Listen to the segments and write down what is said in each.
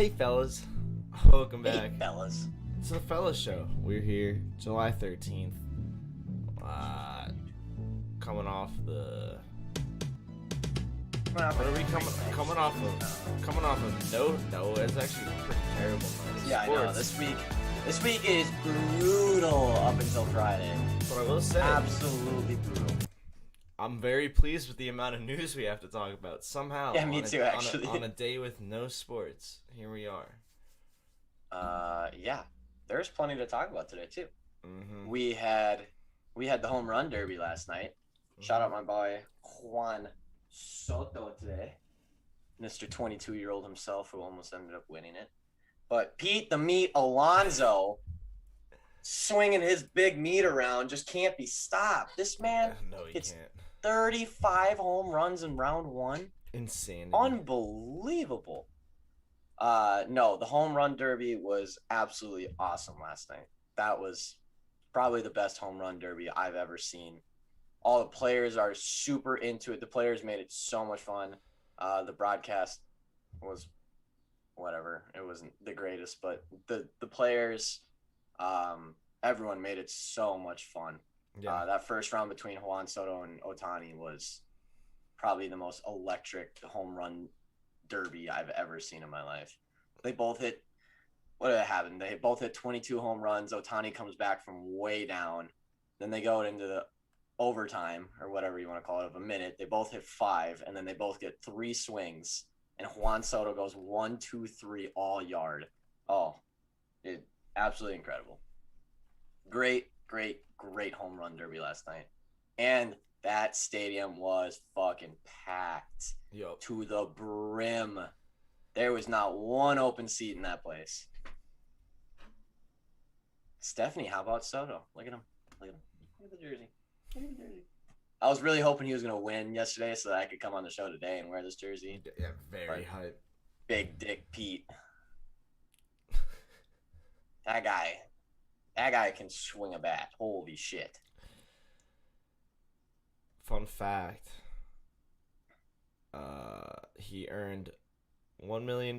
Hey fellas, welcome back Hey, fellas. to the Fellas Show. We're here July 13th, coming off the... What are we coming off of? Coming off of no, it's actually a pretty terrible night. Yeah, I know. This week is brutal up until Friday. But I will say, Absolutely brutal. I'm very pleased with the amount of news we have to talk about. Somehow, Yeah, me too, actually. on a day with no sports, here we are. Yeah, there's plenty to talk about today too. Mm-hmm. We had the home run derby last night. Shout out my boy Juan Soto today, Mr. 22-year-old himself, who almost ended up winning it. But Pete the Meat Alonso, swinging his big meat around, just can't be stopped. This man, No, he it's can't. 35 home runs in round one. Insanity. Unbelievable. No, the home run derby was absolutely awesome last night. That was probably the best home run derby I've ever seen. All the players are super into it. The players made it so much fun. The broadcast was whatever. It wasn't the greatest, but the players, everyone made it so much fun. Yeah. That first round between Juan Soto and Ohtani was probably the most electric home run derby I've ever seen in my life. They both hit, what did happen? They both hit 22 home runs. Ohtani comes back from way down. Then they go into the overtime, or whatever you want to call it, of a minute. They both hit 5, and then they both get 3 swings. And Juan Soto goes 1, 2, 3 all yard. Oh, it absolutely incredible. Great home run derby last night. And that stadium was fucking packed to the brim. There was not one open seat in that place. Stephanie, how about Soto? Look at him. Look at the jersey. I was really hoping he was going to win yesterday so that I could come on the show today and wear this jersey. Yeah, very hype. Big Dick Pete. That guy can swing a bat. Holy shit. Fun fact. He earned $1 million,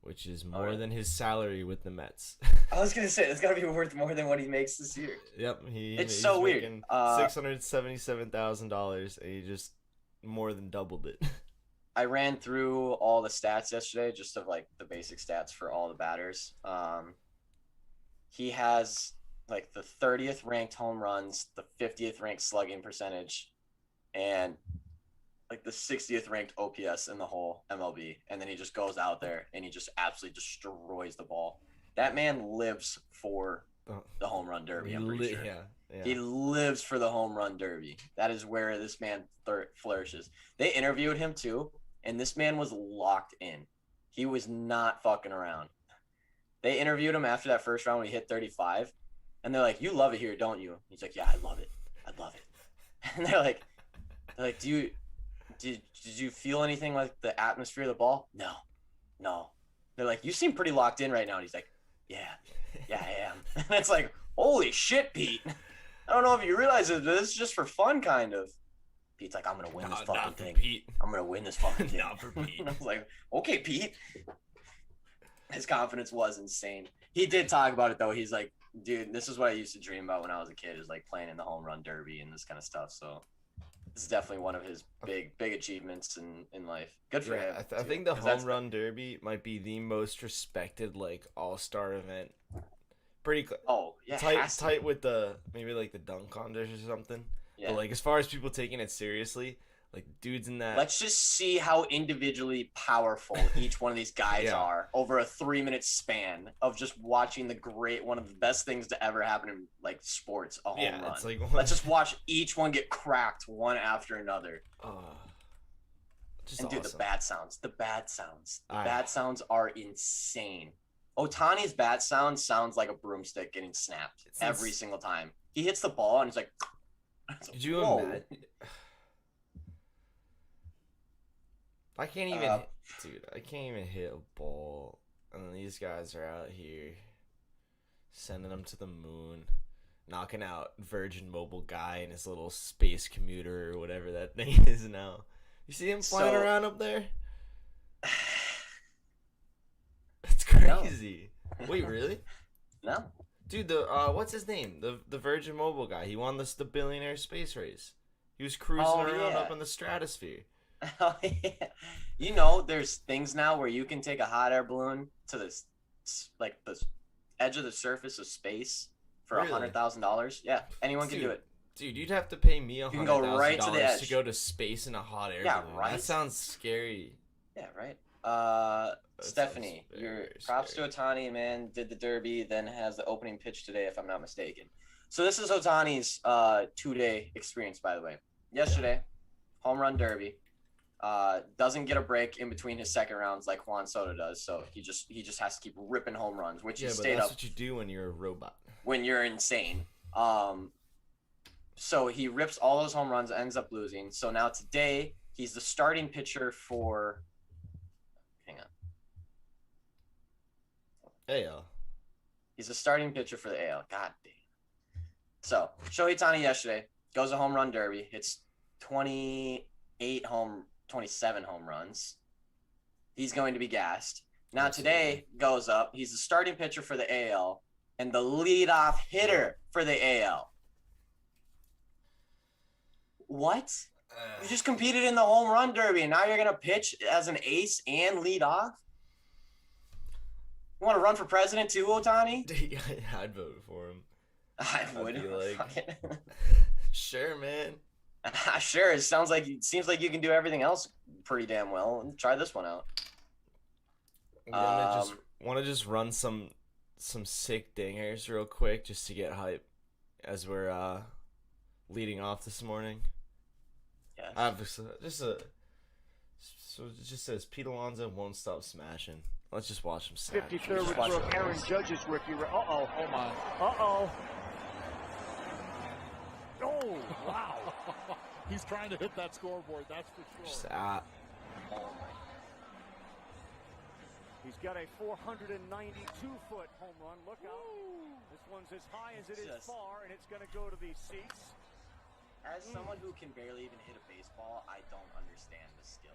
which is more than his salary with the Mets. I was gonna say it's gotta be worth more than what he makes this year. Yep, it's so weird. $677,000, and he just more than doubled it. I ran through all the stats yesterday, just of like the basic stats for all the batters. He has like the 30th ranked home runs, the 50th ranked slugging percentage, and like the 60th ranked OPS in the whole MLB. And then he just goes out there and he just absolutely destroys the ball. That man lives for the home run derby, I'm pretty sure. Yeah. He lives for the home run derby. That is where this man flourishes. They interviewed him too, and this man was locked in. He was not fucking around. They interviewed him after that first round when he hit 35, and they're like, "You love it here, don't you?" He's like, "Yeah, I love it. I love it." And they're like, "Did you feel anything like the atmosphere of the ball?" No. They're like, "You seem pretty locked in right now." And he's like, yeah, I am. And it's like, holy shit, Pete. I don't know if you realize it, but this is just for fun, kind of. Pete's like, I'm going to win this fucking thing. Pete. I'm going to win this fucking thing. Not for Pete. And I was like, okay, Pete. His confidence was insane. He did talk about it, though. He's like, dude, this is what I used to dream about when I was a kid, is like playing in the home run derby and this kind of stuff. So this is definitely one of his big achievements in life. Good for him. I think the home run derby might be the most respected like all-star event. Pretty tight with the maybe like the dunk contest or something. Yeah. But like as far as people taking it seriously, like dudes in that. Let's just see how individually powerful each one of these guys are over a 3-minute span of just watching one of the best things to ever happen in like sports, a home run. It's like, let's just watch each one get cracked one after another. And dude, awesome. The bat sounds are insane. Ohtani's bat sounds like a broomstick getting snapped every single time. He hits the ball and he's like, did you imagine? I can't even hit a ball. And these guys are out here sending them to the moon, knocking out Virgin Mobile guy in his little space commuter or whatever that thing is now. You see him flying around up there? crazy. Wait, really? No. Dude, what's his name? The Virgin Mobile guy. He won the billionaire space race. He was cruising around up in the stratosphere. Oh, yeah. You know, there's things now where you can take a hot air balloon to the edge of the surface of space for $100,000. Yeah, anyone can do it. Dude, you'd have to pay me $100,000 You can go right to the edge to go to space in a hot air balloon. Right. That sounds scary. Yeah, right. Stephanie, your props to Ohtani, man. Did the Derby, then has the opening pitch today, if I'm not mistaken. So this is Ohtani's 2-day experience, by the way. Yesterday, home run derby. Doesn't get a break in between his second rounds like Juan Soto does. So he just has to keep ripping home runs, which he stayed up. That's what you do when you're a robot. When you're insane. So he rips all those home runs, ends up losing. So now today he's the starting pitcher for. Hang on. AL. He's the starting pitcher for the AL. God damn. So Shohei Ohtani yesterday goes a home run derby. Hits 27 home runs. He's going to be gassed. Now today goes up. He's the starting pitcher for the AL and the leadoff hitter for the AL. What? You just competed in the home run derby and now you're going to pitch as an ace and lead off? You want to run for president too, Ohtani? I'd vote for him. I would. Sure, man. Sure. It seems like you can do everything else pretty damn well. Try this one out. Want to just run some sick dingers real quick just to get hype as we're leading off this morning. Yes. So it just says Pete Alonso won't stop smashing. Let's just watch him smash. 53rd with Brooke Aaron Judge's rookie. Oh my. Oh, wow. He's trying to hit that scoreboard, that's for sure. Just He's got a 492-foot home run. Look out. This one's as high as it is far, and it's going to go to these seats. As someone who can barely even hit a baseball, I don't understand the skill.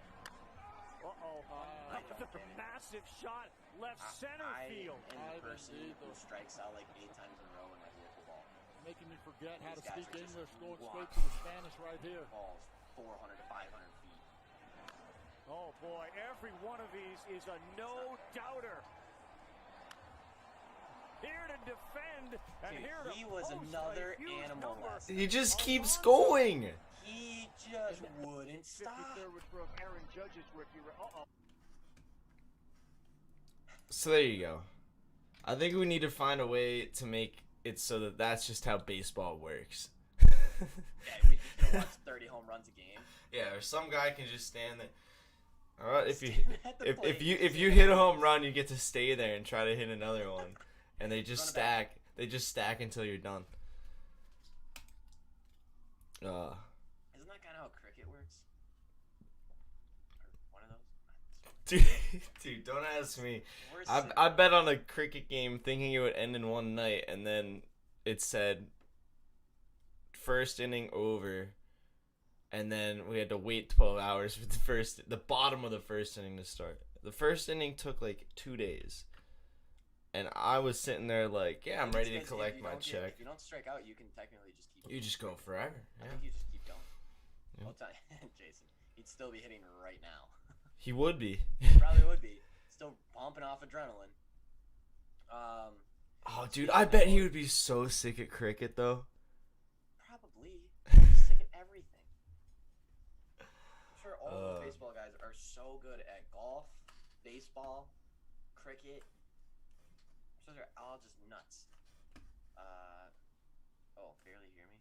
Another massive shot left center field. I am the person who strikes out like 8 times in a row in my local ball. Making me forget how to speak English, going straight to the Spanish right here. Balls 400 to 500 feet. Oh boy, every one of these is a no-doubter. Here to defend, and Dude, here to he was another animal. He just keeps going. He just wouldn't stop. So there you go. I think we need to find a way to make it so that that's just how baseball works. Yeah, we just watch 30 home runs a game. Yeah, or some guy can just stand there. All right, if you hit a home run, you get to stay there and try to hit another one, and they just stack. They just stack until you're done. Isn't that kind of how cricket works? Or one of those? Dude, don't ask me. I bet on a cricket game thinking it would end in one night, and then it said first inning over, and then we had to wait 12 hours for the bottom of the first inning to start. The first inning took like 2 days, and I was sitting there like, yeah, I'm ready to collect my check. If you don't strike out, you can technically just keep. You just go forever. Yeah. I think you just keep going. Yeah. Whole time, Jason, he'd still be hitting right now. He would be. Probably would be. Still pumping off adrenaline. Oh, dude, I bet he would be so sick at cricket, though. Probably. He's sick at everything. I'm sure all the baseball guys are so good at golf, baseball, cricket. So they're all just nuts. Barely hear me?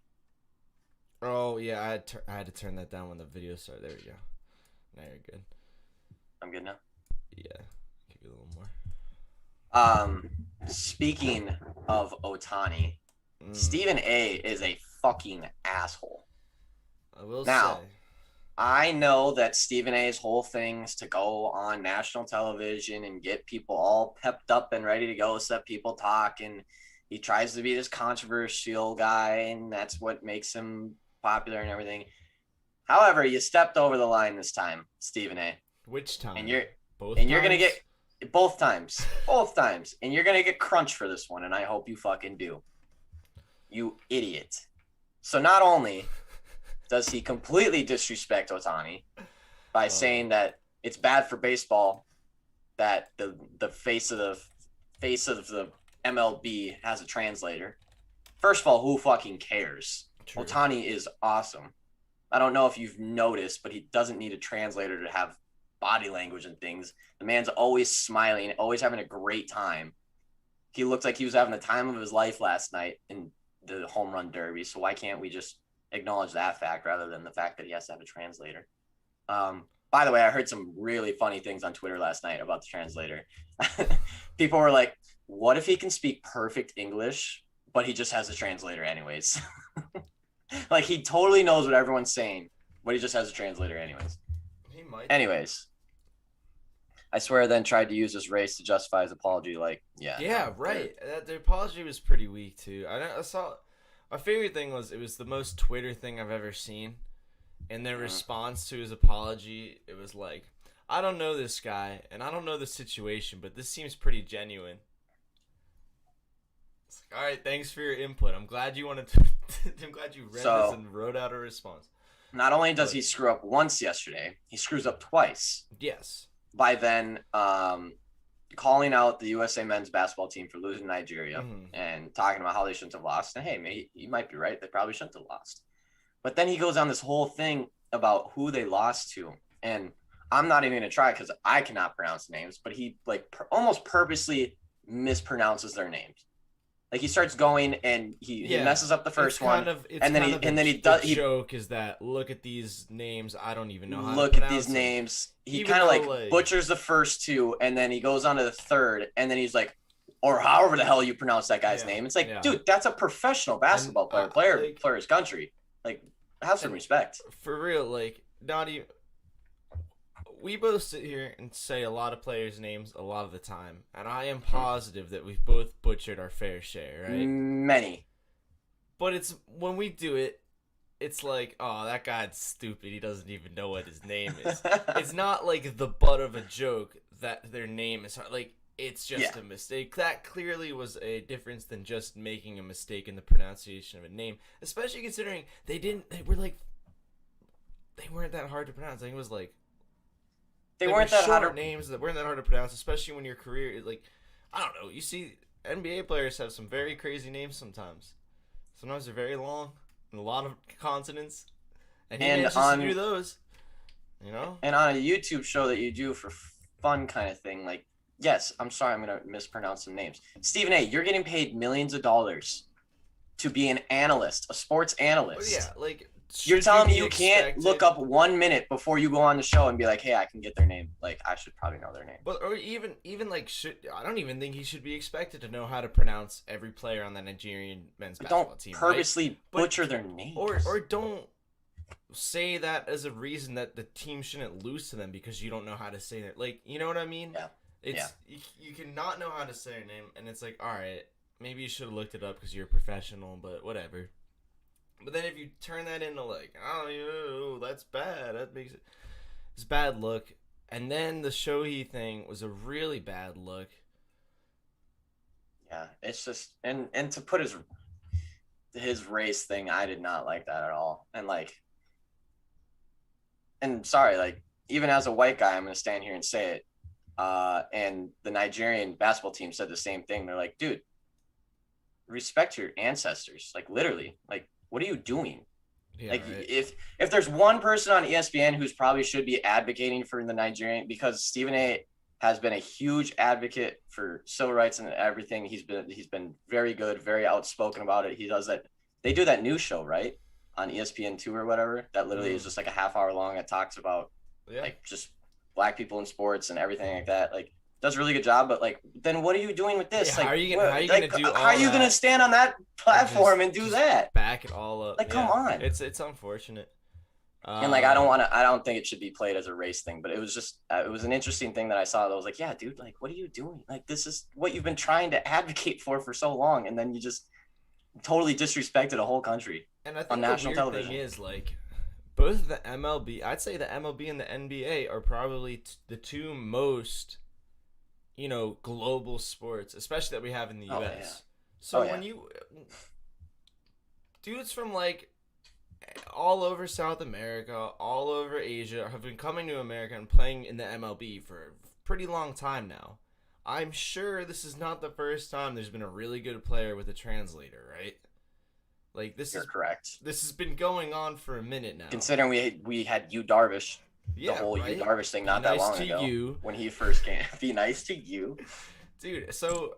Oh, yeah, I had to turn that down when the video started. There we go. Now you're good. I'm good now? Yeah. Give you a little more. Speaking of Ohtani, Stephen A is a fucking asshole. I will now, say. I know that Stephen A's whole thing's to go on national television and get people all pepped up and ready to go, set people talking. He tries to be this controversial guy, and that's what makes him popular and everything. However, you stepped over the line this time, Stephen A. Which time? And you're Both and times? you're gonna get Both times, and you're gonna get crunched for this one, and I hope you fucking do. You idiot. So not only does he completely disrespect Ohtani by saying that it's bad for baseball that the face of the MLB has a translator. First of all, who fucking cares? True. Ohtani is awesome. I don't know if you've noticed, but he doesn't need a translator to have body language and things. The man's always smiling, always having a great time. He looked like he was having the time of his life last night in the home run derby. So why can't we just acknowledge that fact rather than the fact that he has to have a translator? By the way, I heard some really funny things on Twitter last night about the translator. People were like, what if he can speak perfect English, but he just has a translator anyways? Like, he totally knows what everyone's saying, but he just has a translator anyways. He might. Anyways, I swear then tried to use this race to justify his apology. Like, yeah. Yeah, right. The apology was pretty weak, too. I saw – my favorite thing was it was the most Twitter thing I've ever seen. In their response to his apology, it was like, I don't know this guy, and I don't know the situation, but this seems pretty genuine. It's like, all right, thanks for your input. I'm glad you wanted to I'm glad you read this and wrote out a response. Not only does he screw up once yesterday, he screws up twice. Yes. By then calling out the USA men's basketball team for losing to Nigeria and talking about how they shouldn't have lost. And hey, mate, you might be right. They probably shouldn't have lost. But then he goes on this whole thing about who they lost to. And I'm not even going to try because I cannot pronounce names, but he almost purposely mispronounces their names. Like, he starts going and he messes up the first one. The joke is that look at these names. I don't even know how to pronounce Look at these names. He kind of like butchers the first two, and then he goes on to the third, and then he's like, or however the hell you pronounce that guy's name. It's like, dude, that's a professional basketball player for his country. Like, have some respect. For real, like, not even. We both sit here and say a lot of players' names a lot of the time, and I am positive that we've both butchered our fair share, right? Many. But it's when we do it, it's like, oh, that guy's stupid. He doesn't even know what his name is. It's not like the butt of a joke that their name is hard. Like, it's just a mistake. That clearly was a difference than just making a mistake in the pronunciation of a name, especially considering they weren't that hard to pronounce. I think it was like they weren't that hard names that weren't that hard to pronounce, especially when your career is like, I don't know. You see, NBA players have some very crazy names sometimes. Sometimes they're very long and a lot of consonants, and he manages to do those. You know, and on a YouTube show that you do for fun kind of thing, like, yes, I'm sorry, I'm gonna mispronounce some names. Stephen A., you're getting paid millions of dollars to be an analyst, a sports analyst. Yeah, like. You're telling me you can't look up 1 minute before you go on the show and be like, hey, I can get their name. Like, I should probably know their name. But or even like I don't even think he should be expected to know how to pronounce every player on the Nigerian men's basketball team. Don't purposely butcher their names. Or don't say that as a reason that the team shouldn't lose to them because you don't know how to say it. Like, you know what I mean? Yeah. You can not know how to say their name, and it's like, all right, maybe you should have looked it up because you're a professional, but whatever. But then if you turn that into like, oh, that's bad. That makes it's a bad look. And then the Shohei thing was a really bad look. Yeah, it's just and to put his race thing, I did not like that at all. And sorry, like, even as a white guy, I'm gonna stand here and say it. And the Nigerian basketball team said the same thing. They're like, dude, respect your ancestors. Like, literally, like, what are you doing? Yeah, like, right. If there's one person on ESPN who's probably should be advocating for the Nigerian, because Stephen A. has been a huge advocate for civil rights and everything. He's been very good, very outspoken about it. He does that. They do that news show, right, on ESPN2 or whatever. That literally is just like a half hour long. It talks about like just black people in sports and everything like that. Like, does a really good job, but like, then what are you doing with this? Yeah, like, how are you gonna stand on that platform and do that? Back it all up. Like, come on. It's unfortunate. And like, I don't think it should be played as a race thing, but it was just, it was an interesting thing that I saw that I was like, yeah, dude, like, what are you doing? Like, this is what you've been trying to advocate for so long. And then you just totally disrespected a whole country and I think on national television. Thing is, like, both the MLB, I'd say the MLB and the NBA are probably the two most, global sports, especially that we have in the Oh, US. yeah. So Oh, yeah. when dudes from like all over South America, all over Asia have been coming to America and playing in the MLB for a pretty long time now. I'm sure this is not the first time there's been a really good player with a translator, right? Like You're correct. This has been going on for a minute now. Considering we had Yu Darvish, Yeah, the whole right? Yu Darvish thing Be not that nice long to ago you. when he first came. Be nice to you, dude. So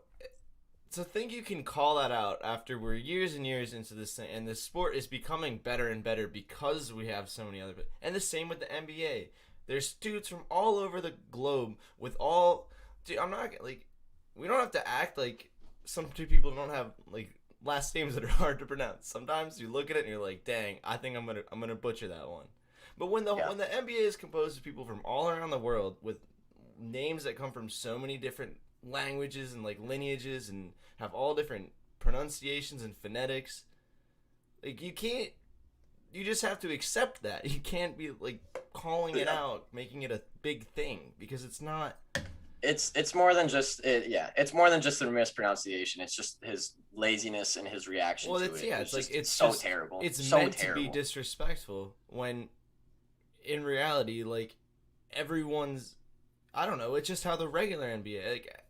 think you can call that out after we're years and years into this thing, and the sport is becoming better and better because we have so many other. And the same with the NBA. There's dudes from all over the globe with all. Dude, I'm not like. We don't have to act like some two people don't have like last names that are hard to pronounce. Sometimes you look at it and you're like, dang, I think I'm gonna butcher that one. But when the NBA is composed of people from all around the world with names that come from so many different languages and like lineages and have all different pronunciations and phonetics, like you just have to accept that. You can't be like calling it out, making it a big thing, because it's not. It's more than just it. Yeah, it's more than just a mispronunciation. It's just his laziness and his reaction to it. Yeah, it's so just, terrible. It's so meant terrible. to be disrespectful when, in reality, like everyone's. I don't know. It's just how the regular NBA. Like,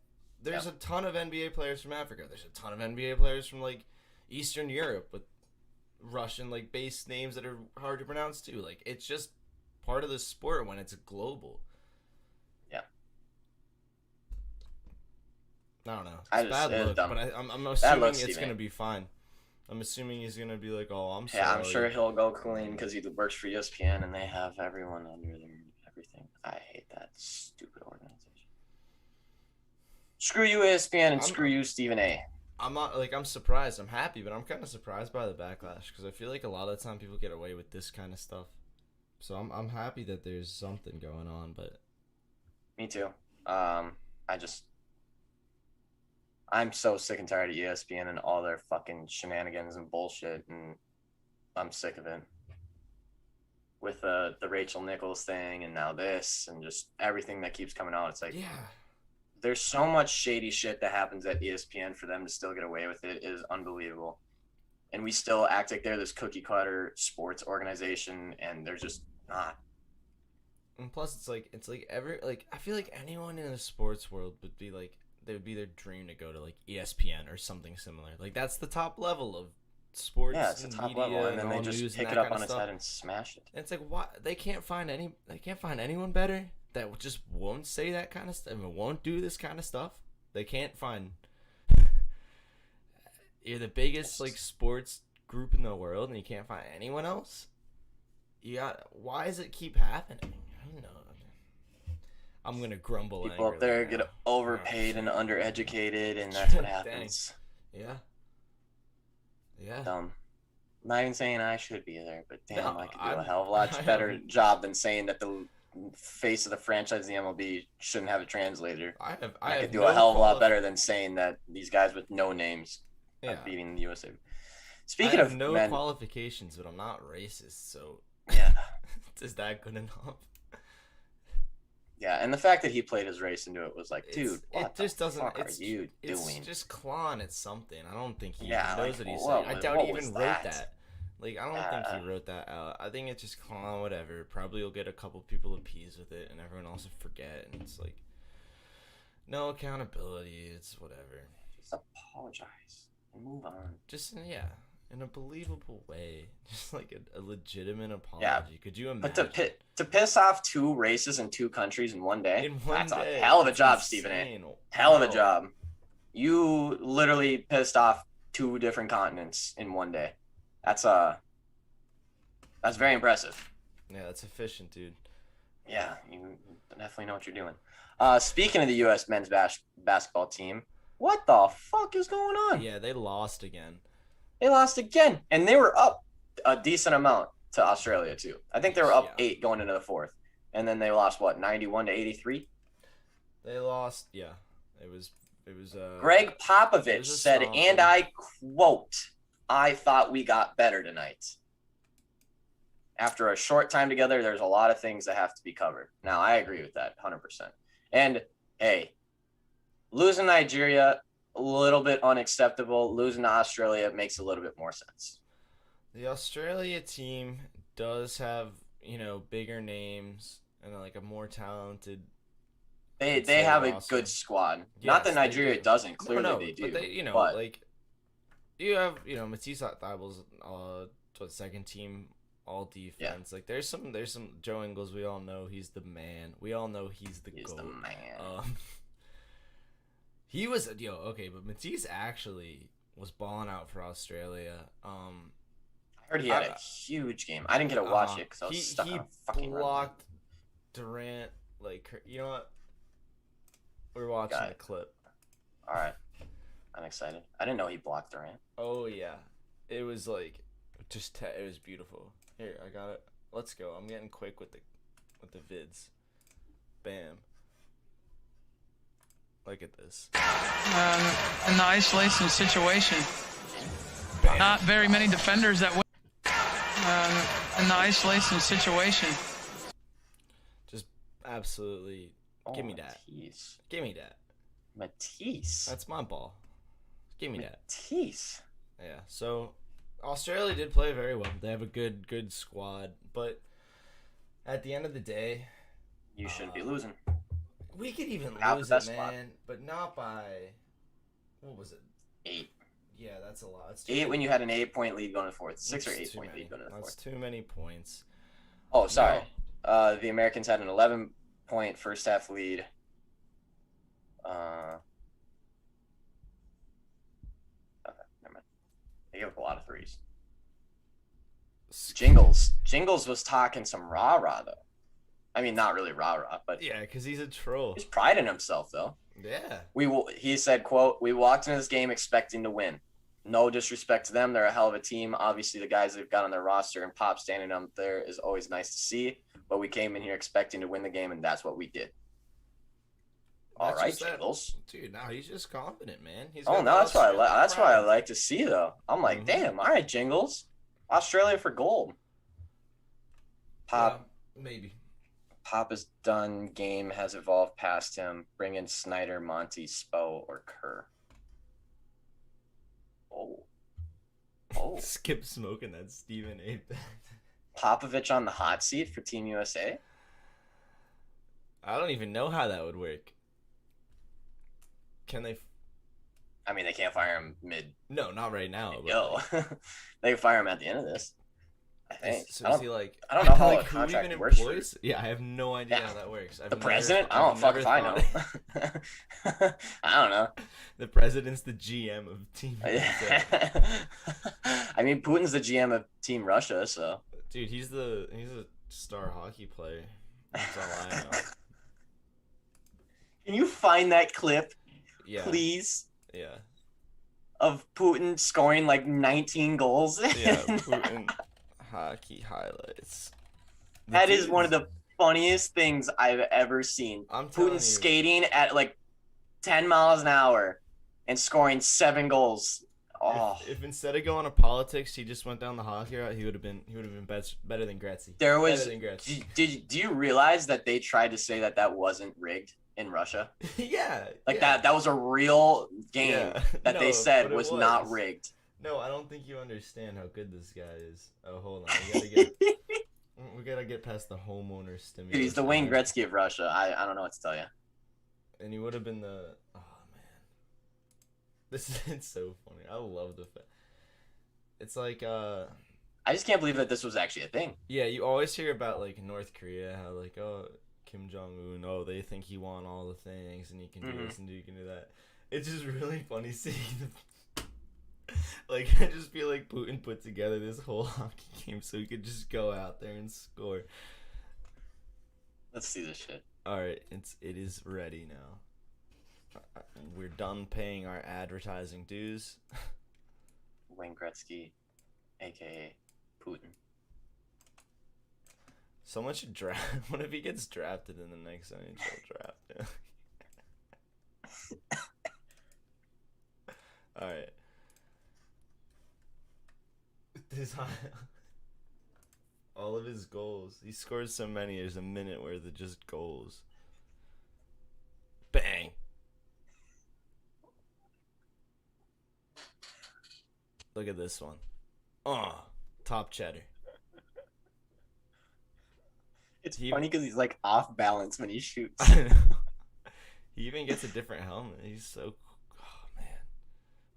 there's a ton of NBA players from Africa. There's a ton of NBA players from like Eastern Europe with Russian like base names that are hard to pronounce too. Like, it's just part of the sport when it's global. Yeah. I don't know. It's bad look, but I'm assuming it's going to be fine. I'm assuming he's going to be like, oh, I'm sorry. Yeah, I'm sure he'll go clean because he works for ESPN and they have everyone under their everything. I hate that stupid organization. Screw you, ESPN, and screw you, Stephen A. I'm not, like, I'm surprised. I'm happy, but I'm kind of surprised by the backlash because I feel like a lot of the time people get away with this kind of stuff. So I'm happy that there's something going on, but... Me too. I'm so sick and tired of ESPN and all their fucking shenanigans and bullshit, and I'm sick of it. With the Rachel Nichols thing and now this and just everything that keeps coming out, it's like, yeah, there's so much shady shit that happens at ESPN for them to still get away with it is unbelievable. And we still act like they're this cookie cutter sports organization, and they're just not. And plus, it's like I feel like anyone in the sports world would be like, they would be their dream to go to like ESPN or something similar. Like, that's the top level of sports. Yeah, it's the top level, and then they just pick it up on its head and smash it. And it's like, what? They can't find anyone better that just won't say that kind of stuff and won't do this kind of stuff. They can't find. You're the biggest like sports group in the world, and you can't find anyone else. Why does it keep happening? I don't know. I'm gonna grumble. People up there get overpaid and undereducated, and that's what happens. Yeah. Yeah. I'm not even saying I should be there, but damn, No, I could do a hell of a lot better job than saying that the face of the franchise in the MLB shouldn't have a translator. I could do a hell of a lot better than saying that these guys with no names are beating the USA. Speaking of no men, qualifications, but I'm not racist, so yeah, is that good enough? Yeah, and the fact that he played his race into it was like, dude, what just the doesn't. fuck are you doing? It's just clawing at something. I don't think he Yeah, knows like, what he's what saying. I was- doubt what he was even wrote that? that. Like, I don't think he wrote that out. I think it's just clawing whatever. Probably will get a couple people appeased with it, and everyone else will forget. And it's like, no accountability. It's whatever. Just apologize and move on. Just in a believable way. Just like a legitimate apology. Yeah. Could you imagine? But to piss off two races in two countries in one day, that's day, a hell of a that's job, insane. Stephen A. Hell of a job. You literally pissed off two different continents in one day. That's very impressive. Yeah, that's efficient, dude. Yeah, you definitely know what you're doing. Speaking of the U.S. men's basketball team, what the fuck is going on? Yeah, they lost again. They lost again, and they were up a decent amount to Australia too. I think they were up 8 going into the fourth, and then they lost 91-83. They lost. Yeah, it was. Greg Popovich said, and I quote, "I thought we got better tonight." After a short time together, there's a lot of things that have to be covered. Now, I agree with that 100%. And hey, Losing Nigeria, a little bit unacceptable. Losing to Australia makes a little bit more sense. The Australia team does have, bigger names and like a more talented. They have a roster. good squad. Yes, Not that Nigeria do. doesn't. Clearly no, they do. But they, but like you have, Matisse Thibel's second team all defense. Yeah. Like there's some Joe Ingles. We all know he's the man. We all know he's the He's GOAT. the man. He was okay, but Matisse actually was balling out for Australia. I heard he had a huge game. I didn't get to watch it because I was stuck on a fucking run. He blocked Durant. Like, you know what? We're watching the clip. All right, I'm excited. I didn't know he blocked Durant. Oh yeah, it was like it was beautiful. Here, I got it. Let's go. I'm getting quick with the vids. Bam. Look at this. In the isolation situation. Bam. Not very many defenders that win. In the isolation situation. Just absolutely. Give me that. Matisse. Give me that. Matisse. That's my ball. Give me that. Matisse. Yeah. So Australia did play very well. They have a good squad, but at the end of the day, you shouldn't be losing. We could even lose it, man, but not by what was it? 8. Yeah, that's a lot. That's 8 when you had an 8-point lead going to the fourth. 6 or 8-point lead going to the fourth. That's too many points. Oh, sorry. No. The Americans had an 11-point first half lead. Okay, never mind. They gave up a lot of threes. Jingles was talking some rah-rah, though. I mean, not really rah-rah, but... Yeah, because he's a troll. He's priding himself, though. Yeah. He said, quote, "We walked into this game expecting to win. No disrespect to them. They're a hell of a team. Obviously, the guys they've got on their roster and Pop standing up there is always nice to see. But we came in here expecting to win the game, and that's what we did." All right, Jingles. Dude, no, he's just confident, man. That's what I like to see, though. I'm like, damn, all right, Jingles. Australia for gold. Pop. Yeah, maybe. Pop is done. Game has evolved past him. Bring in Snyder, Monty, Spo, or Kerr. Oh. Skip smoking that Stephen A. Popovich on the hot seat for Team USA? I don't even know how that would work. Can they? I mean, they can't fire him mid. No, not right now. They can fire him at the end of this. I think. Is he like? I don't know how like, a contract even works. Employs? Yeah, I have no idea how that works. The president? I don't fuck if I know. I don't know. The president's the GM of Team USA. I mean, Putin's the GM of Team Russia, so. Dude, he's a star hockey player. That's all I know. Can you find that clip, please? Yeah. Of Putin scoring like 19 goals. Yeah, Putin hockey highlights. That is one of the funniest things I've ever seen. Putin skating at like 10 miles an hour and scoring 7 goals. Oh. If instead of going to politics, he just went down the hockey route, he would have been better than Gretzky. Do you realize that they tried to say that wasn't rigged in Russia? Yeah. That was a real game that they said was not rigged. No, I don't think you understand how good this guy is. Oh, hold on. We gotta get past the homeowner stimulus. Dude, he's the Wayne Gretzky of Russia. I don't know what to tell you. And he would have been the... Oh, man. It's so funny. I love the fact. It's like... I just can't believe that this was actually a thing. Yeah, you always hear about, like, North Korea, how, like, Kim Jong-un, they think he won all the things, and he can do this and he can do that. It's just really funny seeing the... Like, I just feel like Putin put together this whole hockey game so he could just go out there and score. Let's see this shit. Alright, it is ready now. We're done paying our advertising dues. Wayne Gretzky, a.k.a. Putin. Someone should draft. What if he gets drafted in the next NHL draft? Alright. All of his goals. He scores so many, there's a minute where they're just goals. Bang. Look at this one. Oh, top cheddar. It's funny because he's like off balance when he shoots. I know. He even gets a different helmet. He's so oh man.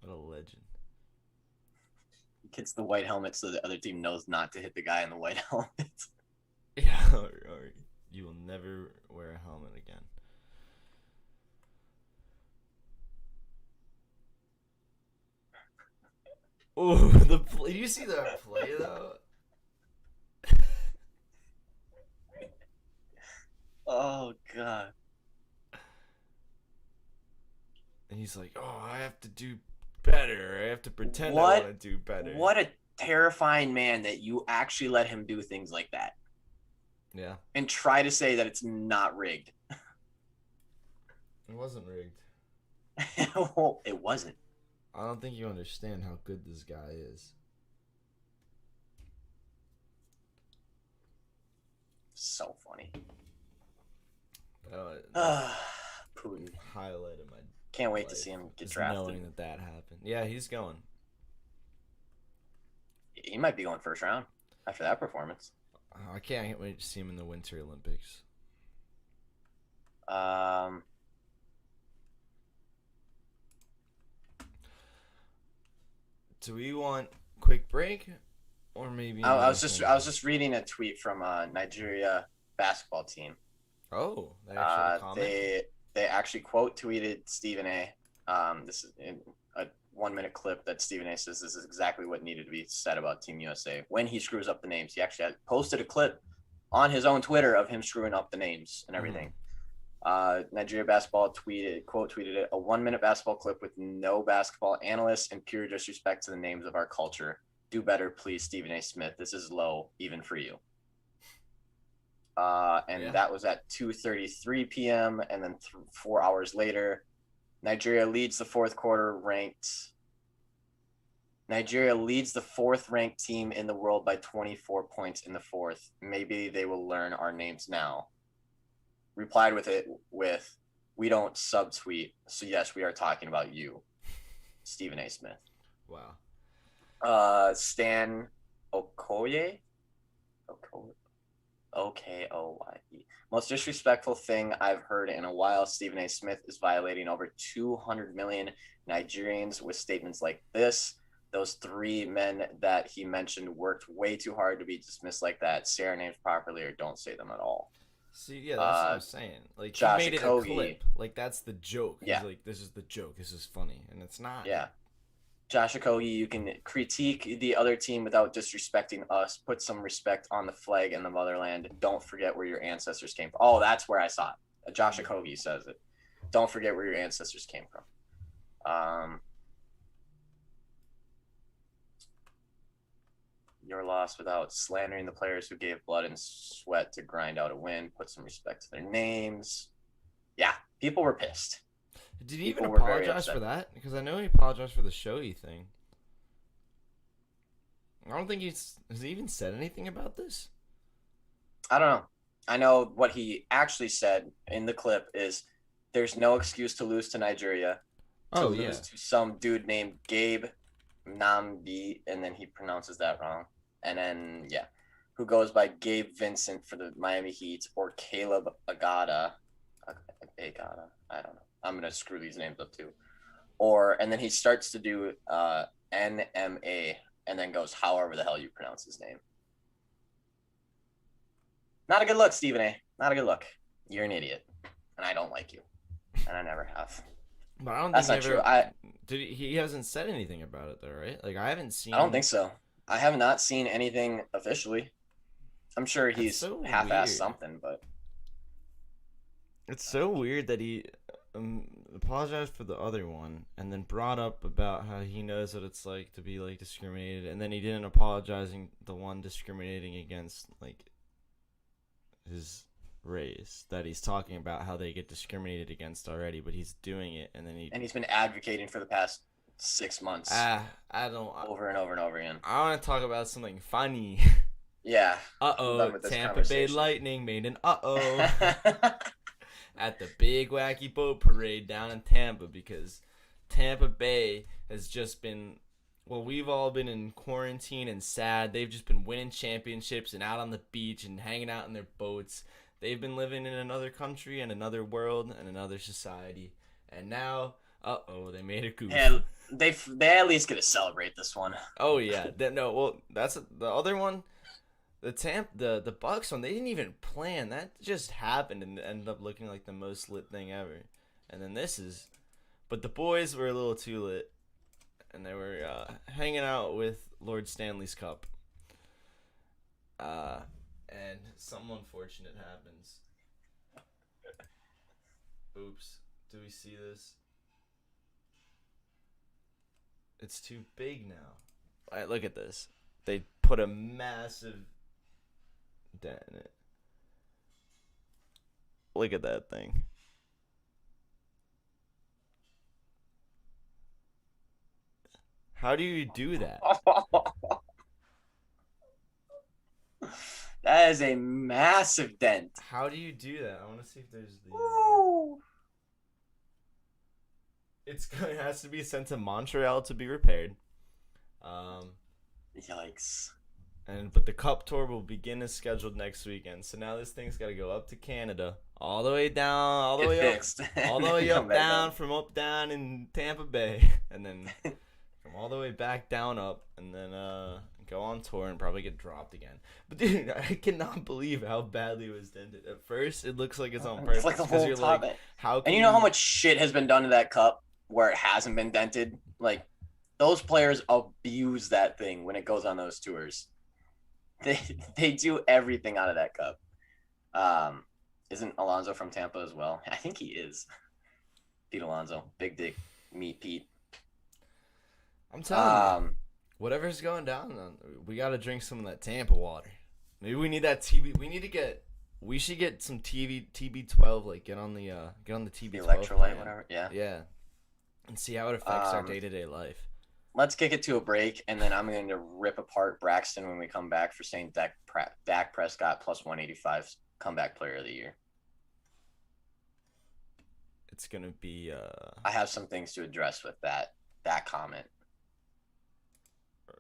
What a legend. He gets the white helmet so the other team knows not to hit the guy in the white helmet. Yeah, or you will never wear a helmet again. Oh, do you see that play though? Oh god. And he's like, "Oh, I have to do better. I have to pretend I want to do better." What a terrifying man that you actually let him do things like that. Yeah. And try to say that it's not rigged. It wasn't rigged. Well, it wasn't. I don't think you understand how good this guy is. So funny. Putin. Highlight of my Can't wait life to see him get is drafted. knowing that happened. Yeah, he's going. He might be going first round after that performance. I can't wait to see him in the Winter Olympics. Do we want quick break, or maybe? I was just reading a tweet from a Nigeria basketball team. Oh, they actually comment? They actually quote tweeted Stephen A. This is in a 1-minute clip that Stephen A. says this is exactly what needed to be said about Team USA when he screws up the names. He actually had posted a clip on his own Twitter of him screwing up the names and everything. Nigeria basketball tweeted it, a 1-minute basketball clip with no basketball analysts and pure disrespect to the names of our culture. Do better, please, Stephen A. Smith. This is low, even for you. That was at 2:33 p.m. And then 4 hours later, Nigeria leads the fourth ranked team in the world by 24 points in the fourth. Maybe they will learn our names now. Replied with we don't subtweet, so yes, we are talking about you, Stephen A. Smith. Wow. Stan Okoye? Okoye. Most disrespectful thing I've heard in a while. Stephen A. Smith is violating over 200 million Nigerians with statements like this. Those 3 men that he mentioned worked way too hard to be dismissed like that. Say our names properly or don't say them at all. See, yeah, that's what I'm saying. Like, Josh he made it Okogie. a clip. Like, that's the joke. Yeah. He's like, this is the joke. This is funny. And it's not. Yeah. Josh Okogie, you can critique the other team without disrespecting us. Put some respect on the flag and the motherland. Don't forget where your ancestors came from. Oh, that's where I saw it. Josh Okogie says it. Don't forget where your ancestors came from. Your loss without slandering the players who gave blood and sweat to grind out a win. Put some respect to their names. Yeah, people were pissed. Did he even apologize for that? Because I know he apologized for the showy thing. I don't think has he even said anything about this? I don't know. I know what he actually said in the clip is there's no excuse to lose to Nigeria. To lose to some dude named Gabe Nambi, and then he pronounces that wrong. And then, who goes by Gabe Vincent for the Miami Heat, or Caleb Agada. I don't know. I'm going to screw these names up too. And then he starts to do NMA and then goes however the hell you pronounce his name. Not a good look, Stephen A. Not a good look. You're an idiot. And I don't like you. And I never have. But I don't That's think not true. He hasn't said anything about it though, right? Like, I haven't seen. I don't think so. I have not seen anything officially. I'm sure he's so half-assed weird. something, but It's so weird that he apologized for the other one and then brought up about how he knows what it's like to be like discriminated, and then he didn't apologizing the one discriminating against like his race that he's talking about how they get discriminated against already, but he's doing it, and then he's been advocating for the past 6 months. I don't over and over and over again. I want to talk about something funny. Yeah. Tampa Bay Lightning made an at the big wacky boat parade down in Tampa, because Tampa Bay has just been Well, we've all been in quarantine and sad. They've just been winning championships and out on the beach and hanging out in their boats. They've been living in another country and another world and another society. And now, they made a goof. And they at least get to celebrate this one. Oh yeah, that's the other one. The Bucks one, they didn't even plan. That just happened and ended up looking like the most lit thing ever. And then but the boys were a little too lit, and they were hanging out with Lord Stanley's cup. And something unfortunate happens. Oops. Do we see this? It's too big now. All right, look at this. They put a massive dent in it. Look at that thing. How do you do that? That is a massive dent. How do you do that? I want to see if there's the. It has to be sent to Montreal to be repaired. Yikes. But the Cup tour will begin as scheduled next weekend. So now this thing's got to go up to Canada, all the way down, all the way up, all the way up, down, from up down in Tampa Bay, and then from all the way back down up, and then go on tour and probably get dropped again. But dude, I cannot believe how badly it was dented. At first, it looks like it's on purpose. It's like the whole top. Like, how? And you know how much shit has been done to that cup where it hasn't been dented? Like, those players abuse that thing when it goes on those tours. They do everything out of that cup. Isn't Alonso from Tampa as well? I think he is. Pete Alonso, big dick, meat Pete. I'm telling you, whatever's going down, we got to drink some of that Tampa water. Maybe we need that TB. We should get some TB12. Like get on the TB12. The electrolyte, whatever. Yeah. Yeah. And see how it affects our day-to-day life. Let's kick it to a break, and then I'm going to rip apart Braxton when we come back for saying Dak Prescott plus 185 comeback player of the year. It's going to be... I have some things to address with that comment.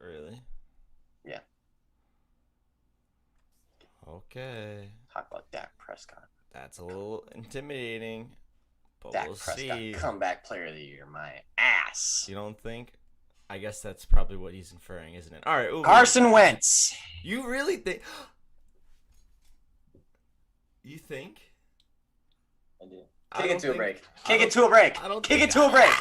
Really? Yeah. Okay. Talk about Dak Prescott. That's a little intimidating, but Dak we'll Prescott, see. comeback player of the year, my ass. You don't think? I guess that's probably what he's inferring, isn't it? All right. Ooh, Carson Wentz. You really think? You think? I do. Kick it to a break. Kick it to a break. Kick it to a break.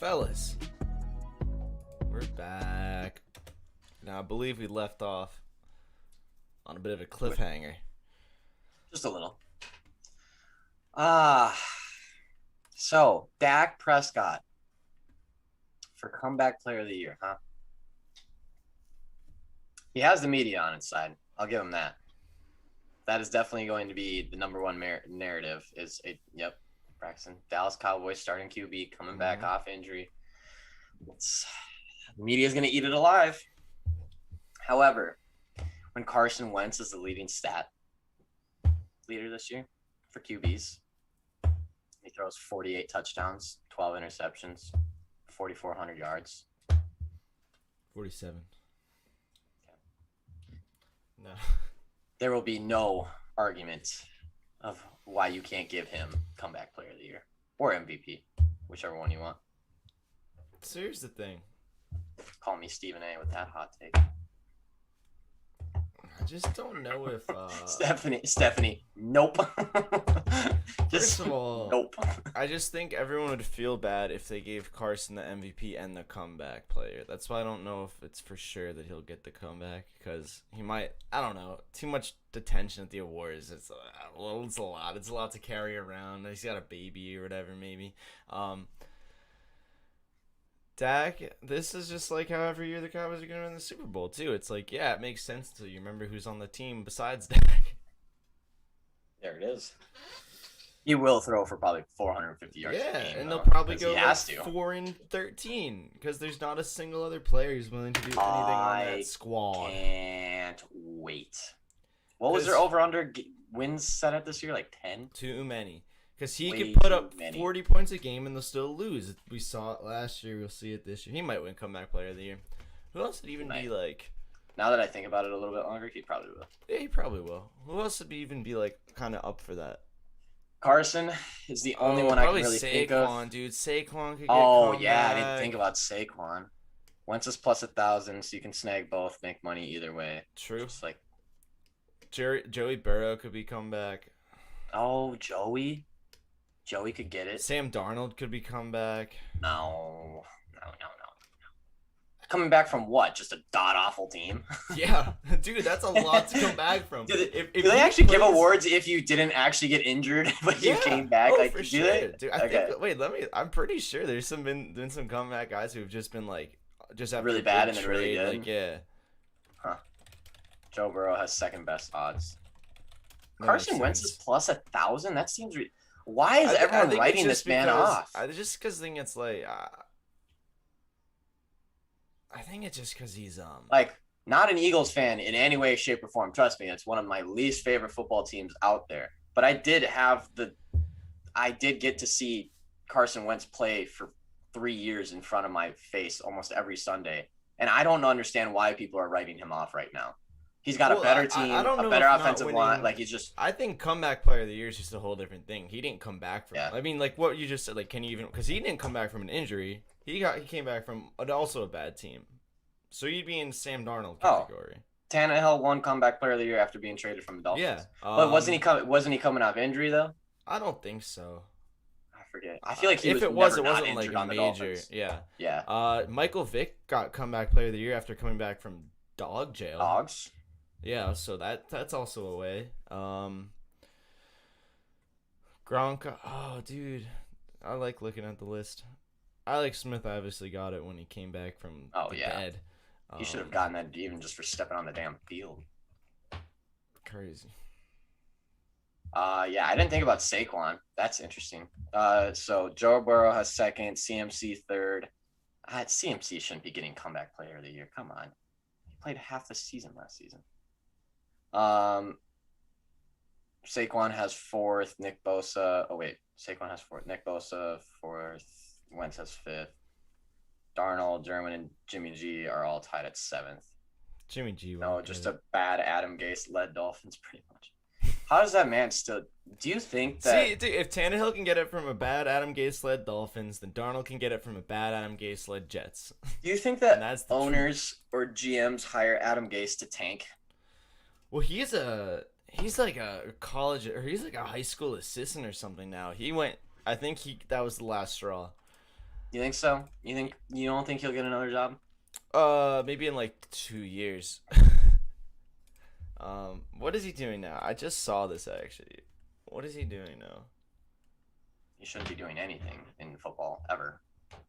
Fellas, we're back. Now, I believe we left off on a bit of a cliffhanger. Just a little. So Dak Prescott for comeback player of the year, huh? He has the media on his side. I'll give him that. That is definitely going to be the number one narrative. Braxton, Dallas Cowboys starting QB coming back off injury. The media is going to eat it alive. However, when Carson Wentz is the leading stat leader this year for QBs, he throws 48 touchdowns, 12 interceptions, 4,400 yards. 47. No. There will be no argument of why you can't give him comeback player of the year or MVP, whichever one you want. So here's the thing. Call me Stephen A with that hot take. I just don't know if Stephanie, nope. First of all, nope. I just think everyone would feel bad if they gave Carson the MVP and the comeback player. That's why I don't know if it's for sure that he'll get the comeback, because he might. I don't know. Too much attention at the awards. It's a lot. It's a lot to carry around. He's got a baby or whatever, maybe. Dak, this is just like how every year the Cowboys are going to win the Super Bowl, too. It's like, yeah, it makes sense until you remember who's on the team besides Dak. There it is. He will throw for probably 450 yards. Yeah, a game, and they'll probably go like 4-13 because there's not a single other player who's willing to do anything on that squad. Can't wait. What was their over-under wins set at this year? Like 10? Too many. Because he Way could put up many. 40 points a game and they'll still lose. We saw it last year. We'll see it this year. He might win comeback player of the year. Who else would even be like... Now that I think about it a little bit longer, he probably will. Yeah, he probably will. Who else would even be like kind of up for that? Carson is the only one I can really think of. Saquon, dude. Saquon could get yeah, I didn't think about Saquon. Wentz is plus 1,000, so you can snag both, make money either way. True. Just like Joey Burrow could be comeback. Oh, Joey could get it. Sam Darnold could be comeback. No. Coming back from what? Just a god-awful team? Yeah. Dude, that's a lot to come back from. Do they actually give awards if you didn't actually get injured, but you came back? Oh, for sure. They? Dude, I think, I'm pretty sure there's been some comeback guys who've just been like, just after really bad and then really good. Like, yeah. Huh. Joe Burrow has second best odds. Carson Wentz is plus 1,000? That seems... Why is everyone writing this man off? Just because I think it's like... I think it's just because he's like not an Eagles fan in any way, shape, or form. Trust me, it's one of my least favorite football teams out there. But I did get to see Carson Wentz play for 3 years in front of my face almost every Sunday, and I don't understand why people are writing him off right now. He's got a better team, a better offensive line. Like he's just. I think comeback player of the year is just a whole different thing. He didn't come back from. Yeah. I mean, like what you just said. Like, can he even? Because he didn't come back from an injury. He came back from also a bad team. So you'd be in Sam Darnold category. Tannehill won comeback player of the year after being traded from the Dolphins. Yeah, but wasn't he coming off injury though? I don't think so. I forget. I feel like it wasn't like a major. Yeah. Michael Vick got comeback player of the year after coming back from dog jail. Dogs. Yeah, so that's also a way. Gronk. Oh, dude, I like looking at the list. Alex Smith obviously got it when he came back from the dead. He should have gotten that even just for stepping on the damn field. Crazy. I didn't think about Saquon. That's interesting. So Joe Burrow has second, CMC third. CMC shouldn't be getting comeback player of the year. Come on. He played half the season last season. Saquon has fourth. Nick Bosa. Oh, wait. Saquon has fourth. Nick Bosa, fourth. Wentz has fifth. Darnold, German, and Jimmy G are all tied at seventh. Jimmy G. No, just a bad Adam Gase-led Dolphins, pretty much. How does that man still... Do you think that... See, dude, if Tannehill can get it from a bad Adam Gase-led Dolphins, then Darnold can get it from a bad Adam Gase-led Jets. Do you think that owners or GMs hire Adam Gase to tank? Well, he's like a college... Or he's like a high school assistant or something now. He went... I think that was the last straw. You think so? You don't think he'll get another job? Maybe in like 2 years. What is he doing now? I just saw this actually. What is he doing now? He shouldn't be doing anything in football ever.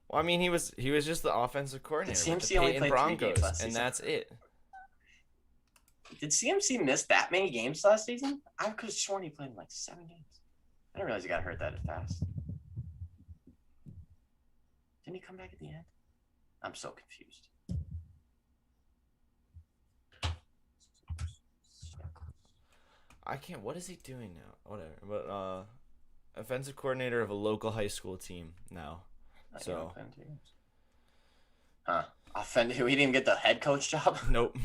Well, I mean, he was just the offensive coordinator Did with the CMC only Peyton play 3 games Broncos, last and season? that's it. Did CMC miss that many games last season? I could have sworn he played in like 7 games. I didn't realize he got hurt that fast. Didn't he come back at the end? I'm so confused. I can't. What is he doing now? Whatever. But offensive coordinator of a local high school team now. So. Huh. Offended. He didn't even get the head coach job? Nope.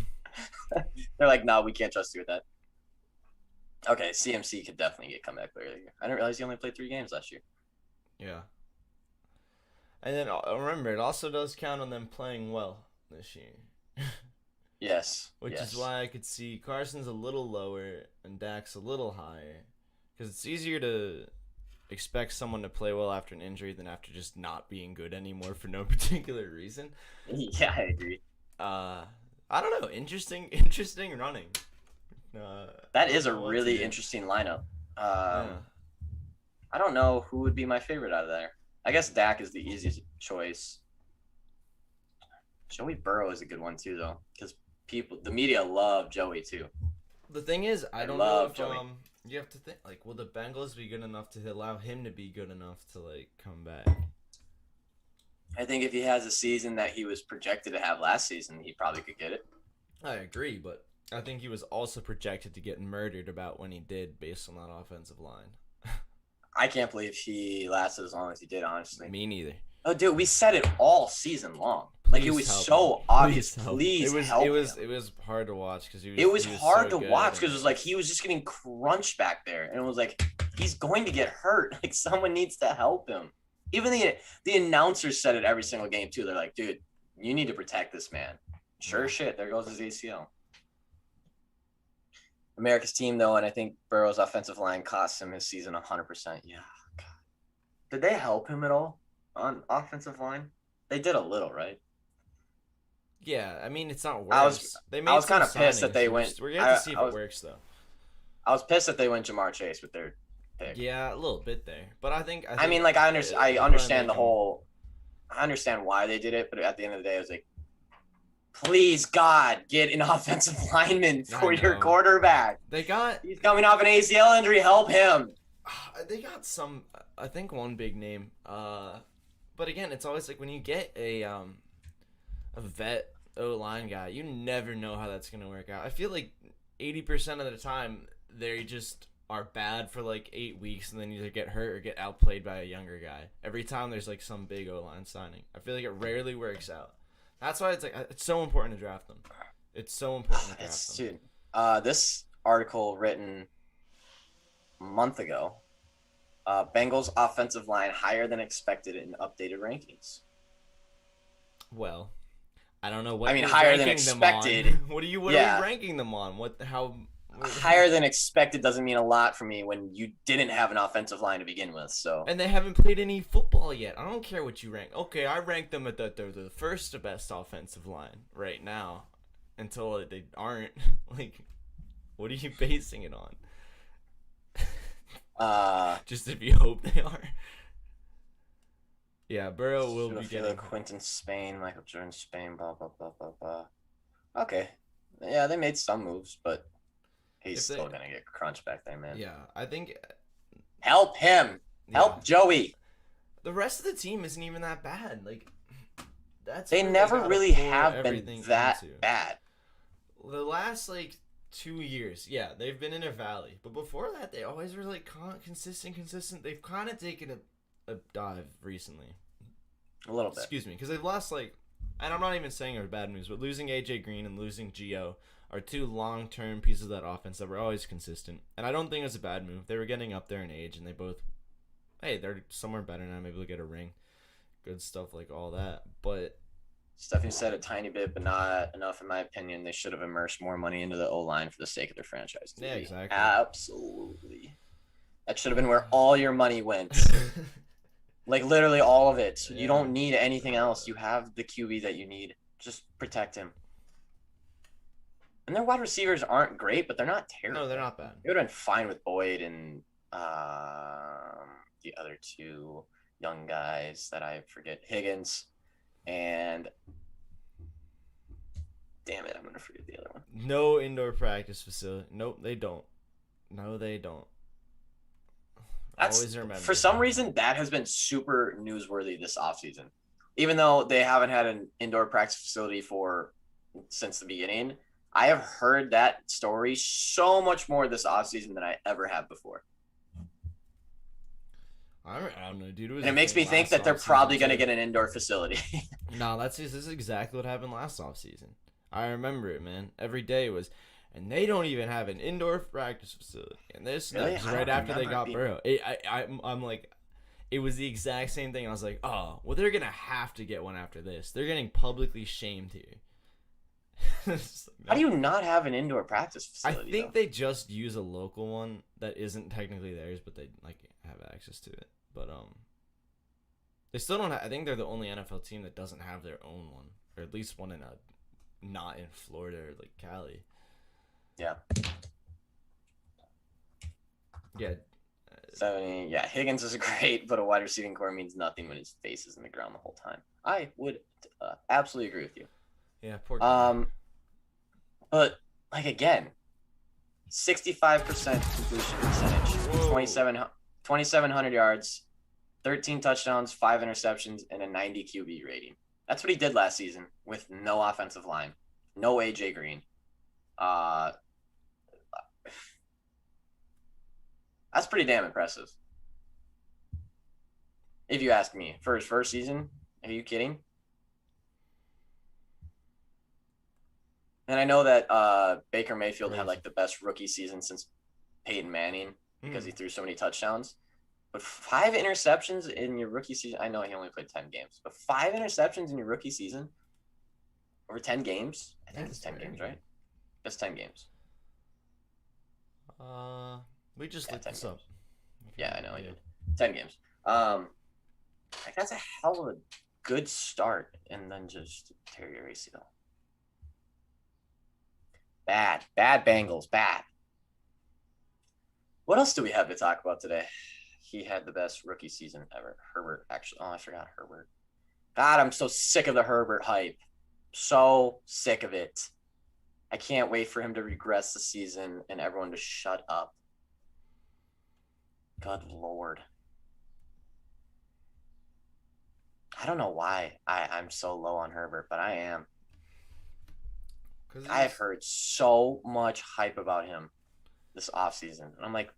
They're like, no, we can't trust you with that. Okay, CMC could definitely get comeback player of the year. I didn't realize he only played 3 games last year. Yeah. And then remember, it also does count on them playing well this year. Yes. Which is why I could see Carson's a little lower and Dak's a little higher. Because it's easier to expect someone to play well after an injury than after just not being good anymore for no particular reason. Yeah, I agree. I don't know. Interesting running. That is a really interesting lineup. Yeah. I don't know who would be my favorite out of there. I guess Dak is the easiest choice. Joey Burrow is a good one too, though, because the media love Joey too. The thing is, I don't know if you have to think like, will the Bengals be good enough to allow him to be good enough to like come back? I think if he has a season that he was projected to have last season, he probably could get it. I agree, but I think he was also projected to get murdered about when he did based on that offensive line. I can't believe he lasted as long as he did, honestly. Me neither. Oh, dude, we said it all season long. Like, it was so obvious. Please help him. It was hard to watch because it was hard to watch because it was like he was just getting crunched back there, and it was like he's going to get hurt. Like, someone needs to help him. Even the announcers said it every single game too. They're like, dude, you need to protect this man. Sure shit, there goes his ACL. America's team, though, and I think Burrow's offensive line cost him his season 100%. Yeah. God. Did they help him at all on offensive line? They did a little, right? Yeah, I mean, it's not worse. I was kind of pissed that they went. We're going to see if it works, though. I was pissed that they went Jamar Chase with their pick. Yeah, a little bit there. But I think I mean, like, I understand the whole – I understand why they did it, but at the end of the day, I was like, please, God, get an offensive lineman for your quarterback. He's coming off an ACL injury. Help him. They got some, I think, one big name. But again, it's always like when you get a vet O-line guy, you never know how that's going to work out. I feel like 80% of the time they just are bad for like 8 weeks and then either get hurt or get outplayed by a younger guy. Every time there's like some big O-line signing. I feel like it rarely works out. That's why it's so important to draft them. It's so important to draft them. Dude, this article written a month ago, Bengals offensive line higher than expected in updated rankings. Well, I don't know what. I mean, higher than expected. What are you ranking them on? Higher than expected doesn't mean a lot for me when you didn't have an offensive line to begin with. So. And they haven't played any football yet. I don't care what you rank. Okay, I rank them at the first best offensive line right now, until they aren't. Like, what are you basing it on? Just if you hope they are. Yeah, Burrow will be getting Quentin Spain, Michael Jordan Spain, blah blah blah blah blah. Okay, yeah, they made some moves, but he's still gonna get crunched back there, man. Yeah, I think. Help him. Help Joey. The rest of the team isn't even that bad. Like, they never really have been that bad. The last 2 years, yeah, they've been in a valley, but before that, they always were consistent. They've kind of taken a dive recently. A little bit. Excuse me, because they've lost and I'm not even saying they're bad moves, but losing AJ Green and losing Gio are two long-term pieces of that offense that were always consistent. And I don't think it's a bad move. They were getting up there in age, and they both, they're somewhere better now. Maybe they'll get a ring. Good stuff like all that. But Stephanie said a tiny bit, but not enough, in my opinion. They should have immersed more money into the O-line for the sake of their franchise. Yeah, exactly. Absolutely. That should have been where all your money went. Like literally all of it. Yeah. You don't need anything else. You have the QB that you need. Just protect him. And their wide receivers aren't great, but they're not terrible. No, they're not bad. It would have been fine with Boyd and the other two young guys that I forget, Higgins and damn it, I'm gonna forget the other one. No indoor practice facility. Nope, they don't. No, they don't. Always remember. For some reason, that has been super newsworthy this offseason. Even though they haven't had an indoor practice facility since the beginning, I have heard that story so much more this offseason than I ever have before. I don't know, dude. And it makes me think that they're probably going to get an indoor facility. No, this is exactly what happened last offseason. I remember it, man. Every day was, and they don't even have an indoor practice facility. And this Really? was right after they got Burrow. I'm like, it was the exact same thing. I was like, oh, well, they're going to have to get one after this. They're getting publicly shamed here. How do you not have an indoor practice facility? I think they just use a local one that isn't technically theirs, but they like have access to it. But they still don't. I think they're the only NFL team that doesn't have their own one, or at least one not in Florida or like Cali. Yeah. Yeah. So yeah, Higgins is great, but a wide receiving core means nothing when his face is in the ground the whole time. I would absolutely agree with you. Yeah. Poor guy. But like again, 65% completion percentage, 2,700 yards, 13 touchdowns, 5 interceptions, and a 90 QB rating. That's what he did last season with no offensive line, no AJ Green. That's pretty damn impressive. If you ask me, for his first season, are you kidding? And I know that Baker Mayfield had like the best rookie season since Peyton Manning because he threw so many touchdowns. But 5 interceptions in your rookie season. I know he only played 10 games, but 5 interceptions in your rookie season over 10 games. I think it's 10 games, right? That's 10 games. We just looked this up. Yeah, I know I did. 10 games. Like that's a hell of a good start, and then just tear your ACL. Bad Bengals, bad. What else do we have to talk about today? He had the best rookie season ever. Herbert, actually. Oh, I forgot Herbert. God, I'm so sick of the Herbert hype. So sick of it. I can't wait for him to regress the season and everyone to shut up. Good Lord. I don't know why I'm so low on Herbert, but I am. I've heard so much hype about him this offseason. And I'm like,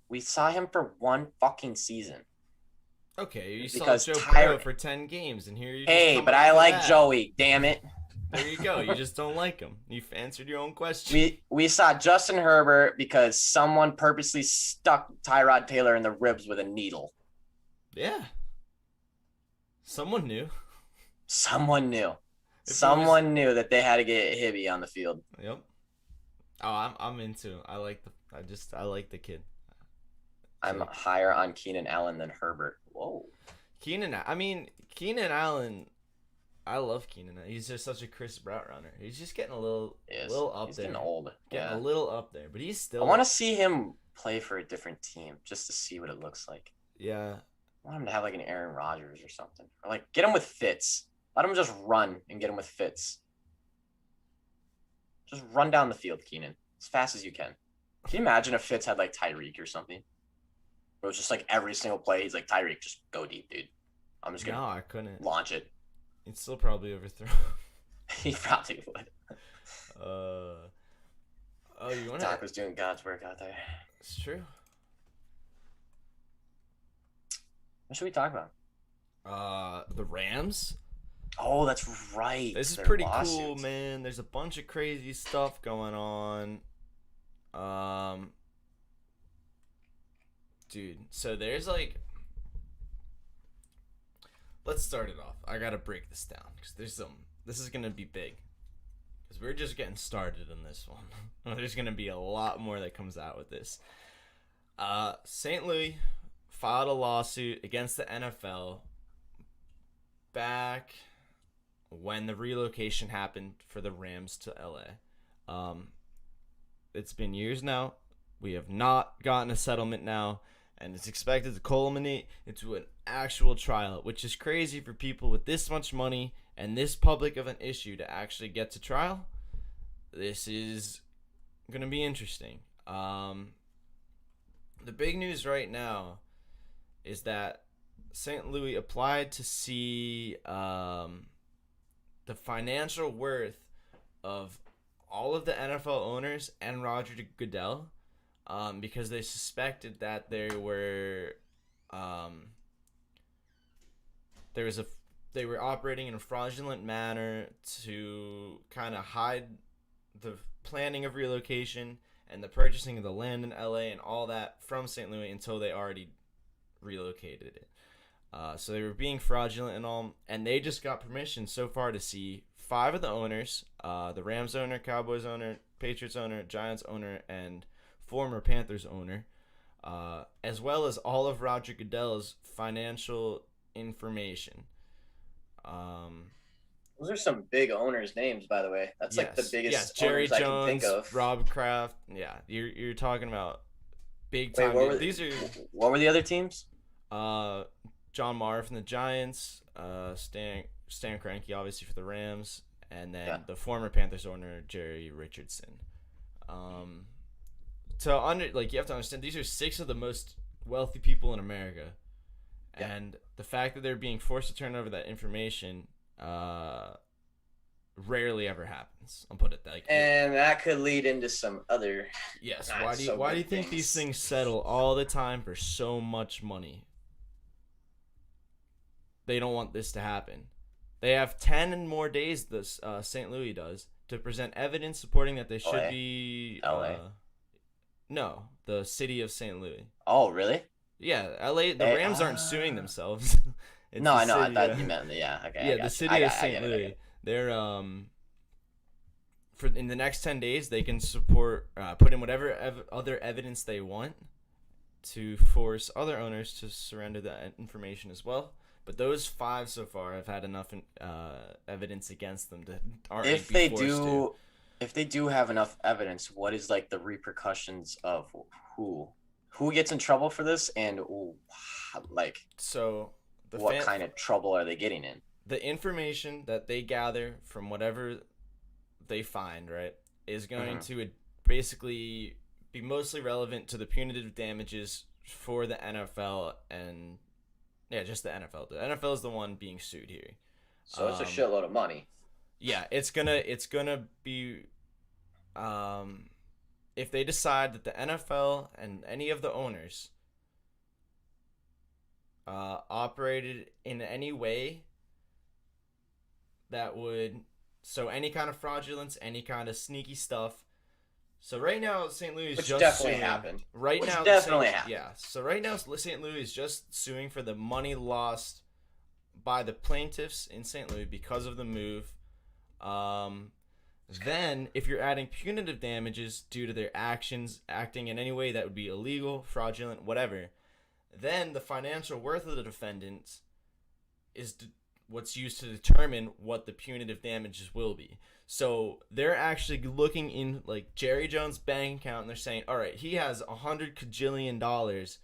we saw him for one fucking season. Okay, you saw Joe Burrow for 10 games, and here you. Hey, but I like Joey. Damn it. There you go. You just don't like him. You've answered your own question. We saw Justin Herbert because someone purposely stuck Tyrod Taylor in the ribs with a needle. Yeah. Someone knew. Someone knew. Someone knew that they had to get Hibby on the field. Yep. Oh, I'm into. I like the kid. I'm higher on Keenan Allen than Herbert. Whoa. Keenan Allen. I love Keenan. He's just such a crisp route runner. He's just getting a little up there. Getting old. Getting a little up there, but he's still. I want to see him play for a different team just to see what it looks like. Yeah. I want him to have like an Aaron Rodgers or something, or like get him with Fitz. Let him just run and get him with Fitz. Just run down the field, Keenan, as fast as you can. Can you imagine if Fitz had like Tyreek or something? It was just like every single play, he's like, Tyreek, just go deep, dude. I'm just gonna I couldn't launch it. He'd still probably overthrow. He probably would. You want Doc was doing God's work out there. It's true. What should we talk about? The Rams. Oh, that's right. This is pretty cool, man. There's a bunch of crazy stuff going on. Dude, so there's like, let's start it off. I gotta break this down because this is gonna be big because we're just getting started in this one. There's gonna be a lot more that comes out with this. St. Louis filed a lawsuit against the NFL back when the relocation happened for the Rams to LA. It's been years now. We have not gotten a settlement now, and it's expected to culminate into an actual trial, which is crazy for people with this much money and this public of an issue to actually get to trial. This is going to be interesting. The big news right now is that St. Louis applied to see the financial worth of all of the NFL owners and Roger Goodell, because they suspected that they were they were operating in a fraudulent manner to kind of hide the planning of relocation and the purchasing of the land in LA and all that from St. Louis until they already relocated it. So they were being fraudulent and all, and they just got permission so far to see 5 of the owners, the Rams owner, Cowboys owner, Patriots owner, Giants owner, and former Panthers owner, as well as all of Roger Goodell's financial information. Those are some big owners' names, by the way. That's like the biggest Jerry owners Jones, I can think of. Rob Kraft. Yeah, you're talking about big time. Wait, what were the other teams? John Mara from the Giants, Stan Kroenke obviously for the Rams, and then the former Panthers owner Jerry Richardson. You have to understand, these are 6 of the most wealthy people in America, and the fact that they're being forced to turn over that information rarely ever happens. I'll put it like. And that could lead into some other. Yes. Why do you think these things settle all the time for so much money? They don't want this to happen. They have 10 and more days, this St. Louis does, to present evidence supporting that they should be... LA? No, the city of St. Louis. Oh, really? Yeah, LA, the Rams aren't suing themselves. No, I know. I thought you meant, okay. Yeah, the city of St. Louis. They're, in the next 10 days, they can put in whatever other evidence they want to force other owners to surrender that information as well. But those 5 so far have had enough evidence against them to already if they do have enough evidence, what is like the repercussions of who gets in trouble for this, and what kind of trouble are they getting in? The information that they gather from whatever they find, right, is going to basically be mostly relevant to the punitive damages for the NFL and. Yeah, just the NFL. The NFL is the one being sued here. So it's a shitload of money. Yeah, it's gonna be if they decide that the NFL and any of the owners operated in any way that would any kind of fraudulence, any kind of sneaky stuff. So right now, St. Louis is just definitely suing. Happened. Right Which now, definitely happened. Yeah. So right now, St. Louis is just suing for the money lost by the plaintiffs in St. Louis because of the move. Then, if you're adding punitive damages due to their acting in any way that would be illegal, fraudulent, whatever, then the financial worth of the defendants is what's used to determine what the punitive damages will be. So they're actually looking in like Jerry Jones' bank account and they're saying, all right, he has $100 kajillion.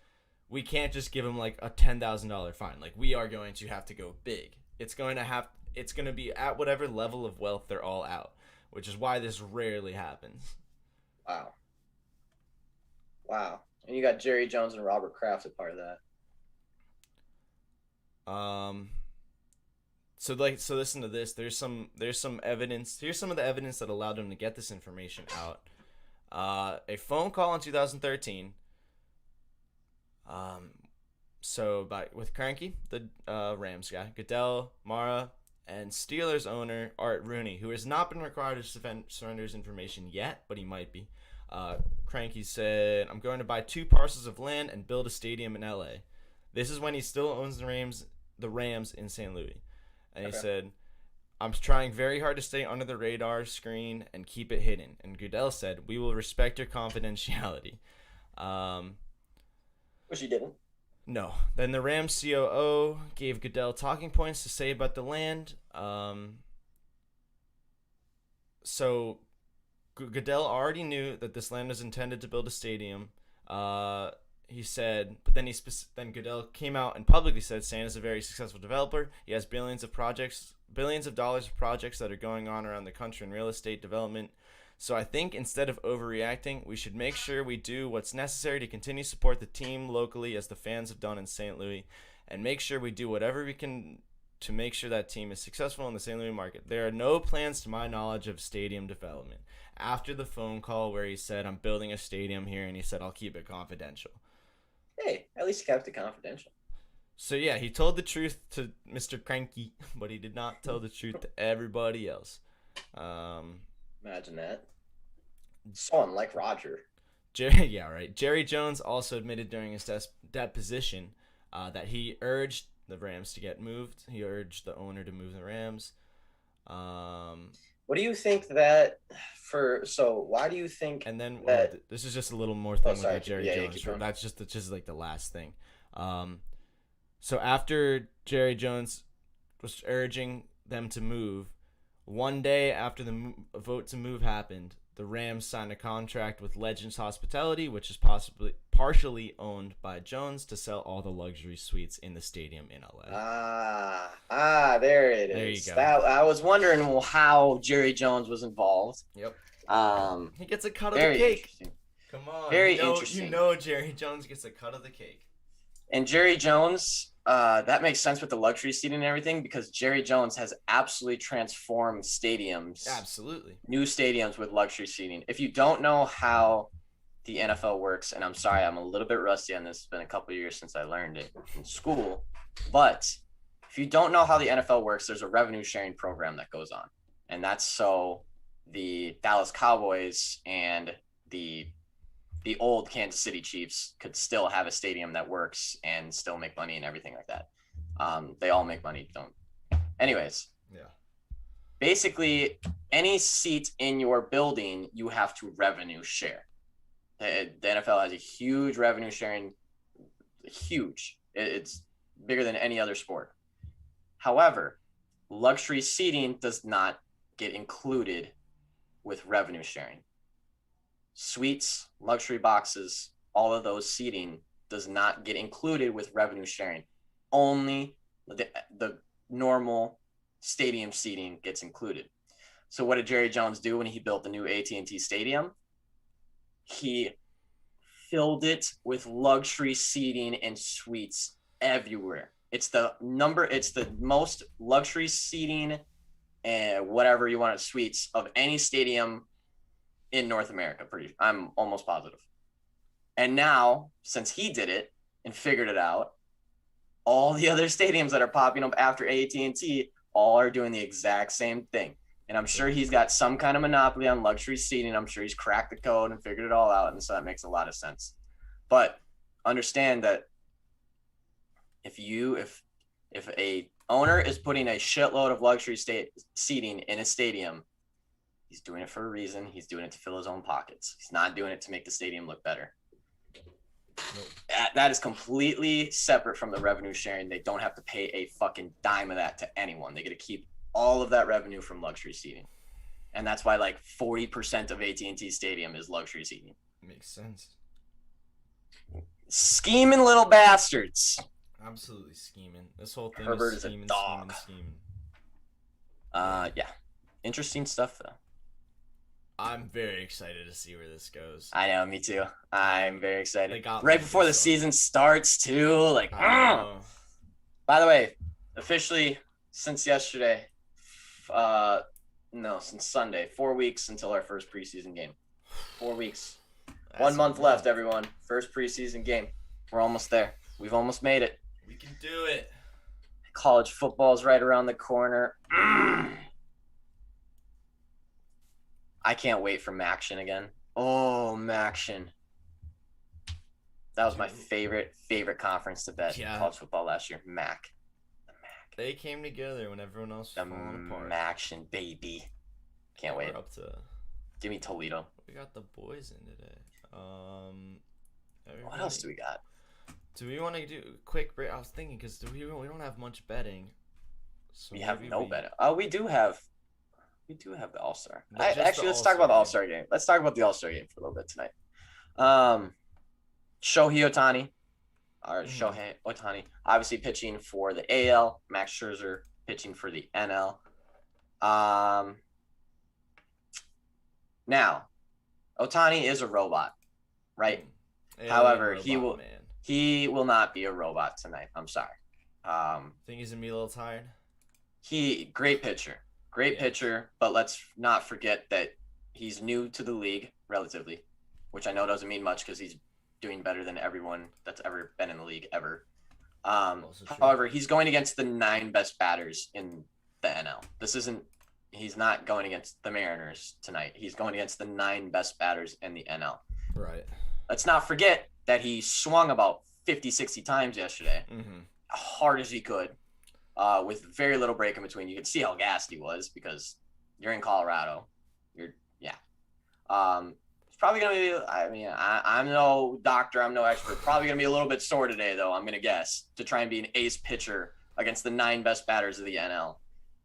We can't just give him like a $10,000 fine. Like we are going to have to go big. It's going to be at whatever level of wealth they're all out, which is why this rarely happens. Wow. And you got Jerry Jones and Robert Kraft as part of that. So listen to this. There's some evidence. Here's some of the evidence that allowed him to get this information out. A phone call in 2013. With Kroenke, the Rams guy, Goodell, Mara, and Steelers owner Art Rooney, who has not been required to surrender his information yet, but he might be. Kroenke said, "I'm going to buy 2 parcels of land and build a stadium in LA." This is when he still owns the Rams in St. Louis. And he said, "I'm trying very hard to stay under the radar screen and keep it hidden." And Goodell said, "We will respect your confidentiality." Which he didn't. No. Then the Rams COO gave Goodell talking points to say about the land. So Goodell already knew that this land was intended to build a stadium. He said, but then then Goodell came out and publicly said Stan is a very successful developer. He has billions of dollars of projects that are going on around the country in real estate development. So I think instead of overreacting, we should make sure we do what's necessary to continue to support the team locally as the fans have done in St. Louis, and make sure we do whatever we can to make sure that team is successful in the St. Louis market. There are no plans to my knowledge of stadium development. After the phone call where he said, I'm building a stadium here, and he said, I'll keep it confidential. Hey, at least he kept it confidential. So yeah, he told the truth to Mr. Cranky, but he did not tell the truth to everybody else. Imagine that. So unlike Roger. Jerry Jones also admitted during his deposition that he urged the Rams to get moved. He urged the owner to move the Rams. What do you think that why do you think and then that this is just a little more thing with Jerry Jones. That's just like the last thing. So after Jerry Jones was urging them to move, one day after the vote to move happened, the Rams signed a contract with Legends Hospitality, which is partially owned by Jones, to sell all the luxury suites in the stadium in LA. There it is. There you go. I was wondering how Jerry Jones was involved. Yep. He gets a cut of the cake. Come on. Very interesting. You know Jerry Jones gets a cut of the cake. And Jerry Jones, that makes sense with the luxury seating and everything, because Jerry Jones has absolutely transformed stadiums. Absolutely. New stadiums with luxury seating. If you don't know how the NFL works, and I'm sorry, I'm a little bit rusty on this. It's been a couple of years since I learned it in school. But if you don't know how the NFL works, there's a revenue sharing program that goes on. And that's so the Dallas Cowboys and the old Kansas City Chiefs could still have a stadium that works and still make money and everything like that. They all make money. Anyways. Yeah. Basically, any seat in your building, you have to revenue share. The NFL has a huge revenue sharing, huge. It's bigger than any other sport. However, luxury seating does not get included with revenue sharing. Suites, luxury boxes, all of those seating does not get included with revenue sharing. Only the normal stadium seating gets included. So what did Jerry Jones do when he built the new AT&T Stadium? He filled it with luxury seating and suites everywhere. It's the most luxury seating and whatever you want, suites of any stadium in North America. I'm almost positive. And now, since he did it and figured it out, all the other stadiums that are popping up after AT&T all are doing the exact same thing. And I'm sure he's got some kind of monopoly on luxury seating. I'm sure he's cracked the code and figured it all out. And so that makes a lot of sense. But understand that if a owner is putting a shitload of luxury seating in a stadium, he's doing it for a reason. He's doing it to fill his own pockets. He's not doing it to make the stadium look better. Nope. That is completely separate from the revenue sharing. They don't have to pay a fucking dime of that to anyone. They get to keep all of that revenue from luxury seating. And that's why like 40% of AT&T Stadium is luxury seating. Makes sense. Scheming little bastards. Absolutely scheming. This whole thing Herbert is is a dog. Scheming. Yeah. Interesting stuff though. I'm very excited to see where this goes. I know, me too. I'm very excited. Right before the season starts too. Like, by the way, officially since yesterday, since Sunday, 4 weeks until our first preseason game. 4 weeks. 1 month left, everyone. First preseason game. We're almost there. We've almost made it. We can do it. College football's right around the corner. I can't wait for Maction again. Oh, Maction. That was my favorite conference to bet in college football last year. MAC. The MAC. They came together when everyone else was falling apart. Maction, baby. Can't wait. We're up to... Give me Toledo. We got the boys in today. What else do we got? Do we want to do a quick break? I was thinking because we don't have much betting. So we have no betting. Oh, we do have the All-Star. Actually, let's talk about the All-Star game. Let's talk about the All-Star game for a little bit tonight. Shohei Ohtani, Shohei Ohtani, obviously pitching for the AL. Max Scherzer pitching for the NL. Now, Ohtani is a robot, right? However, he will not be a robot tonight. I'm sorry. Think he's gonna be a little tired? Great pitcher, but let's not forget that he's new to the league relatively, which I know doesn't mean much because he's doing better than everyone that's ever been in the league ever. However, he's going against the 9 best batters in the NL. He's not going against the Mariners tonight. He's going against the 9 best batters in the NL. Right. Let's not forget that he swung about 50, 60 times yesterday, hard as he could, with very little break in between. You could see how gassed he was because you're in Colorado. It's probably going to be, I'm no doctor, I'm no expert. Probably going to be a little bit sore today, though, I'm going to guess, to try and be an ace pitcher against the 9 best batters of the NL.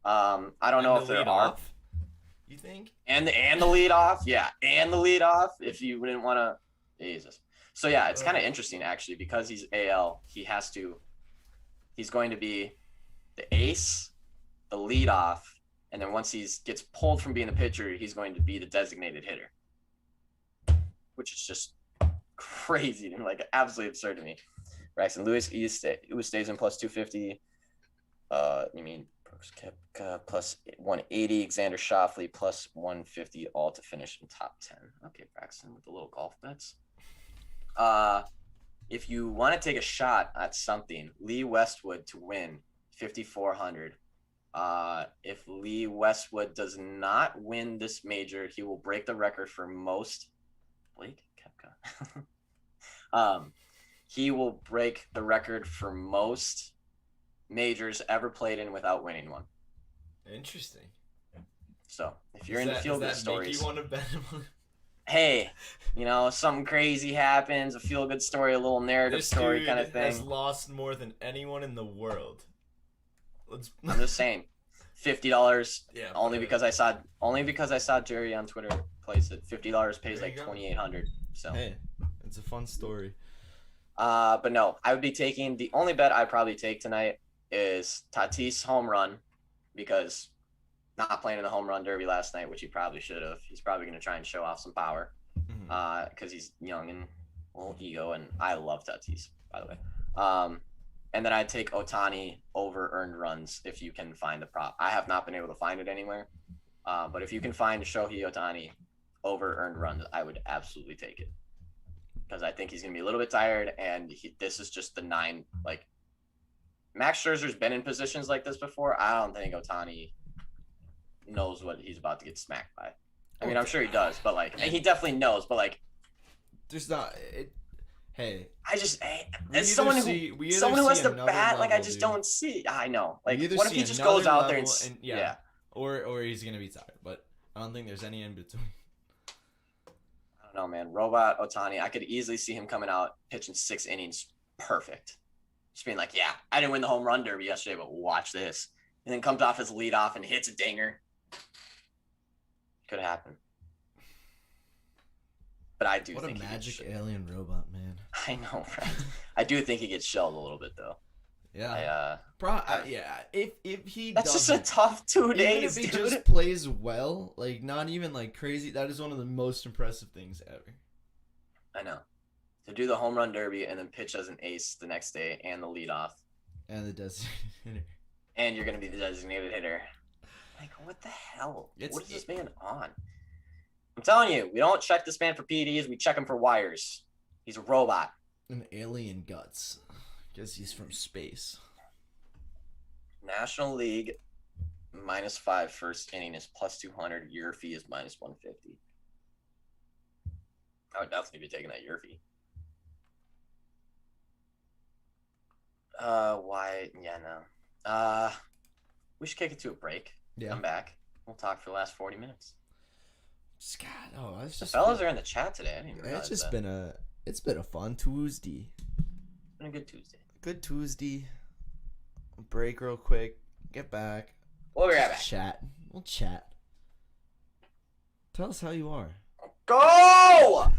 I don't know if there are. You think? And the lead off, yeah, and the lead off. If you didn't want to, Jesus. So yeah, it's kind of interesting actually because he's AL. He's going to be the ace, the lead off, and then once he gets pulled from being the pitcher, he's going to be the designated hitter, which is just crazy and like absolutely absurd to me. Braxton Lewis stays in plus 250. You mean Brooks Koepka plus 180, Xander Schauffele plus 150, all to finish in top 10. Okay, Braxton with the little golf bets. If you want to take a shot at something, Lee Westwood to win 5,400. If Lee Westwood does not win this major, he will break the record for most. Blake Koepka. He will break the record for most majors ever played in without winning one. Interesting. So if you're into feel-good stories, you want to bet him on? Hey, something crazy happens, a feel-good story, a little narrative story kind of thing. Has lost more than anyone in the world. I'm just saying, $50. Yeah. Only because I saw Jerry on Twitter place it. $50 pays like $2,800. So hey, it's a fun story. But no, I would be taking the only bet I'd probably take tonight is Tatis home run because not playing in the home run derby last night, which he probably should have. He's probably going to try and show off some power because he's young and a little ego, and I love Tatis, by the way. And then I'd take Ohtani over earned runs if you can find the prop. I have not been able to find it anywhere, but if you can find Shohei Ohtani over earned runs, I would absolutely take it because I think he's going to be a little bit tired, and this is just the 9. Like, Max Scherzer's been in positions like this before. I don't think Ohtani knows what he's about to get smacked by. I mean, I'm sure he does, but like, and he definitely knows, but like, there's not. Hey, as someone who has to bat, like I just don't see. I know, like, what if he just goes out there and yeah, or he's gonna be tired, but I don't think there's any in between. I don't know, man. Robot Ohtani, I could easily see him coming out pitching 6 innings, perfect. Just being like, yeah, I didn't win the home run derby yesterday, but watch this, and then comes off his leadoff and hits a dinger. Could happen. But I do think what a magic alien robot, man. I know, right? I do think he gets shelled a little bit, though. Yeah. Yeah. If he that's just a tough 2 days, if he dude. just plays well, like not even like crazy, that is one of the most impressive things ever. I know. To do the home run derby and then pitch as an ace the next day and the leadoff. And the designated hitter. And you're gonna be the designated hitter. Like, what the hell? What is this man on? I'm telling you, we don't check this man for PEDs. We check him for wires. He's a robot. An alien guts. Guess he's from space. National League -5 first inning is plus 200. Your fee is minus 150. I would definitely be taking that year fee. Why? Yeah, no. We should kick it to a break. Yeah. Come back. We'll talk for the last 40 minutes. It's just the fellas are in the chat today. I didn't even realize it's been a fun Tuesday. been a good Tuesday. Good Tuesday. Break real quick. Get back. We'll be right back. Chat. We'll chat. Tell us how you are. Go!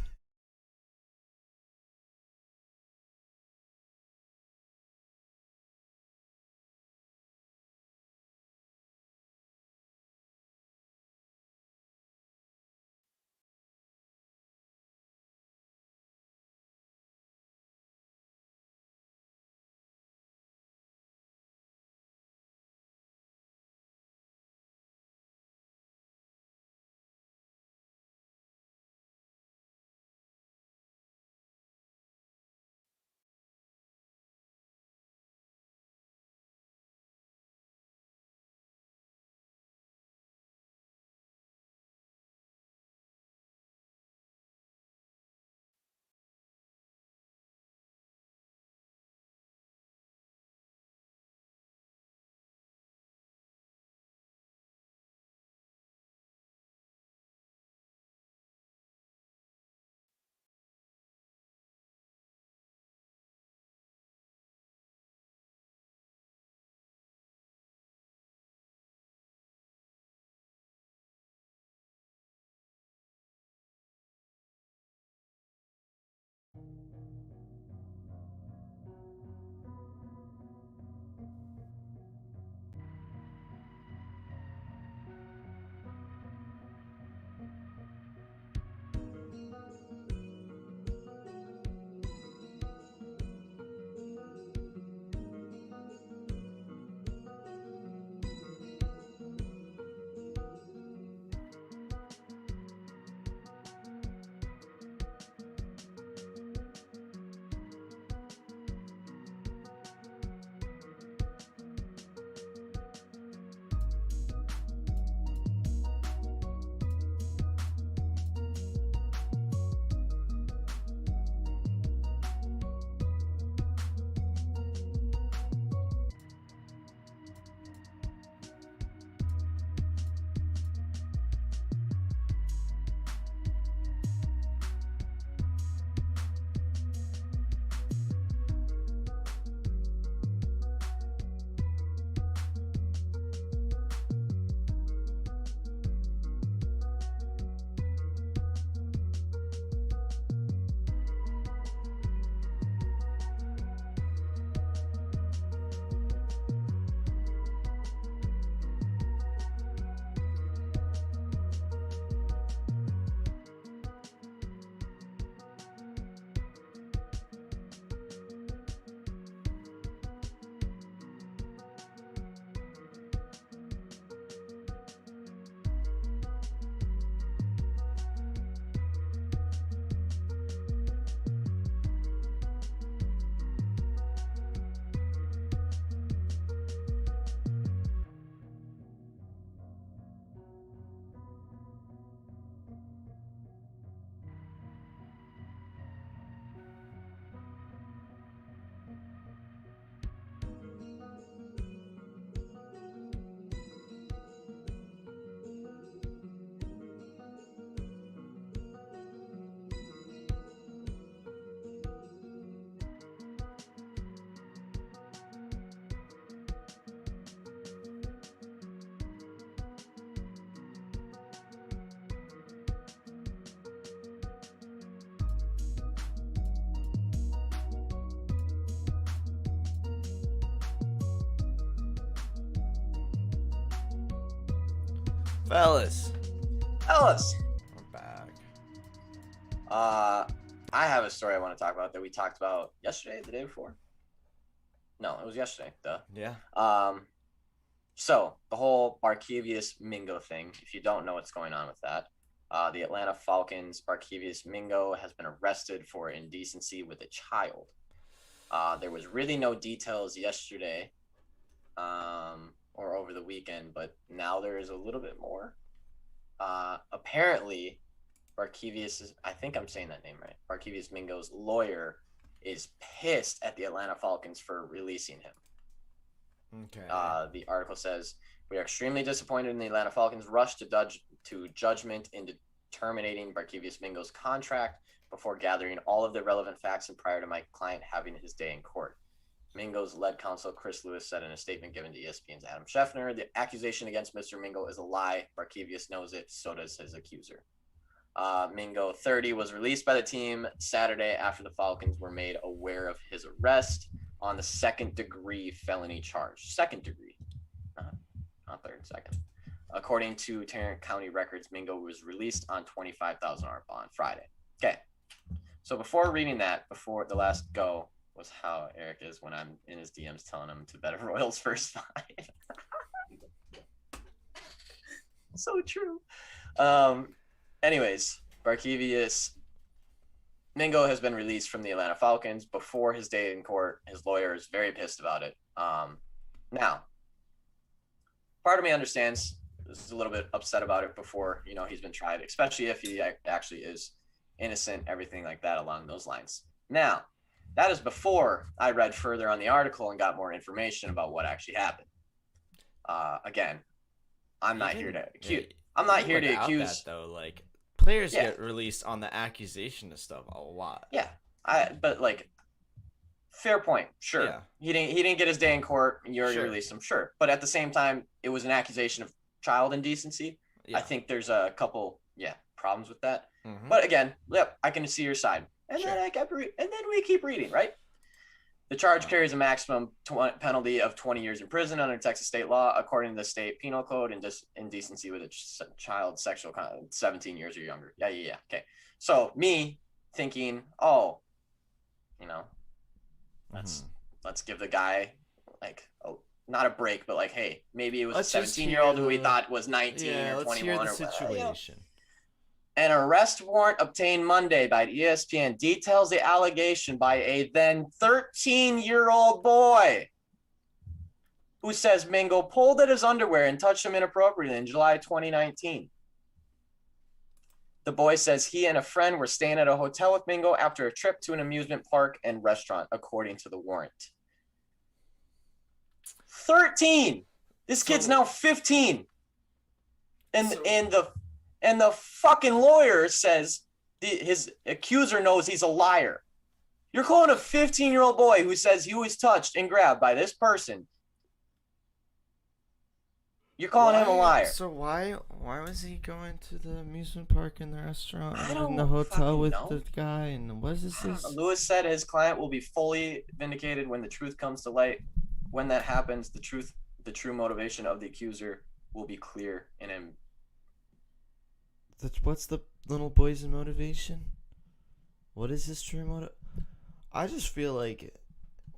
Fellas. We're back. I have a story I want to talk about that we talked about yesterday, the day before. No, it was yesterday. Duh. Yeah. So the whole Barkevius Mingo thing. If you don't know what's going on with that, the Atlanta Falcons Barkevius Mingo has been arrested for indecency with a child. There was really no details yesterday, or over the weekend, but now there is a little bit more. Apparently, Barkevius, I think I'm saying that name right. Barkevius Mingo's lawyer is pissed at the Atlanta Falcons for releasing him. Okay. The article says, "We are extremely disappointed in the Atlanta Falcons' rush to judgment in terminating Barkevius Mingo's contract before gathering all of the relevant facts and prior to my client having his day in court. Mingo's lead counsel, Chris Lewis, said in a statement given to ESPN's Adam Schefter, the accusation against Mr. Mingo is a lie. Barkevius knows it. So does his accuser. Mingo, 30, was released by the team Saturday after the Falcons were made aware of his arrest on the second-degree felony charge. Second degree, not third, second. According to Tarrant County records, Mingo was released on $25,000 bond Friday. Okay. So before reading that, before the last go was how Eric is when I'm in his DMs telling him to bet a Royals first five. So true. Anyways, Barkevius Mingo has been released from the Atlanta Falcons before his day in court. His lawyer is very pissed about it. Now, part of me understands, is a little bit upset about it before, he's been tried, especially if he actually is innocent, everything like that along those lines. Now, that is before I read further on the article and got more information about what actually happened. Again, I'm not here to accuse. I'm not here to accuse. That, though, like, players get released on the accusation of stuff a lot. Yeah, but like, fair point. Sure, yeah. He didn't get his day in court. You already released him. Sure, but at the same time, it was an accusation of child indecency. Yeah. I think there's a couple problems with that. Mm-hmm. But again, I can see your side. And then and then we keep reading, right? The charge carries a maximum penalty of 20 years in prison under Texas state law, according to the state penal code, and indecency with a child sexual 17 years or younger. Yeah. Okay. So me thinking, let's give the guy not a break, but like, hey, maybe it was a 17-year-old who we thought was 19 or 21 let's hear the or situation. An arrest warrant obtained Monday by ESPN details the allegation by a then 13-year-old boy who says Mingo pulled at his underwear and touched him inappropriately in July 2019. The boy says he and a friend were staying at a hotel with Mingo after a trip to an amusement park and restaurant, according to the warrant. 13. This kid's now 15. And the fucking lawyer says his accuser knows he's a liar. You're calling a 15-year-old boy who says he was touched and grabbed by this person. You're calling him a liar. So why was he going to the amusement park and the restaurant and the hotel with the guy? And what is this? Lewis said his client will be fully vindicated when the truth comes to light. When that happens, the true motivation of the accuser will be clear and what's the little boy's motivation? What is his true motive? I just feel like,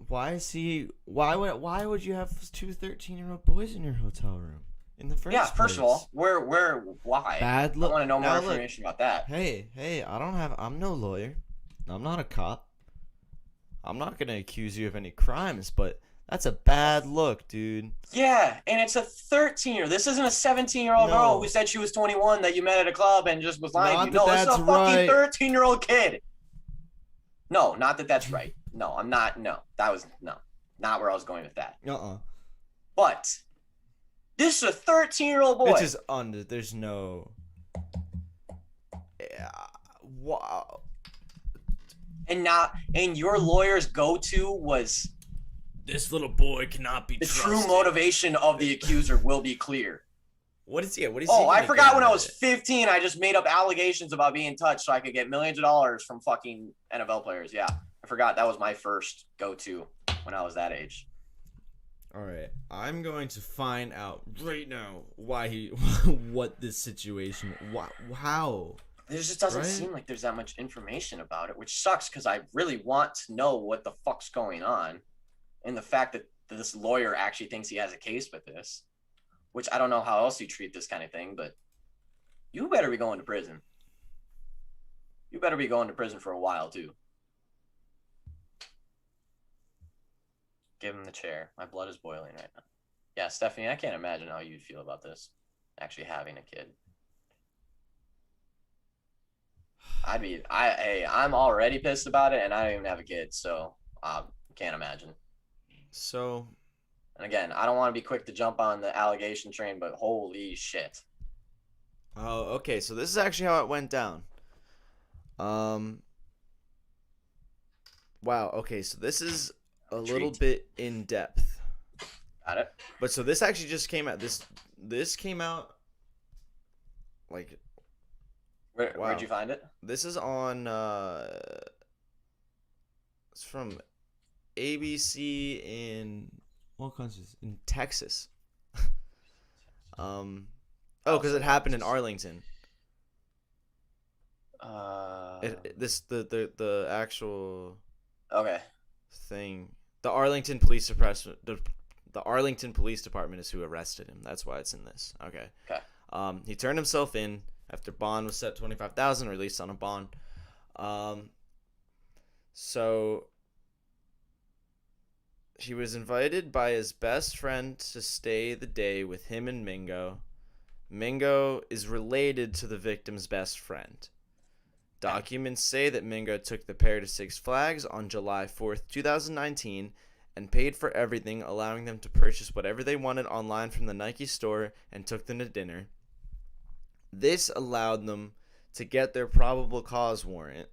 why would you have two 13-year-old boys in your hotel room in the first place? First of all, why? Bad look. I want to know more information about that. Hey, I'm no lawyer. I'm not a cop. I'm not going to accuse you of any crimes, but that's a bad look, dude. Yeah, and it's a 13-year. This isn't a 17-year-old girl who said she was 21 that you met at a club and just was lying to you. No, this is a fucking 13-year-old kid. No, not that that's right. No, I'm not. No, that was not where I was going with that. But this is a 13-year-old boy. It's just there's no. Wow. And your lawyer's go-to was, this little boy cannot be trusted. The true motivation of the accuser will be clear. What is he? I forgot when I was 15, I just made up allegations about being touched so I could get millions of dollars from fucking NFL players. Yeah, I forgot that was my first go-to when I was that age. All right, I'm going to find out right now what this situation, how. There just doesn't seem like there's that much information about it, which sucks because I really want to know what the fuck's going on. And the fact that this lawyer actually thinks he has a case with this, which I don't know how else you treat this kind of thing, but you better be going to prison. You better be going to prison for a while, too. Give him the chair. My blood is boiling right now. Yeah, Stephanie, I can't imagine how you'd feel about this, actually having a kid. I'm already pissed about it, and I don't even have a kid, so can't imagine. So, and again, I don't want to be quick to jump on the allegation train, but holy shit. Oh, okay. So this is actually how it went down. Wow. Okay, so this is a little Intrigued. bit in depth. Got it. But so this actually just came out. This came out like Where'd you find it? this is on it's from ABC in what country? In Texas. Because it happened in Arlington. The actual Okay. thing. The Arlington Police Suppressment. The Arlington Police Department is who arrested him. That's why it's in this. Okay. Okay. He turned himself in after bond was set $25,000, released on a bond. So he was invited by his best friend to stay the day with him and Mingo. Mingo is related to the victim's best friend. Documents say that Mingo took the pair to Six Flags on July 4th, 2019, and paid for everything, allowing them to purchase whatever they wanted online from the Nike store and took them to dinner. This allowed them to get their probable cause warrant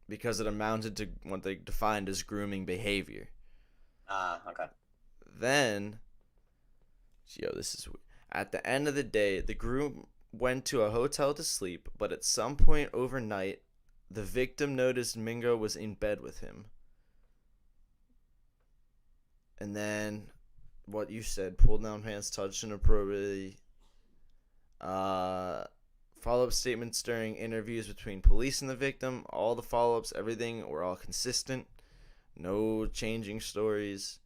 because it amounted to what they defined as grooming behavior. Okay. Then, this is weird. At the end of the day, the group went to a hotel to sleep, but at some point overnight, the victim noticed Mingo was in bed with him. And then, what you said, pulled down pants, touched inappropriately. Follow-up statements during interviews between police and the victim. All the follow-ups, everything were all consistent. No changing stories.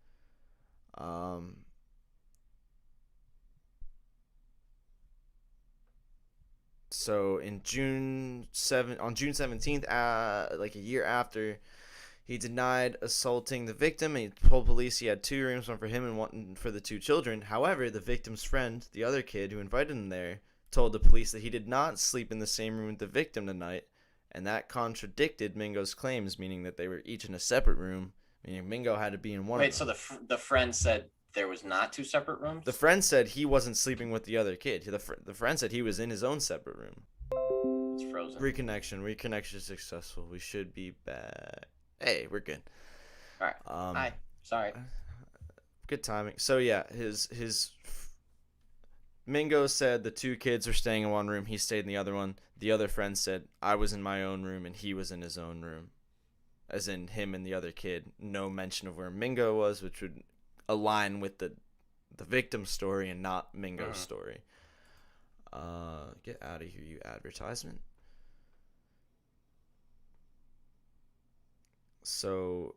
So on June 17th, like a year after, he denied assaulting the victim, and he told police he had 2 rooms, one for him and one for the 2 children. However, the victim's friend, the other kid who invited him there, told the police that he did not sleep in the same room with the victim tonight, and that contradicted Mingo's claims, meaning that they were each in a separate room, meaning Mingo had to be in one. Wait, so the friend said there was not 2 separate rooms? The friend said he wasn't sleeping with the other kid. The friend said he was in his own separate room. It's frozen. Reconnection successful. We should be back. Hey, we're good. All right. Hi. Sorry. Good timing. So yeah, his Mingo said the 2 kids were staying in one room. He stayed in the other one. The other friend said I was in my own room and he was in his own room, as in him and the other kid. No mention of where Mingo was, which would align with the victim's story and not Mingo's story. Get out of here, you advertisement. So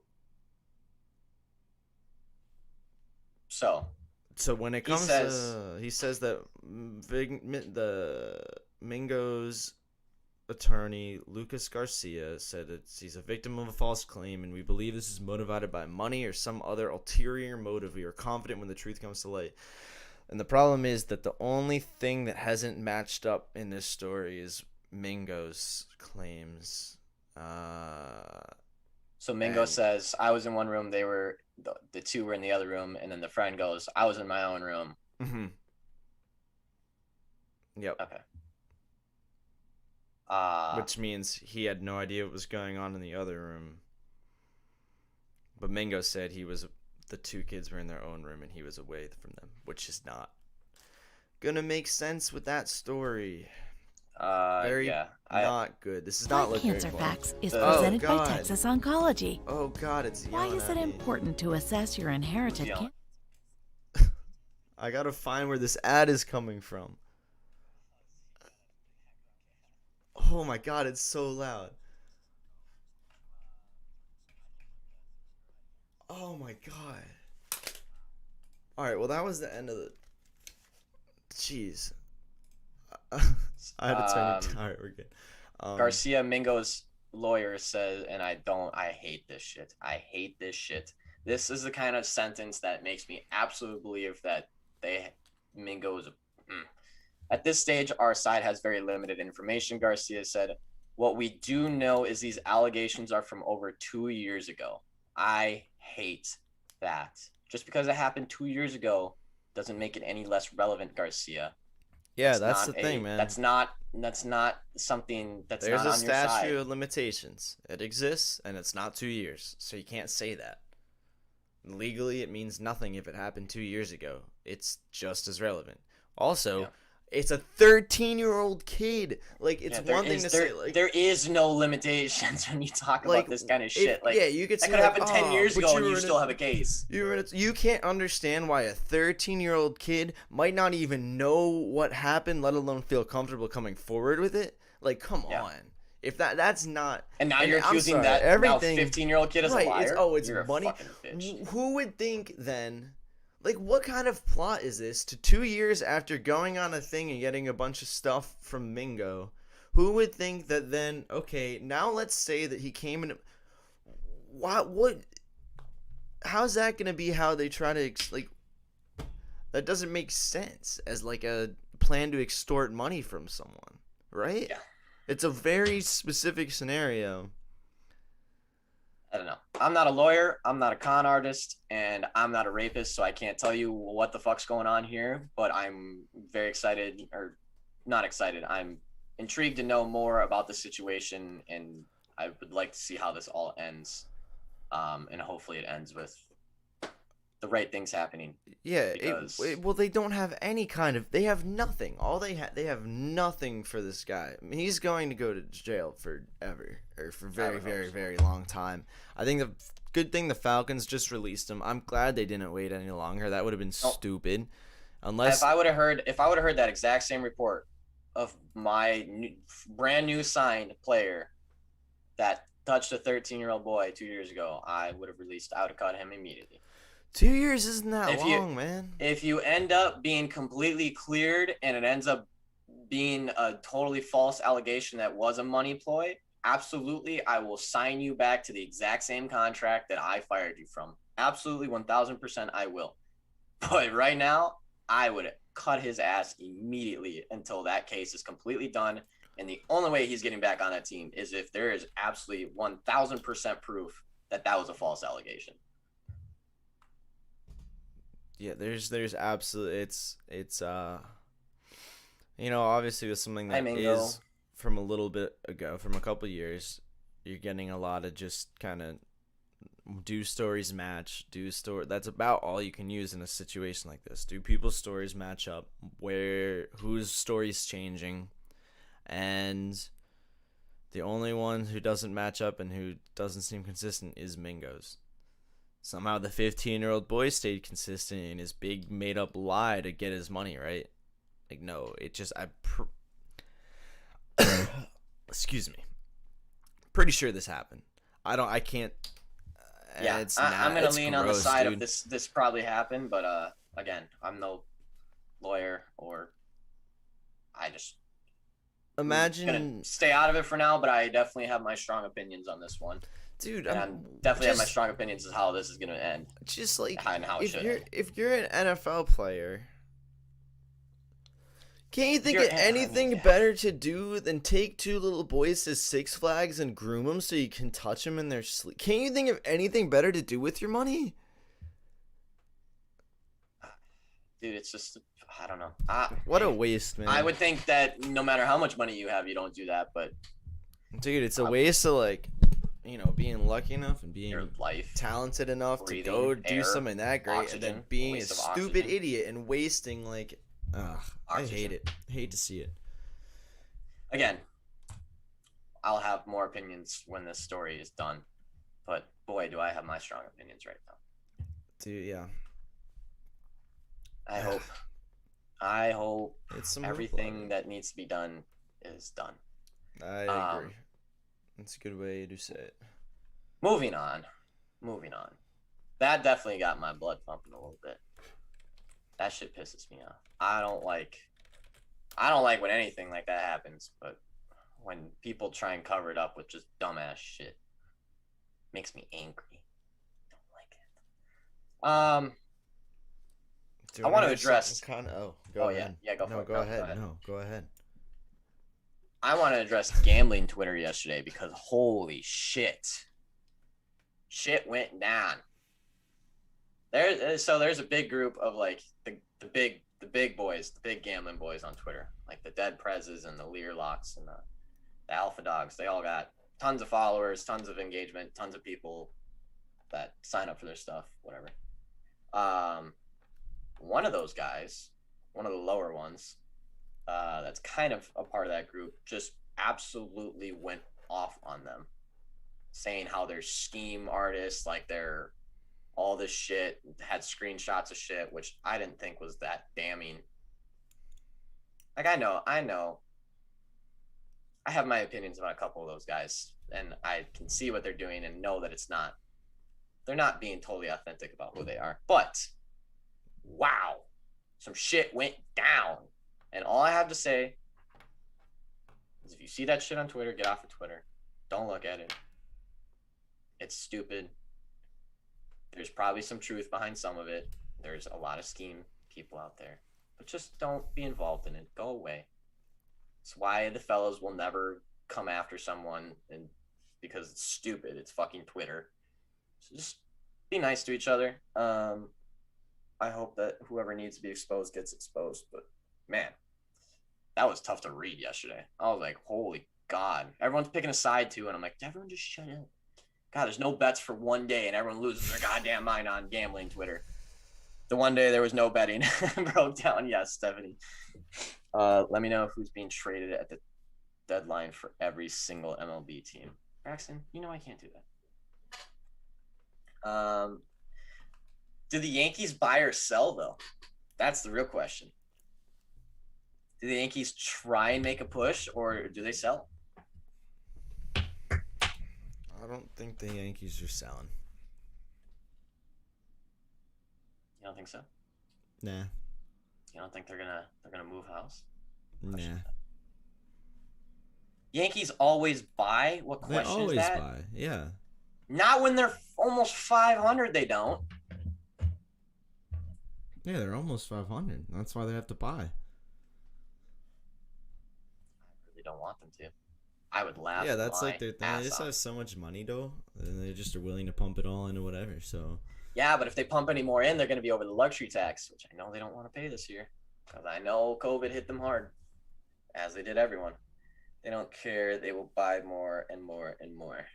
when it comes he says that the Mingo's attorney Lucas Garcia said that he's a victim of a false claim, and we believe this is motivated by money or some other ulterior motive. We are confident when the truth comes to light. And the problem is that the only thing that hasn't matched up in this story is Mingo's claims. So Mingo says, I was in one room, the 2 were in the other room, and then the friend goes, I was in my own room. Mm-hmm. Yep. Okay. Which means he had no idea what was going on in the other room. But Mingo said the 2 kids were in their own room and he was away from them, which is not gonna make sense with that story. Not good. This is not looking Cancer good. Facts is presented by Texas Oncology. Oh God, it's Why is it important to assess your inherited cancer? I gotta find where this ad is coming from. Oh my God, it's so loud. Oh my God. Alright, well that was the end of the... Jeez. I had to turn it... Alright, we're good. Garcia, Mingo's lawyer, says, and I hate this shit. I hate this shit. This is the kind of sentence that makes me absolutely believe that Mingo is At this stage, our side has very limited information, Garcia said. What we do know is these allegations are from over 2 years ago. I hate that. Just because it happened 2 years ago doesn't make it any less relevant, Garcia. Yeah, that's the thing, man. That's not something that's There's not a on your side. statute of limitations. It exists, and it's not 2 years, so you can't say that. Legally, it means nothing if it happened 2 years ago. It's just as relevant. Also, it's a 13-year-old kid. Like, it's one thing to say, like, there is no limitations when you talk about this kind of shit. Like, you could that say could happen like, 10 years ago, and you in still have a case. You can't understand why a 13-year-old kid might not even know what happened, let alone feel comfortable coming forward with it. Like, come on. If that's not, and now you're accusing that everything, now 15-year-old kid as a liar. It's you're money. A fucking bitch. Who would think then? Like, what kind of plot is this? To 2 years after going on a thing and getting a bunch of stuff from Mingo, who would think that then? Okay, now let's say that he came in. What? How's that gonna be? How they try to like? That doesn't make sense as like a plan to extort money from someone, right? Yeah. It's a very specific scenario. I don't know. I'm not a lawyer. I'm not a con artist, and I'm not a rapist, so I can't tell you what the fuck's going on here. But I'm very excited, or not excited. I'm intrigued to know more about the situation, and I would like to see how this all ends. And hopefully it ends with the right things happening. Yeah, well, they don't have any kind of. They have nothing. All they have nothing for this guy. I mean, he's going to go to jail forever, or for very, very, very long time. I think the good thing the Falcons just released him. I'm glad they didn't wait any longer. That would have been stupid. Unless if I would have heard that exact same report of my brand new signed player that touched a 13-year-old boy 2 years ago, I would have cut him immediately. 2 years isn't that long, man. If you end up being completely cleared and it ends up being a totally false allegation that was a money ploy, absolutely, I will sign you back to the exact same contract that I fired you from. Absolutely, 1,000% I will. But right now, I would cut his ass immediately until that case is completely done. And the only way he's getting back on that team is if there is absolutely 1,000% proof that was a false allegation. Yeah, there's absolutely it's obviously with something that is from a little bit ago, from a couple years, you're getting a lot of just kind of do stories match, that's about all you can use in a situation like this. Do people's stories match up? Whose story's changing? And the only one who doesn't match up and who doesn't seem consistent is Mingo's. Somehow the 15-year-old boy stayed consistent in his big made-up lie to get his money, right? Like, no, it just, excuse me. Pretty sure this happened. I can't. Yeah, I'm going to lean on the side of this probably happened, but again, I'm no lawyer or I just imagine gonna stay out of it for now, but I definitely have my strong opinions on this one. Dude, and definitely have my strong opinions of how this is gonna end. Just like and how if you're an NFL player, can't you think of anything better to do than take two little boys to Six Flags and groom them so you can touch them in their sleep? Can't you think of anything better to do with your money? Dude, it's just I don't know. What a waste, man. I would think that no matter how much money you have, you don't do that, but dude, it's a waste of like. Being lucky enough and being talented enough to go do something that great, and then being a stupid idiot and wasting I hate it. I hate to see it. Again, I'll have more opinions when this story is done, but boy, do I have my strong opinions right now. Dude, yeah. I hope everything that needs to be done is done. I agree. That's a good way to say it. Moving on. That definitely got my blood pumping a little bit. That shit pisses me off. I don't like when anything like that happens, but when people try and cover it up with just dumbass shit, makes me angry. Don't like it. I want to address. Go ahead. Yeah, go for it. Go ahead. No, go ahead. I want to address gambling Twitter yesterday because holy shit went down. There's a big group of like the big the big boys, the big gambling boys on Twitter, like the Dead Prezes and the Lear Locks and the Alpha Dogs. They all got tons of followers, tons of engagement, tons of people that sign up for their stuff, whatever. One of those guys, one of the lower ones, that's kind of a part of that group, just absolutely went off on them, saying how they're scheme artists, like they're all this shit, had screenshots of shit, which I didn't think was that damning. Like, I know. I have my opinions about a couple of those guys, and I can see what they're doing and know that they're not being totally authentic about who they are. But, wow, some shit went down. And all I have to say is if you see that shit on Twitter, get off of Twitter. Don't look at it. It's stupid. There's probably some truth behind some of it. There's a lot of scheme people out there. But just don't be involved in it. Go away. It's why the fellows will never come after someone, and because it's stupid. It's fucking Twitter. So just be nice to each other. I hope that whoever needs to be exposed gets exposed. But, man, that was tough to read yesterday. I was like, holy God. Everyone's picking a side, too, and I'm like, everyone just shut up. God, there's no bets for one day, and everyone loses their goddamn mind on gambling Twitter. The one day there was no betting. Broke down. Yes, Stephanie. Let me know who's being traded at the deadline for every single MLB team. Braxton, you know I can't do that. Do the Yankees buy or sell, though? That's the real question. Do the Yankees try and make a push, or do they sell? I don't think the Yankees are selling. You don't think so? Nah. You don't think they're gonna move house? Nah. Yankees always buy? What They question always is that? buy. Yeah. Not when they're almost 500, they don't. Yeah, they're almost 500. That's why they have to buy. I really don't want them to. I would laugh. Yeah, that's like their thing. ass They just off. have so much money, though, and they just are willing to pump it all into whatever. So. Yeah, but if they pump any more in, they're going to be over the luxury tax, which I know they don't want to pay this year, because I know COVID hit them hard, as they did everyone. They don't care. They will buy more and more and more.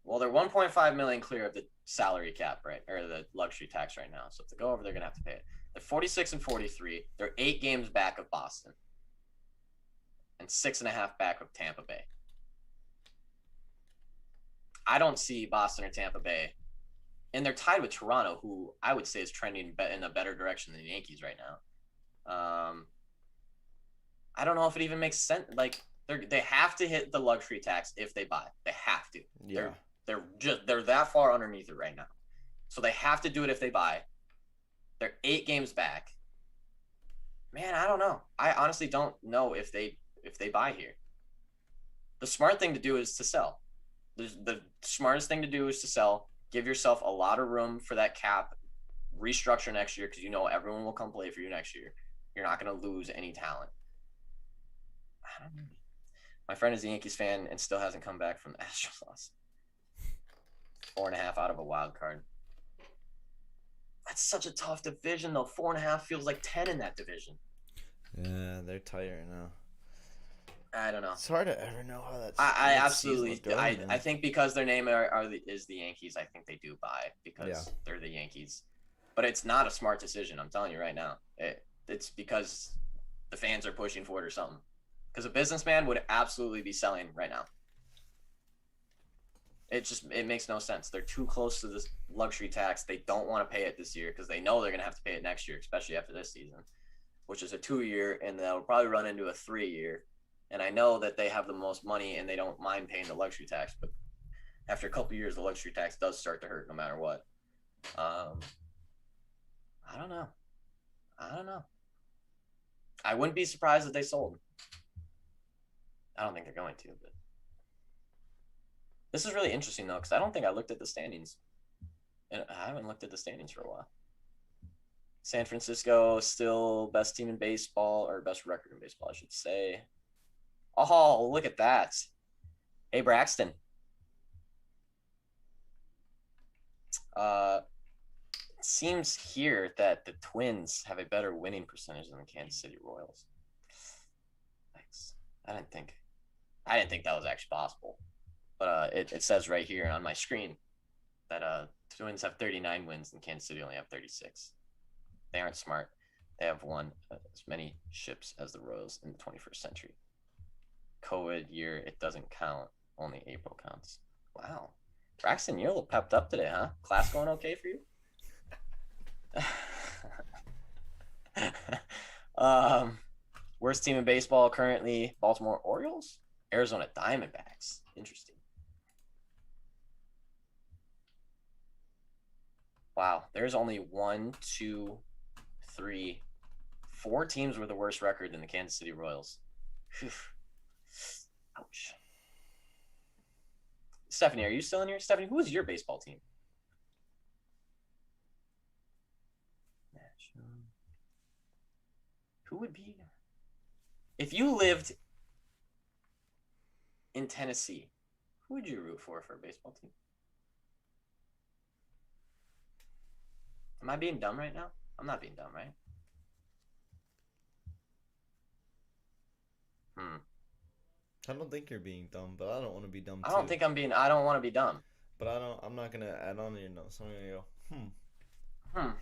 Well, they're 1.5 million clear of the salary cap, right, or the luxury tax right now. So if they go over, they're going to have to pay it. They're 46 and 43. They're 8 games back of Boston, and 6.5 back of Tampa Bay. I don't see Boston or Tampa Bay, and they're tied with Toronto, who I would say is trending in a better direction than the Yankees right now. I don't know if it even makes sense. Like, they have to hit the luxury tax if they buy. They have to. Yeah. They're that far underneath it right now, so they have to do it if they buy. They're 8 games back. Man, I don't know. I honestly don't know if they buy here. The smart thing to do is to sell. The smartest thing to do is to sell. Give yourself a lot of room for that cap. Restructure next year, because you know everyone will come play for you next year. You're not going to lose any talent. I don't know. My friend is a Yankees fan and still hasn't come back from the Astros loss. 4.5 out of a wild card. That's such a tough division, though. 4.5 feels like 10 in that division. Yeah, they're tight right now. I don't know. It's hard to ever know how that's. I absolutely. I think because their name is the Yankees, I think they do buy because they're the Yankees. But it's not a smart decision. I'm telling you right now. It's because the fans are pushing for it or something. Because a businessman would absolutely be selling right now. It makes no sense. They're too close to this luxury tax. They don't want to pay it this year because they know they're going to have to pay it next year, especially after this season, which is a 2-year, and they'll probably run into a 3-year. And I know that they have the most money and they don't mind paying the luxury tax, but after a couple of years, the luxury tax does start to hurt no matter what. I don't know. I wouldn't be surprised if they sold. I don't think they're going to, but this is really interesting though, because I don't think I looked at the standings. And I haven't looked at the standings for a while. San Francisco still best team in baseball, or best record in baseball, I should say. Oh, look at that. Hey, Braxton. seems here that the Twins have a better winning percentage than the Kansas City Royals. Thanks. I didn't think that was actually possible. But it says right here on my screen that Twins have 39 wins and Kansas City only have 36. They aren't smart. They have won as many ships as the Royals in the 21st century. COVID year, it doesn't count. Only April counts. Wow. Braxton, you're a little pepped up today, huh? Class going okay for you? Worst team in baseball currently, Baltimore Orioles, Arizona Diamondbacks. Interesting. Wow, there's only 4 teams with a worse record than the Kansas City Royals. Whew. Ouch. Stephanie, are you still in here? Stephanie, who is your baseball team? Who would be? If you lived in Tennessee, who would you root for a baseball team? Am I being dumb right now? I'm not being dumb, right? I don't think you're being dumb, but I don't want to be dumb too. I don't want to be dumb. But I'm not going to add on to your notes. I'm going to go,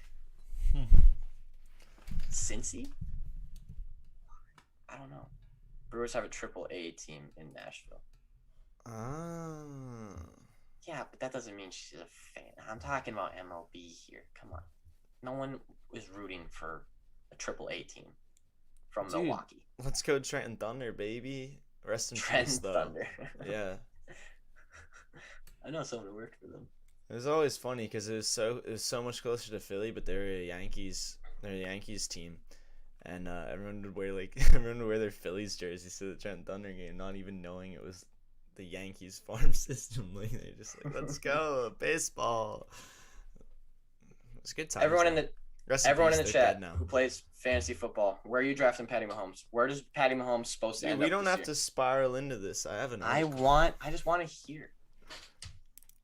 Cincy? I don't know. Brewers have a AAA team in Nashville. Yeah, but that doesn't mean she's a fan. I'm talking about MLB here. Come on. No one is rooting for a AAA team from Milwaukee. Let's go Trenton Thunder, baby. Rest in Trenton peace, though. Thunder. Yeah. I know someone who worked for them. It was always funny because it was so much closer to Philly, but they're a Yankees team, and everyone would wear their Phillies jerseys to the Trenton Thunder game, not even knowing it was the Yankees farm system. Like they're just like, let's go baseball. It's a good time. Everyone in the chat who plays fantasy football, where are you drafting Patty Mahomes? Where does Patty Mahomes supposed to end up we don't this have year? to spiral into this. I just want to hear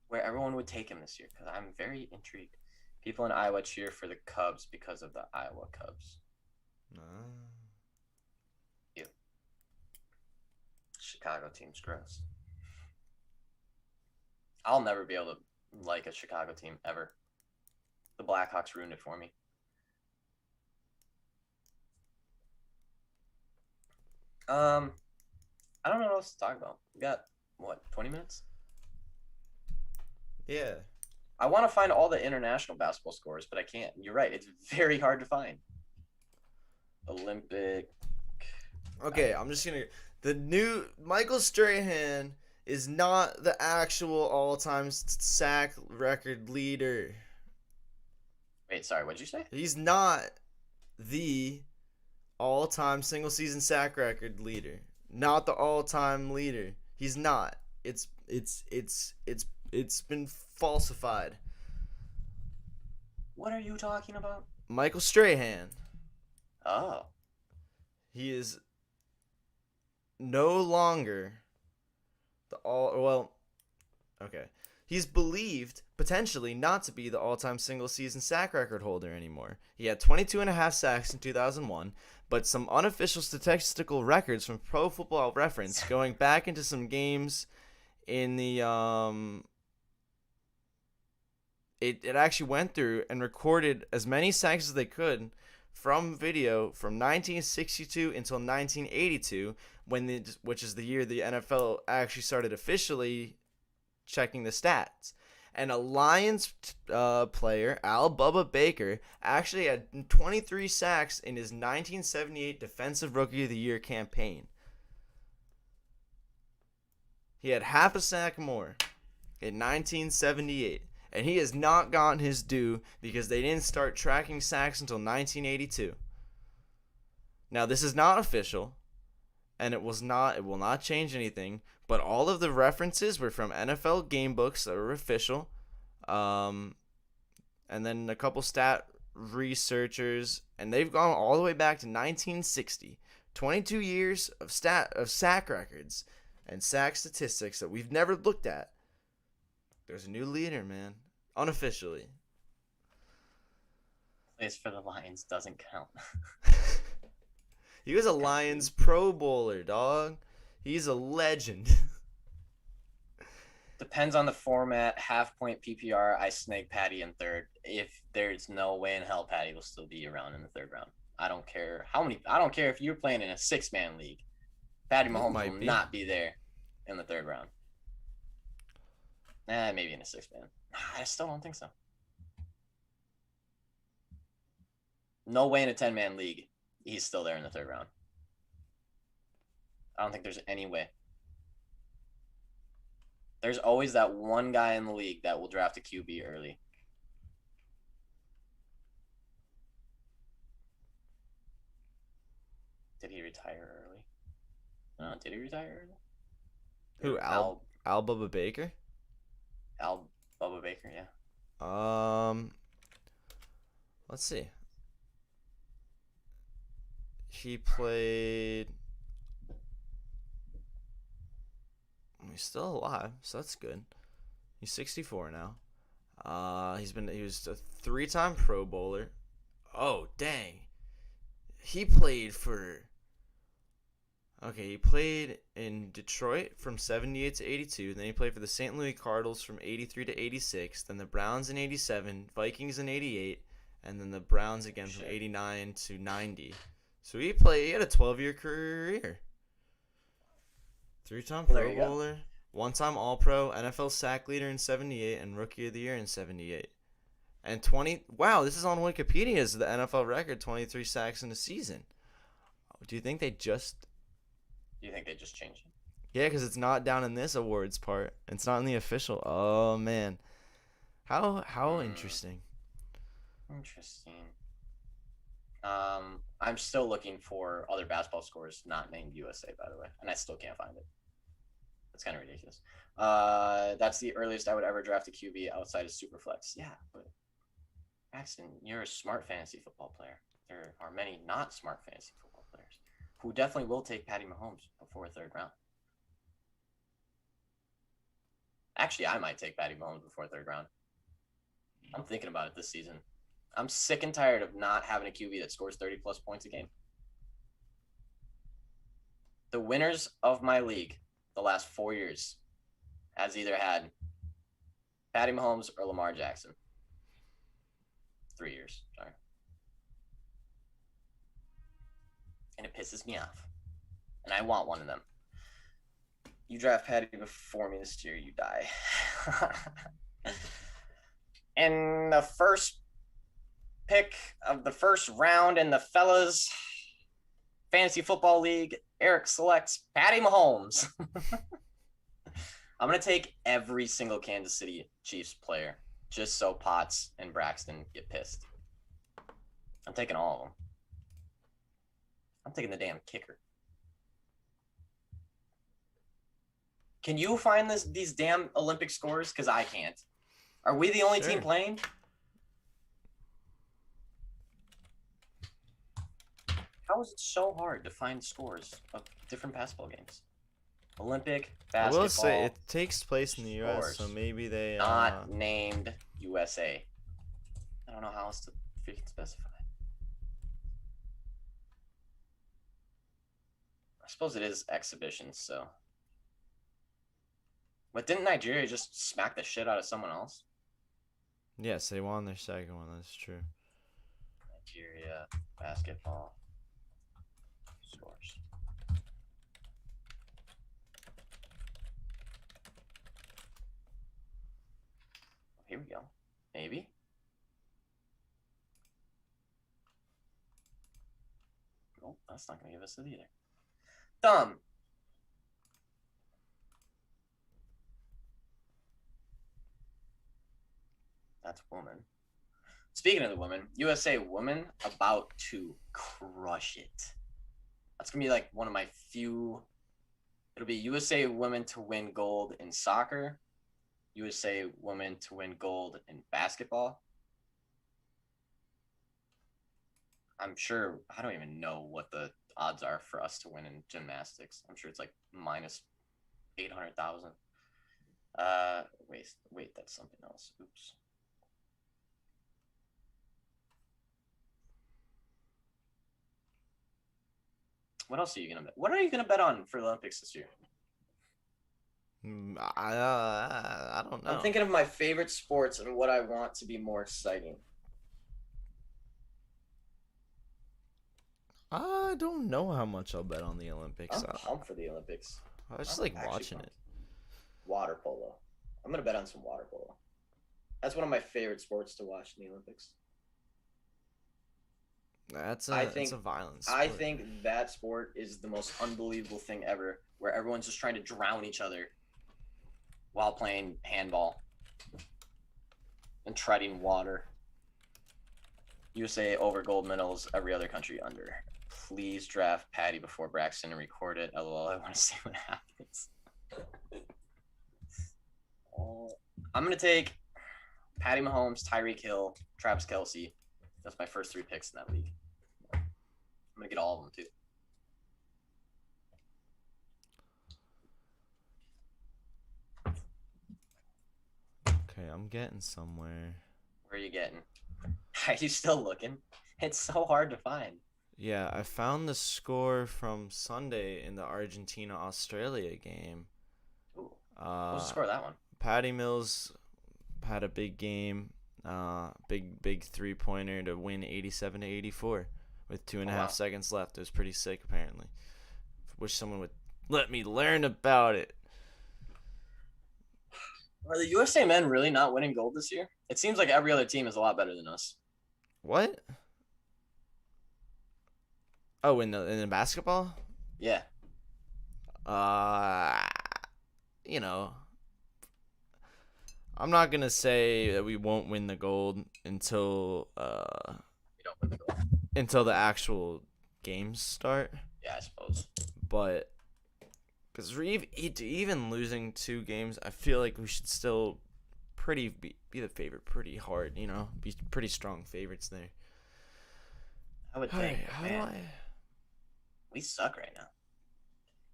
where everyone would take him this year, because I'm very intrigued. People in Iowa cheer for the Cubs because of the Iowa Cubs. Ew. Chicago team's gross. I'll never be able to like a Chicago team ever. The Blackhawks ruined it for me. I don't know what else to talk about. We got, 20 minutes? Yeah. I want to find all the international basketball scores, but I can't. You're right. It's very hard to find. Olympic. Okay, I'm just going to... The new... Michael Strahan is not the actual all-time sack record leader. Wait, sorry. What'd you say? He's not the all-time single-season sack record leader. Not the all-time leader. He's not. It's been falsified. What are you talking about? Michael Strahan. Oh. He is no longer okay. He's believed potentially not to be the all-time single-season sack record holder anymore. He had 22.5 sacks in 2001, but some unofficial statistical records from Pro Football Reference going back into some games in the it actually went through and recorded as many sacks as they could from video from 1962 until 1982, which is the year the NFL actually started officially checking the stats. And a Lions player, Al Bubba Baker, actually had 23 sacks in his 1978 Defensive Rookie of the Year campaign. He had half a sack more in 1978. And he has not gotten his due because they didn't start tracking sacks until 1982. Now, this is not official, and it will not change anything, but all of the references were from NFL game books that were official, and then a couple stat researchers, and they've gone all the way back to 1960. 22 years of sack records and sack statistics that we've never looked at. There's a new leader, man. Unofficially. plays for the Lions doesn't count. He was a Lions Pro Bowler, dog. He's a legend. Depends on the format. Half-point PPR, I snake Patty in third. If there's no way in hell Patty will still be around in the third round. I don't care how many. I don't care if you're playing in a 6-man league. Patty Mahomes will not be there in the third round. Maybe in a 6-man. I still don't think so. No way in a 10-man league he's still there in the third round. I don't think there's any way. There's always that one guy in the league that will draft a QB early. Did he retire early? No, did he retire early? Who? Al Bubba Baker? Al Bubba Baker, yeah. Let's see. He played. He's still alive, so that's good. He's 64 now. He was a 3-time Pro Bowler. Oh dang. He played in Detroit from 78 to 82. Then he played for the St. Louis Cardinals from 83 to 86. Then the Browns in 87, Vikings in 88, and then the Browns again from 89 to 90. So he had a 12-year career. 3-time Pro Bowler, 1-time All-Pro, NFL sack leader in 78, and Rookie of the Year in 78. And 20. Wow, this is on Wikipedia as the NFL record, 23 sacks in a season. Do you think they just changed it? Yeah, because it's not down in this awards part. It's not in the official. Oh man, how interesting. Interesting. I'm still looking for other basketball scores not named USA, by the way, and I still can't find it. That's kind of ridiculous. That's the earliest I would ever draft a QB outside of Superflex. Yeah, but Paxton, you're a smart fantasy football player. There are many not smart fantasy football players who definitely will take Patty Mahomes before third round. Actually, I might take Patty Mahomes before third round. I'm thinking about it this season. I'm sick and tired of not having a QB that scores 30-plus points a game. The winners of my league the last 4 years has either had Patty Mahomes or Lamar Jackson. 3 years, sorry. And it pisses me off. And I want one of them. You draft Patty before me this year, you die. And the first pick of the first round in the fellas fantasy football league, Eric selects Patty Mahomes. I'm going to take every single Kansas City Chiefs player just so Potts and Braxton get pissed. I'm taking all of them. I'm taking the damn kicker. Can you find these damn Olympic scores? Because I can't. Are we the only team playing? How is it so hard to find scores of different basketball games? Olympic basketball. I will say it takes place in the U.S., so maybe they not named USA. I don't know how else to freaking specify. I suppose it is exhibitions, so. But didn't Nigeria just smack the shit out of someone else? Yes, they won their second one. That's true. Nigeria basketball scores. Here we go. Maybe. Nope, that's not going to give us it either. Dumb. That's woman. Speaking of the women, USA women about to crush it. That's going to be like one of my few. It'll be USA women to win gold in soccer. USA women to win gold in basketball. I'm sure, I don't even know what the odds are for us to win in gymnastics. I'm sure it's like minus 800,000. Wait, that's something else. Oops. What else are you gonna bet? What are you gonna bet on for the Olympics this year? I don't know. I'm thinking of my favorite sports and what I want to be more exciting. I don't know how much I'll bet on the Olympics. I'm pumped for the Olympics. I just I'm like actually watching pumped. it. Water polo. I'm gonna bet on some water polo. That's one of my favorite sports to watch in the Olympics. It's a violent sport. I think that sport is the most unbelievable thing ever, where everyone's just trying to drown each other while playing handball and treading water. USA over gold medals, every other country under. Please draft Patty before Braxton and record it. LOL, I want to see what happens. I'm going to take Patty Mahomes, Tyreek Hill, Travis Kelce. That's my first 3 picks in that league. I'm going to get all of them, too. Okay, I'm getting somewhere. Where are you getting? Are you still looking? It's so hard to find. Yeah, I found the score from Sunday in the Argentina-Australia game. Ooh. What was the score of that one? Patty Mills had a big game, big 3-pointer to win 87-84 with 2.5 seconds left. It was pretty sick, apparently. Wish someone would let me learn about it. Are the USA men really not winning gold this year? It seems like every other team is a lot better than us. What? Oh, in the basketball? Yeah. You know, I'm not gonna say that we won't win the gold until We don't win the gold. until the actual games start. Yeah, I suppose. But because even losing 2 games, I feel like we should still be the favorite pretty hard. You know, be pretty strong favorites there. I would think. How do I? We suck right now.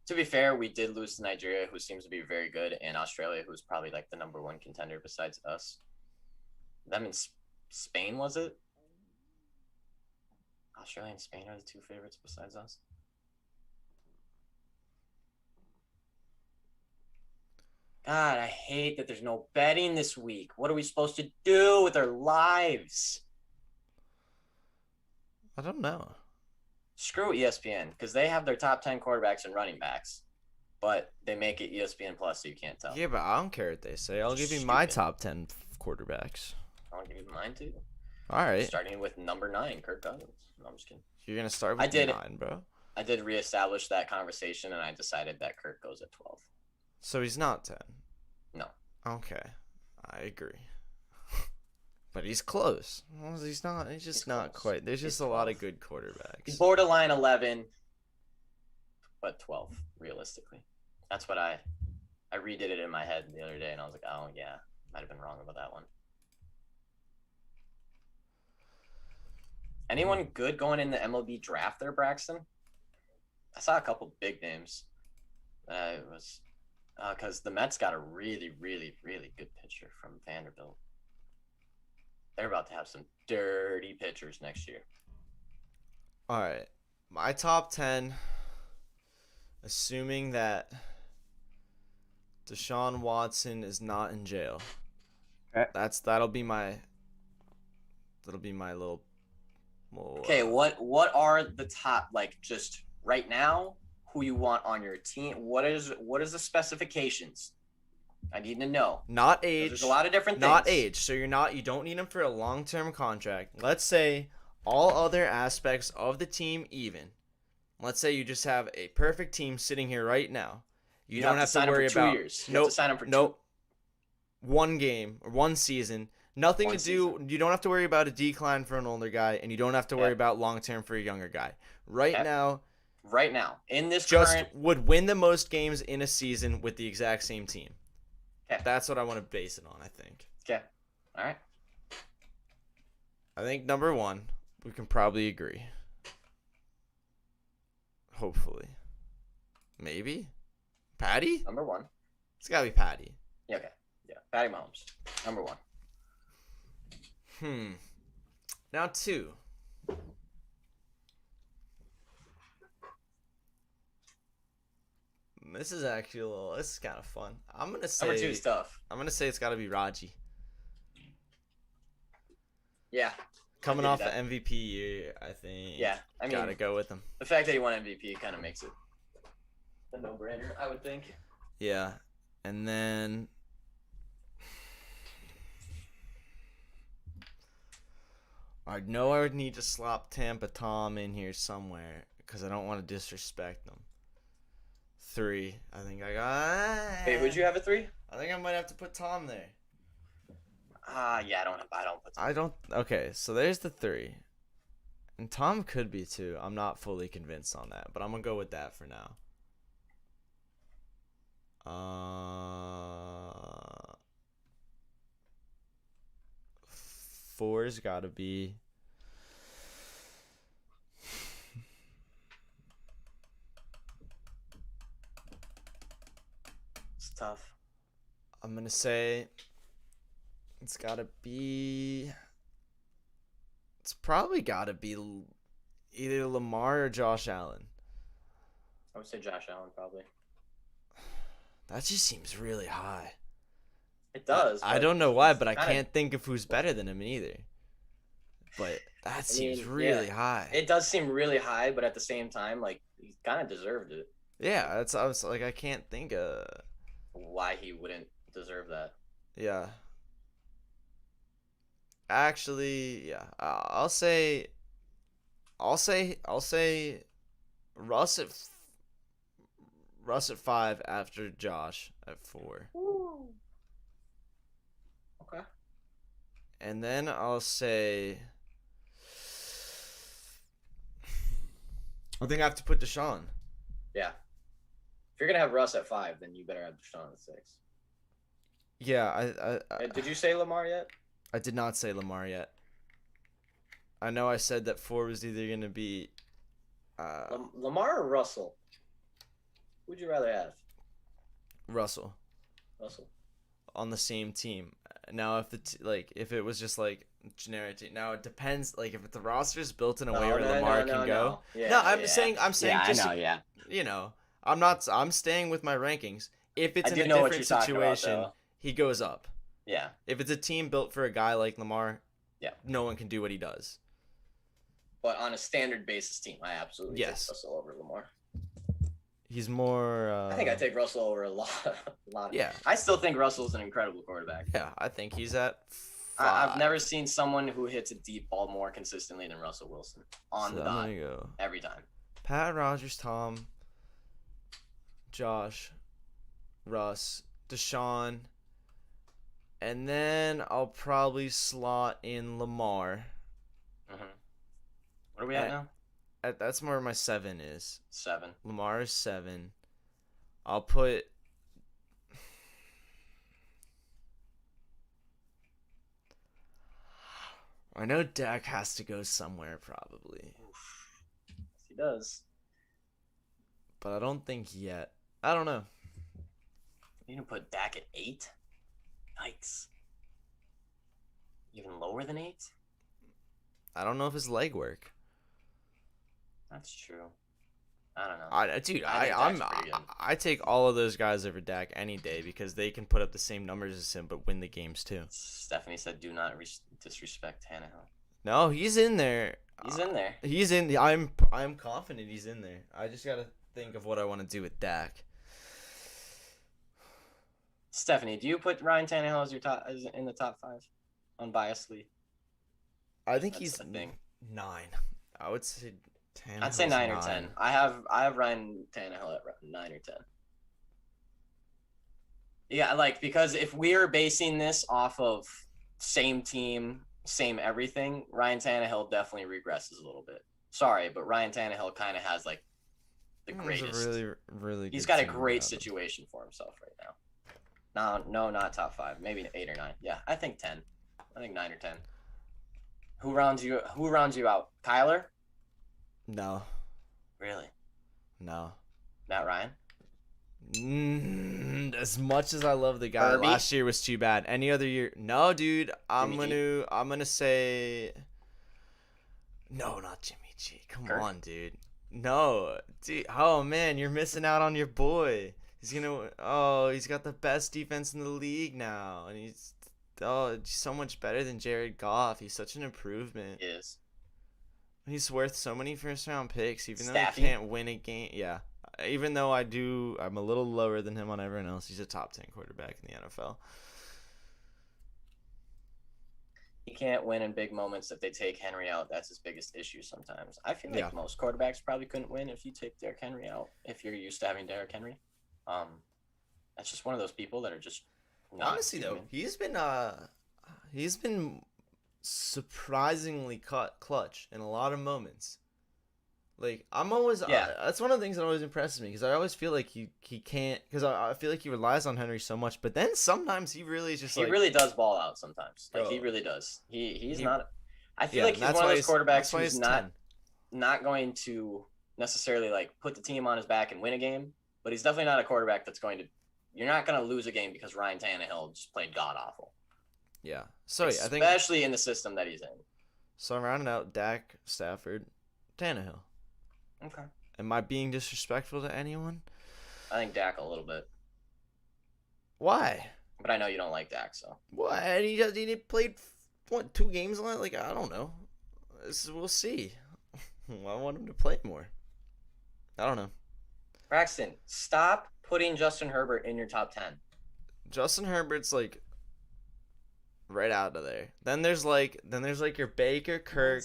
To be fair, we did lose to Nigeria, who seems to be very good, and Australia, who's probably like the number 1 contender besides us. That means Spain, was it? Australia and Spain are the 2 favorites besides us. God, I hate that there's no betting this week. What are we supposed to do with our lives? I don't know. Screw ESPN, because they have their top 10 quarterbacks and running backs, but they make it ESPN Plus, so you can't tell. Yeah, but I don't care what they say. I'll give you my top 10 quarterbacks. I'll give you mine too. All right. Starting with number 9, Kirk Cousins. No, I'm just kidding. You're gonna start with 9, bro. I did reestablish that conversation, and I decided that Kirk goes at 12. So he's not 10. No. Okay, I agree. But he's close. Well, he's not. He's just not quite. There's just a lot of good quarterbacks. He's borderline 11, but 12 realistically. That's what I redid it in my head the other day, and I was like, oh yeah, might have been wrong about that one. Anyone good going in the MLB draft there, Braxton? I saw a couple big names. It was because the Mets got a really, really, really good pitcher from Vanderbilt. They're about to have some dirty pitchers next year. All right. My top 10, assuming that Deshaun Watson is not in jail. Okay. That'll be my little Okay, what are the top, like, just right now, who you want on your team? What is the specifications? I need to know. Not age. There's a lot of different things. Not age. So you don't need him for a long-term contract. Let's say all other aspects of the team even. Let's say you just have a perfect team sitting here right now. You don't have to worry about 2 years. You have to sign him for nope. 1 game or 1 season. Nothing to do. You don't have to worry about a decline for an older guy, and you don't have to worry about long-term for a younger guy. Right now, in this just current, would win the most games in a season with the exact same team. Okay. That's what I want to base it on, I think. Okay. All right. I think number 1, we can probably agree. Hopefully. Maybe? Patty? Number 1. It's got to be Patty. Yeah, okay. Yeah. Patty Mahomes. Number 1. Now 2. This is actually this is kind of fun. I'm gonna say Number 2 is tough. I'm gonna say it's got to be Raji. Yeah. Coming off the MVP year, I think. Yeah, I mean, gotta go with him. The fact that he won MVP kind of makes it a no-brainer, I would think. Yeah, and then I know I would need to slop Tampa Tom in here somewhere because I don't want to disrespect them. 3, I think I got. Hey, would you have a 3? I think I might have to put Tom there. Yeah, I don't put Tom. I don't. Okay, so there's the 3, and Tom could be 2. I'm not fully convinced on that, but I'm gonna go with that for now. 4's gotta be. It's tough. I'm gonna say it's gotta be. It's probably gotta be either Lamar or Josh Allen. I would say Josh Allen probably. That just seems really high. It does. I don't know why, but I can't think of who's better than him either. But that seems really high. It does seem really high, but at the same time, like, he kind of deserved it. Yeah, I was like, I can't think of why he wouldn't deserve that. Yeah. Actually, yeah. I'll say Russ at 5 after Josh at 4. Ooh. Okay. And then I'll say I think I have to put Deshaun. Yeah. If you're gonna have Russ at 5, then you better have Deshaun at 6. Yeah, Did you say Lamar yet? I did not say Lamar yet. I know I said that 4 was either gonna be Lamar or Russell? Who'd you rather have? Russell. Russell. On the same team. Now, if it was just like generic team. Now it depends. Like if the roster is built in a way where Lamar can go. Yeah, no, I'm saying yeah, just I know, yeah. You know, I'm staying with my rankings. If it's in a different situation, he goes up. Yeah. If it's a team built for a guy like Lamar, yeah, no one can do what he does. But on a standard basis team, I absolutely take Russell over Lamar. He's more. I think I take Russell over a lot. Yeah. I still think Russell's an incredible quarterback. Yeah, I think he's at 5. I've never seen someone who hits a deep ball more consistently than Russell Wilson on the dot every time. Pat Rogers, Tom, Josh, Russ, Deshaun, and then I'll probably slot in Lamar. Mm-hmm. What are we at now? That's where my 7 is. 7. Lamar is 7. I'll put. I know Dak has to go somewhere probably. Oof. Yes, he does. But I don't think yet. I don't know. You can put Dak at 8? Yikes. Even lower than 8? I don't know if his leg work. That's true. I don't know. I take all of those guys over Dak any day because they can put up the same numbers as him but win the games too. Stephanie said, "Do not disrespect Tannehill." No, he's in there. He's in there. He's in. I'm confident he's in there. I just gotta think of what I want to do with Dak. Stephanie, do you put Ryan Tannehill as in the top 5, unbiasedly? I think he's 9. I would say. I'd say 9 or 10. I have Ryan Tannehill at 9 or 10. Yeah, like because if we're basing this off of same team, same everything, Ryan Tannehill definitely regresses a little bit. Sorry, but Ryan Tannehill kind of has like the greatest. Really. He's got a great situation for himself right now. No, not top 5. Maybe 8 or 9. Yeah, I think 10. I think 9 or 10. Who rounds you out? Kyler? No. Really? No. Matt Ryan? As much as I love the guy, last year was too bad. Any other year? No, dude. I'm gonna say no, not Jimmy G. Come on, dude. No, dude. Oh man, you're missing out on your boy. He's got the best defense in the league now, and he's so much better than Jared Goff. He's such an improvement. He is. He's worth so many first-round picks, even though Staffy. he can't win a game. Yeah, even though I'm a little lower than him on everyone else. He's a top 10 quarterback in the NFL. He can't win in big moments if they take Henry out. That's his biggest issue sometimes. I feel like most quarterbacks probably couldn't win if you take Derrick Henry out, if you're used to having Derrick Henry. That's just one of those people that are just not honestly though, human. he's been surprisingly clutch in a lot of moments. Like, I'm always that's one of the things that always impresses me, because I always feel like he can't, because I feel like he relies on Henry so much, but then sometimes he really just he really does ball out sometimes. Like, he really does. He's not. I feel like he's one of those quarterbacks who's not going to necessarily like put the team on his back and win a game, but he's definitely not a quarterback that's going to. You're not going to lose a game because Ryan Tannehill just played god awful. Yeah. So I think especially in the system that he's in. So I'm rounding out Dak, Stafford, Tannehill. Okay. Am I being disrespectful to anyone? I think Dak a little bit. Why? But I know you don't like Dak, so. What? He played, 2 games last? Like, I don't know. We'll see. I want him to play more. I don't know. Braxton, stop putting Justin Herbert in your top 10. Justin Herbert's like right out of there. Then there's like your Baker, Kirk,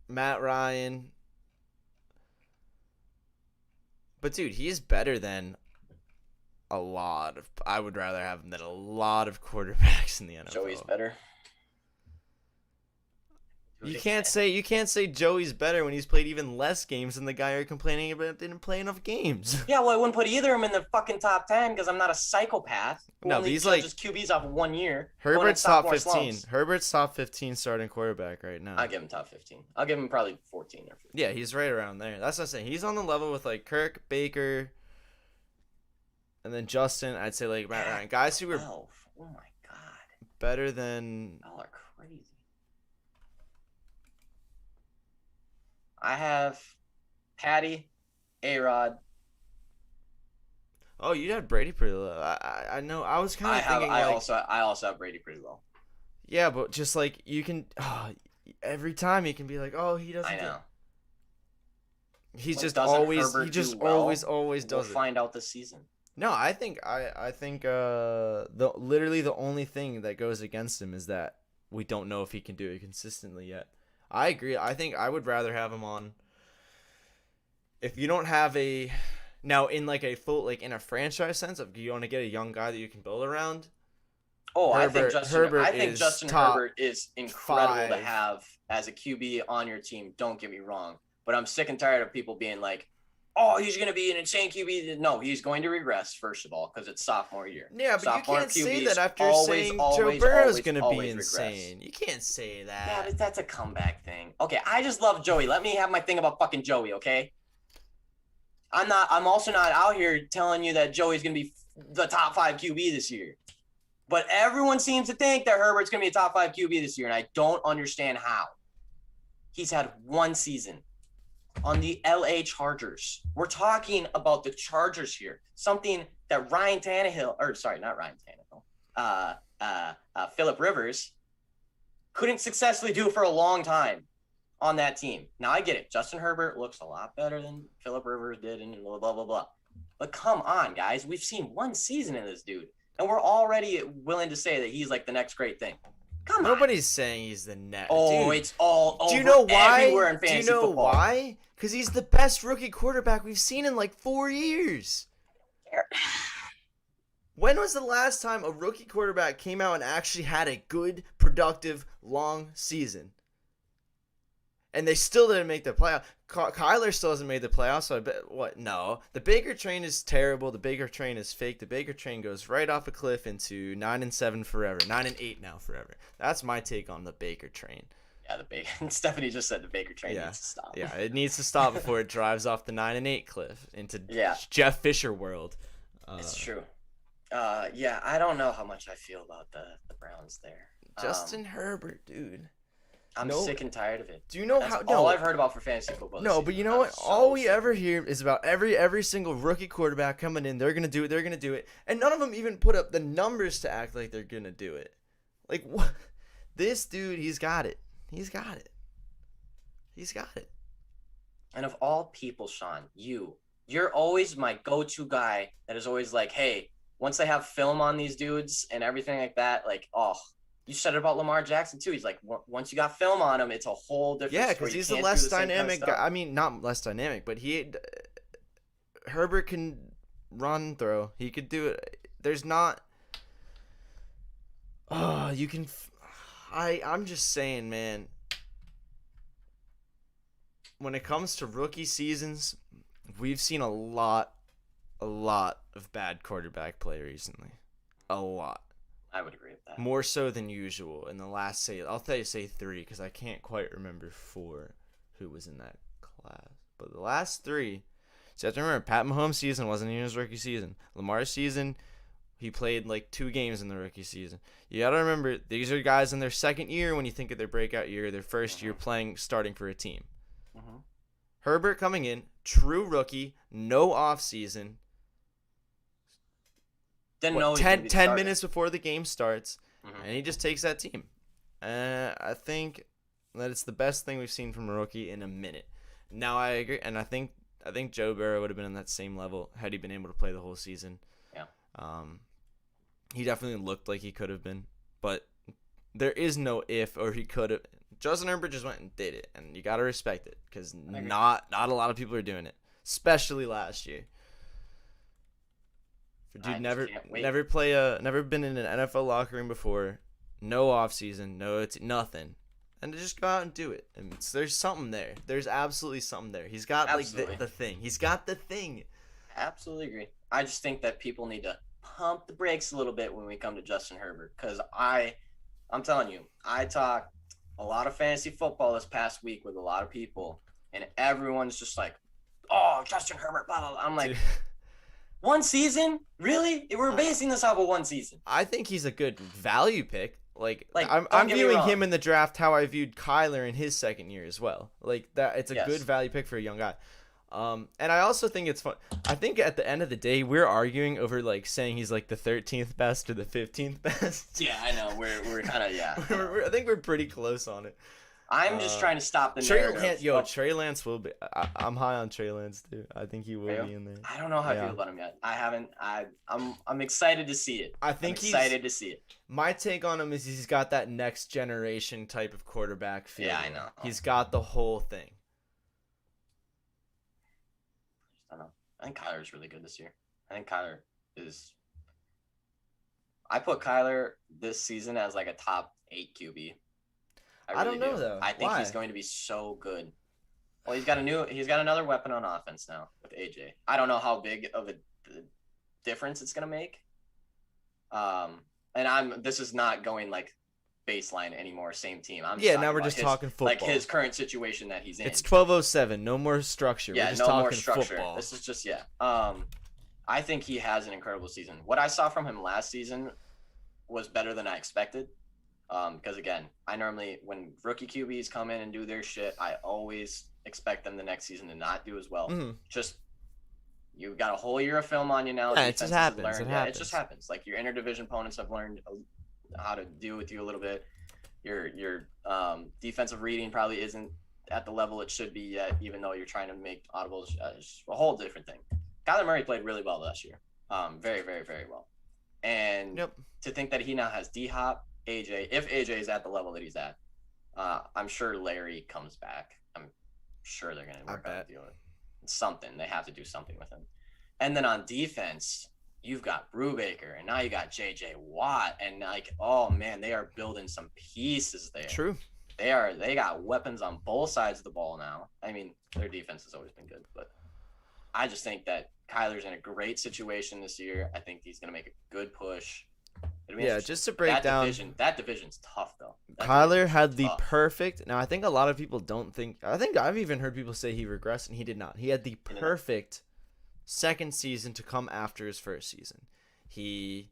Matt Ryan. But dude, he is better than I would rather have him than a lot of quarterbacks in the NFL. Joey's better. You can't say Joey's better when he's played even less games than the guy you're complaining about didn't play enough games. Yeah, well, I wouldn't put either of them in the fucking top 10 because I'm not a psychopath. No, but he's like just QBs off of 1 year. Herbert's top 15. Slumps. Herbert's top 15 starting quarterback right now. I give him top 15. I'll give him probably 14 or 15. Yeah, he's right around there. That's what I'm saying. He's on the level with like Kirk, Baker, and then Justin. I'd say like Matt Ryan, guys who were oh my god, better than. Y'all are crazy. I have Patty, A-Rod. Oh, you had Brady pretty low. I know. I was kind of thinking. I also have Brady pretty low. Yeah, but just like you can, every time you can be like, oh, he doesn't. I know. He's just always. He just always does. We'll find out this season. No, I think literally the only thing that goes against him is that we don't know if he can do it consistently yet. I agree. I think I would rather have him on. If you don't have now in like a full, like in a franchise sense, if you want to get a young guy that you can build around. Oh, I think Justin Herbert is incredible to have as a QB on your team. Don't get me wrong, but I'm sick and tired of people being like, "Oh, he's going to be an insane QB." No, he's going to regress first of all because it's sophomore year. Yeah, but you can't say that after saying Joe Burrow's going to be insane. You can't say that. Yeah, but that's a comeback thing. Okay, I just love Joey. Let me have my thing about fucking Joey, okay? I'm also not out here telling you that Joey's going to be the top 5 QB this year. But everyone seems to think that Herbert's going to be a top 5 QB this year, and I don't understand how. He's had 1 season on the LA Chargers. We're talking about the Chargers here. Something that Phillip Rivers couldn't successfully do for a long time on that team. Now I get it. Justin Herbert looks a lot better than Phillip Rivers did and blah, blah, blah, blah. But come on, guys. We've seen 1 season in this dude, and we're already willing to say that he's like the next great thing. Come on. Nobody's saying he's the next. Oh, dude. It's all over. Do you know why? Everywhere in fantasy football. Why? Because he's the best rookie quarterback we've seen in like 4 years. When was the last time a rookie quarterback came out and actually had a good, productive, long season? And they still didn't make the playoff. Kyler still hasn't made the playoffs, so I bet, what? No. The Baker train is terrible. The Baker train is fake. The Baker train goes right off a cliff into 9-7 forever. 9-8 now forever. That's my take on the Baker train. Yeah, the Baker. Stephanie just said the Baker train needs to stop. Yeah, it needs to stop before it drives off the 9-8 cliff into Jeff Fisher world. It's true. I don't know how much I feel about the Browns there. Justin Herbert, dude. I'm sick and tired of it. Do you know That's how? all I've heard about for fantasy football. No, but you know what? All we ever hear is about every single rookie quarterback coming in. They're gonna do it. They're gonna do it, and none of them even put up the numbers to act like they're gonna do it. Like what? This dude, he's got it. He's got it. He's got it. And of all people, Sean, you're always my go-to guy that is always like, hey, once they have film on these dudes and everything like that, like, oh, you said it about Lamar Jackson too. He's like, once you got film on him, it's a whole different story. Yeah, because he's a less dynamic guy. I mean, not less dynamic, but Herbert can run, throw. He could do it. There's not. Oh, you can. I'm just saying, man. When it comes to rookie seasons, we've seen a lot of bad quarterback play recently. A lot. I would agree with that. More so than usual in the last, say 3, because I can't quite remember 4 who was in that class. But the last 3, so you have to remember, Pat Mahomes' season wasn't even his rookie season. Lamar's season, he played like 2 games in the rookie season. You got to remember, these are guys in their second year when you think of their breakout year, their first year starting for a team. Mm-hmm. Herbert coming in, true rookie, no offseason. Didn't know 10 minutes before the game starts, and he just takes that team. I think that it's the best thing we've seen from a rookie in a minute. Now I agree, and I think Joe Burrow would have been on that same level had he been able to play the whole season. Yeah. He definitely looked like he could have been, but there is no if or he could have. Justin Herbert just went and did it, and you got to respect it because not a lot of people are doing it, especially last year. Dude, never been in an NFL locker room before, no offseason, it's nothing, and to just go out and do it. And there's something there. There's absolutely something there. He's got like the thing. He's got the thing. Absolutely agree. I just think that people need to pump the brakes a little bit when we come to Justin Herbert, because I'm telling you, I talked a lot of fantasy football this past week with a lot of people, and everyone's just like, "Oh, Justin Herbert." Blah, blah, blah. I'm like. Dude. 1 season? Really? We're basing this off of 1 season. I think he's a good value pick. Like I'm viewing him in the draft how I viewed Kyler in his second year as well. Like that, it's a good value pick for a young guy. And I also think it's fun. I think at the end of the day, we're arguing over like saying he's like the 13th best or the 15th best. Yeah, I know. We're kind of I think we're pretty close on it. I'm just trying to stop the narrative. Trey Lance will be. I'm high on Trey Lance too. I think he will be in there. I don't know how I feel about him yet. I haven't. I'm excited to see it. I'm excited to see it. My take on him is he's got that next generation type of quarterback feel. Yeah, I know. He's got the whole thing. I don't know. I think Kyler's really good this year. I think Kyler is. I put Kyler this season as like a top 8 QB. I don't know though. I think he's going to be so good. Well, he's got another weapon on offense now with AJ. I don't know how big of a difference it's going to make. And this is not going like baseline anymore, same team. Now we're just talking football. Like his current situation that he's in. It's 12:07, no more structure. Yeah, we're just no talking more structure. Football. This is just I think he has an incredible season. What I saw from him last season was better than I expected. Because again, I normally, when rookie QBs come in and do their shit, I always expect them the next season to not do as well. Mm-hmm. Just, you've got a whole year of film on you now. Yeah, it just happens. It just happens. Like your interdivision opponents have learned how to deal with you a little bit. Your defensive reading probably isn't at the level it should be yet, even though you're trying to make audibles. It's a whole different thing. Kyler Murray played really well last year. Very, very, very well. And to think that he now has D-Hop, AJ, if AJ is at the level that he's at, I'm sure Larry comes back. I'm sure they're going to work out a deal. Something. They have to do something with him. And then on defense, you've got Brubaker, and now you got J.J. Watt, and like, oh man, they are building some pieces there. True. They got weapons on both sides of the ball now. I mean, their defense has always been good, but I just think that Kyler's in a great situation this year. I think he's going to make a good push. Yeah, just to break down. That division's tough, though. Kyler had the perfect. Now, I think a lot of people don't think. I think I've even heard people say he regressed, and he did not. He had the perfect second season to come after his first season. He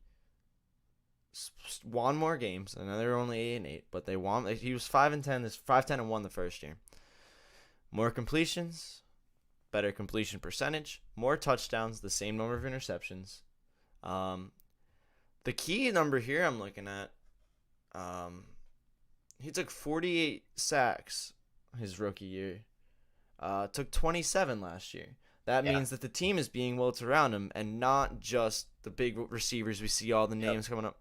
won more games. I know they were only 8-8, but they won. He was 5-10. This 5-10-1 the first year. More completions, better completion percentage, more touchdowns, the same number of interceptions. The key number here I'm looking at, he took 48 sacks his rookie year. Took 27 last year. That means that the team is being built around him and not just the big receivers we see all the names coming up.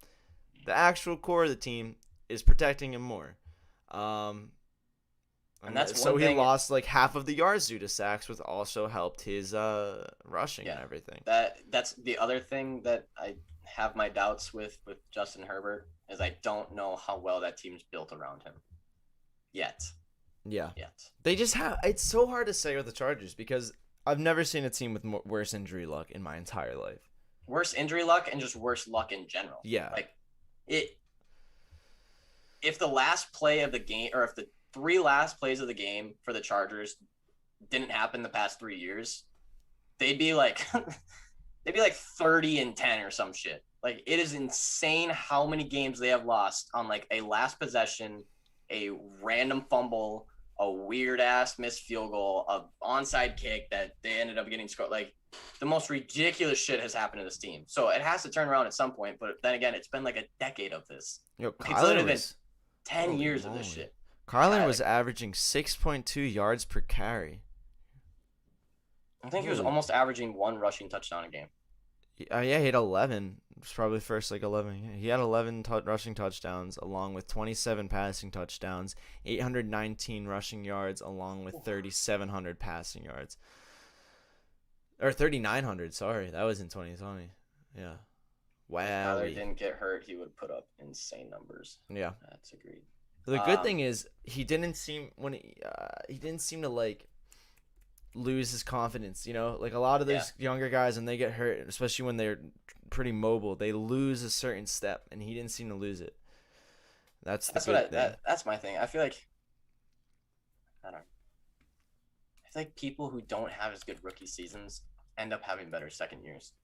The actual core of the team is protecting him more. And that's so he lost like half of the yards due to sacks, which also helped his rushing and everything. That's the other thing that I have my doubts with Justin Herbert is I don't know how well that team's built around him yet. Yeah. They just have. It's so hard to say with the Chargers because I've never seen a team with worse injury luck in my entire life. Worse injury luck and just worse luck in general. Yeah. Like if the last play of the game or if the 3 last plays of the game for the Chargers didn't happen the past 3 years, they'd be like 30-10 or some shit. Like it is insane how many games they have lost on like a last possession, a random fumble, a weird ass missed field goal, a onside kick that they ended up getting scored. Like the most ridiculous shit has happened to this team. So it has to turn around at some point. But then again, it's been like a decade of this. Yo, it's literally been 10 years of this shit. Kyler was averaging 6.2 yards per carry. I think he was almost averaging 1 rushing touchdown a game. Yeah, he had 11. It was probably first like 11. Yeah, he had 11 rushing touchdowns along with 27 passing touchdowns, 819 rushing yards along with 3,700 passing yards. Or 3,900, sorry. That was in 2020. Yeah. Wow. If Kyler didn't get hurt, he would put up insane numbers. Yeah. That's agreed. The good thing is he didn't seem to like lose his confidence, you know, like a lot of those younger guys when they get hurt, especially when they're pretty mobile, they lose a certain step, and he didn't seem to lose it. That's my thing. I feel like people who don't have as good rookie seasons end up having better second years.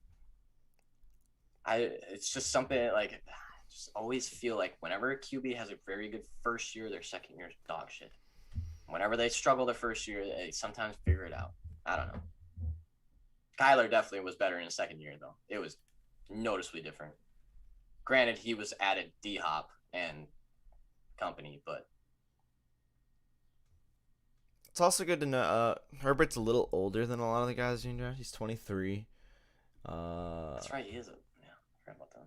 It's just something like I just always feel like whenever a QB has a very good first year, their second year is dog shit. Whenever they struggle the first year, they sometimes figure it out. I don't know. Kyler definitely was better in his second year, though. It was noticeably different. Granted, he was added D-Hop and company, but... It's also good to know Herbert's a little older than a lot of the guys in draft. He's 23. That's right, he is. Yeah, I forgot about that.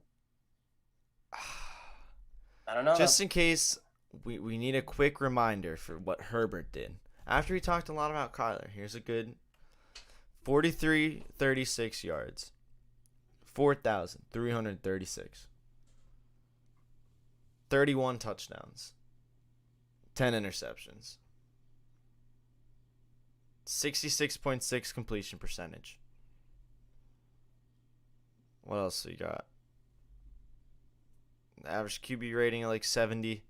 I don't know. Just in case... We need a quick reminder for what Herbert did. After he talked a lot about Kyler, here's a good 36 yards. 4,336. 31 touchdowns. 10 interceptions. 66.6 completion percentage. What else we got? Average QB rating of like 70.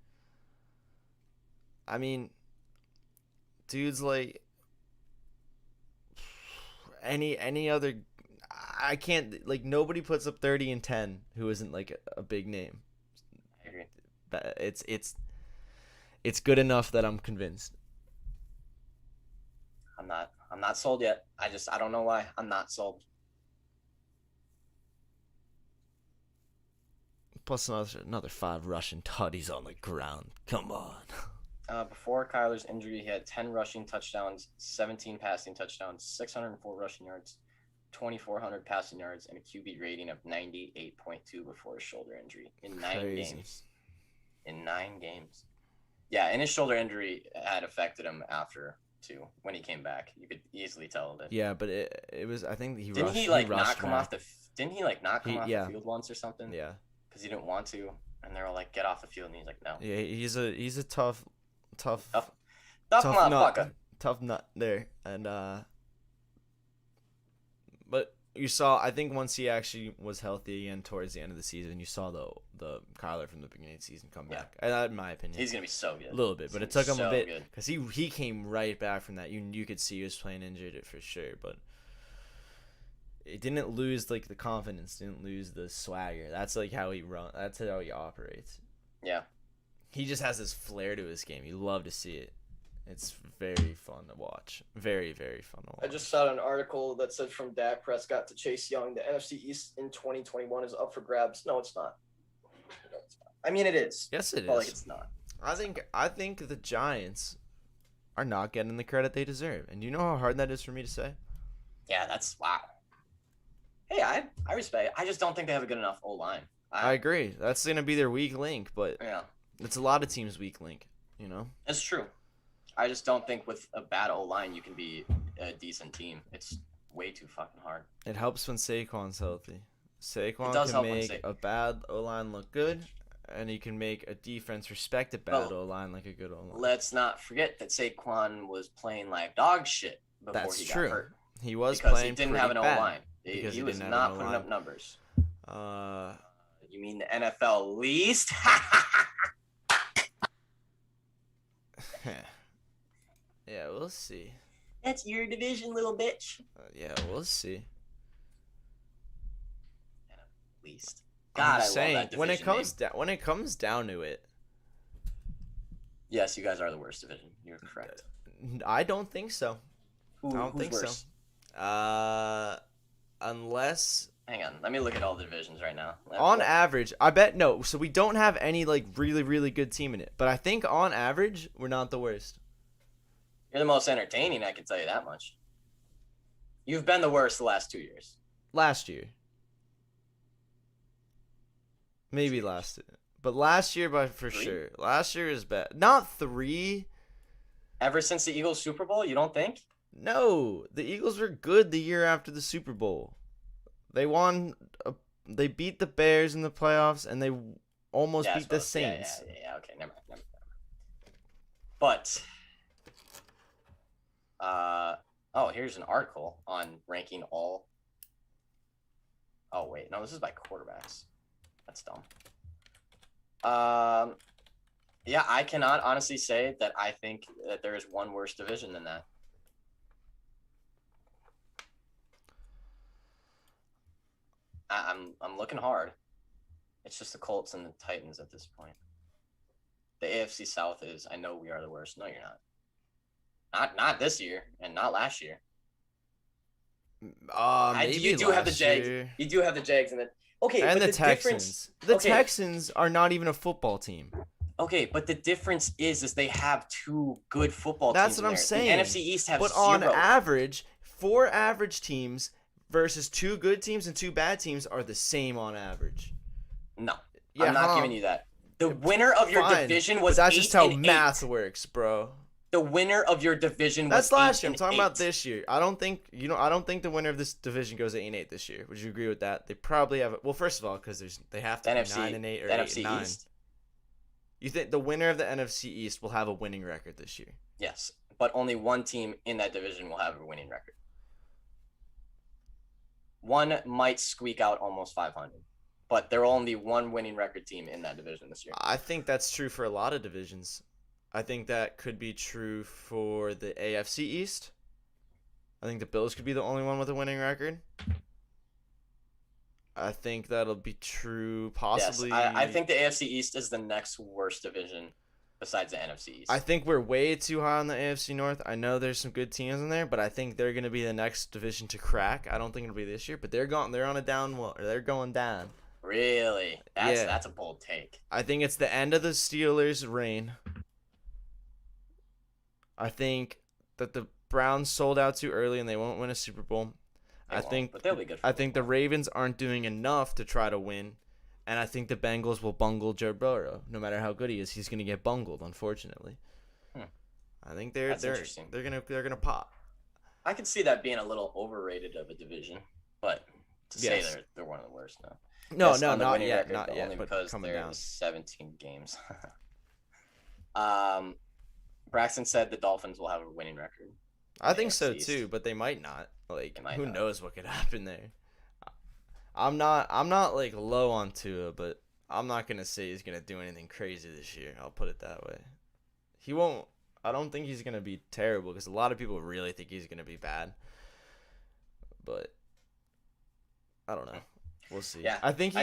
I mean, dude's like any other. I can't like nobody puts up 30 and 10 who isn't like a big name. I agree. But it's good enough that I'm convinced. I'm not sold yet. I don't know why I'm not sold. Plus another 5 rushing tutties on the ground. Come on. Before Kyler's injury, he had 10 rushing touchdowns, 17 passing touchdowns, 604 rushing yards, 2,400 passing yards, and a QB rating of 98.2 before his shoulder injury in 9 games. In 9 games. Yeah, and his shoulder injury had affected him after, too, when he came back. You could easily tell that. Yeah, but it was, I think he Didn't rushed. He not come off the field once or something? Yeah. Because he didn't want to, and they were like, get off the field, and he's like, no. Yeah, he's a tough motherfucker. Tough nut there. And but you saw, I think once he actually was healthy again towards the end of the season, you saw the Kyler from the beginning of the season come back. In my opinion, he's gonna be so good. A little bit, but it took him a bit because he came right back from that. You could see he was playing injured for sure, but it didn't lose like the confidence, didn't lose the swagger. That's like how he run. That's how he operates. Yeah. He just has this flair to his game. You love to see it. It's very fun to watch. Very, very fun to watch. I just saw an article that said from Dak Prescott to Chase Young, the NFC East in 2021 is up for grabs. No, it's not. I mean, it is. Yes, it but is. Like, it's not. I think the Giants are not getting the credit they deserve. And you know how hard that is for me to say? Yeah, that's wow. Hey, I respect it. I just don't think they have a good enough O-line. I agree. That's going to be their weak link, but Yeah. it's a lot of teams' weak link, you know? It's true. I just don't think with a bad O-line you can be a decent team. It's way too fucking hard. It helps when Saquon's healthy. Saquon does can help when make a bad O-line look good, and he can make a defense respect a bad O-line like a good O-line. Let's not forget that Saquon was playing like dog shit before That's he true. got hurt. He was Because playing he didn't pretty have an bad. O-line. Because He was didn't have not an putting O-line. up numbers. Uh, You mean the NFL least? yeah, we'll see. That's your division, little bitch. Yeah, we'll see. Least. I'm God, I just saying, love that when it division comes name. down, when it comes down to it, Yes, you guys are the worst division. You're correct. I don't think so. I don't Who's think worse? so. Unless Hang on. Let me look at all the divisions right now. on average, I bet no. So we don't have any like really really good team in it, but I think on average we're not the worst. You're the most entertaining, I can tell you that much. You've been the worst the last 2 years. Last year, maybe last, but last year by for 3? sure. Last year is bad. Not 3. Ever since the Eagles Super Bowl, you don't think? No, the Eagles were good the year after the Super Bowl. They won. They beat the Bears in the playoffs, and they almost beat the Saints. Yeah, okay, never mind. But, here's an article on ranking all. Oh wait, no, this is by quarterbacks. That's dumb. Yeah, I cannot honestly say that I think that there is one worse division than that. I'm looking hard. It's just the Colts and the Titans at this point. The AFC South is, I know we are the worst. No, you're not. Not this year and not last year. Maybe you do have the last Jags. year. You do have the Jags, and then okay, And but the Texans. The Texans are not even a football team. Okay, but the difference is they have two good football That's teams. what I'm The saying. NFC East have But 0. on average, 4 average teams versus 2 good teams and 2 bad teams are the same on average. No, Yeah, I'm not giving you that. The winner of your Fine, division but was that's just how 8-8. math works, bro. The winner of your division was That's last year. I'm talking 8-8. about this year. I don't think the winner of this division goes 8-8 this year. Would you agree with that? They probably have. Well, first of all, because they have to The be NFC 9-8 or the 8-9. NFC East. You think the winner of the NFC East will have a winning record this year? Yes, but only one team in that division will have a winning record. One might squeak out almost 500, but there will only one winning record team in that division this year. I think that's true for a lot of divisions. I think that could be true for the AFC East. I think the Bills could be the only one with a winning record. I think that'll be true possibly. Yes, I think the AFC East is the next worst division besides the NFC East. I think we're way too high on the AFC North. I know there's some good teams in there, but I think they're going to be the next division to crack. I don't think it'll be this year, but they're on a downward. They're going down. Really? That's a bold take. I think it's the end of the Steelers' reign. I think that the Browns sold out too early and they won't win a Super Bowl. But they'll be good. I think the Ravens aren't doing enough to try to win, and I think the Bengals will bungle Joe Burrow. No matter how good he is, he's going to get bungled, unfortunately. I think they're gonna pop. I could see that being a little overrated of a division, but to say they're one of the worst now. No, Yes, on the not winning yet, record, not but yet. only But because coming they're down. 17 games. Braxton said the Dolphins will have a winning record. I think so AFC East. too, but they might not. Like, They might who not. knows what could happen there? I'm not like low on Tua, but I'm not gonna say he's gonna do anything crazy this year. I'll put it that way. He won't. I don't think he's gonna be terrible because a lot of people really think he's gonna be bad. But I don't know. We'll see. Yeah, I think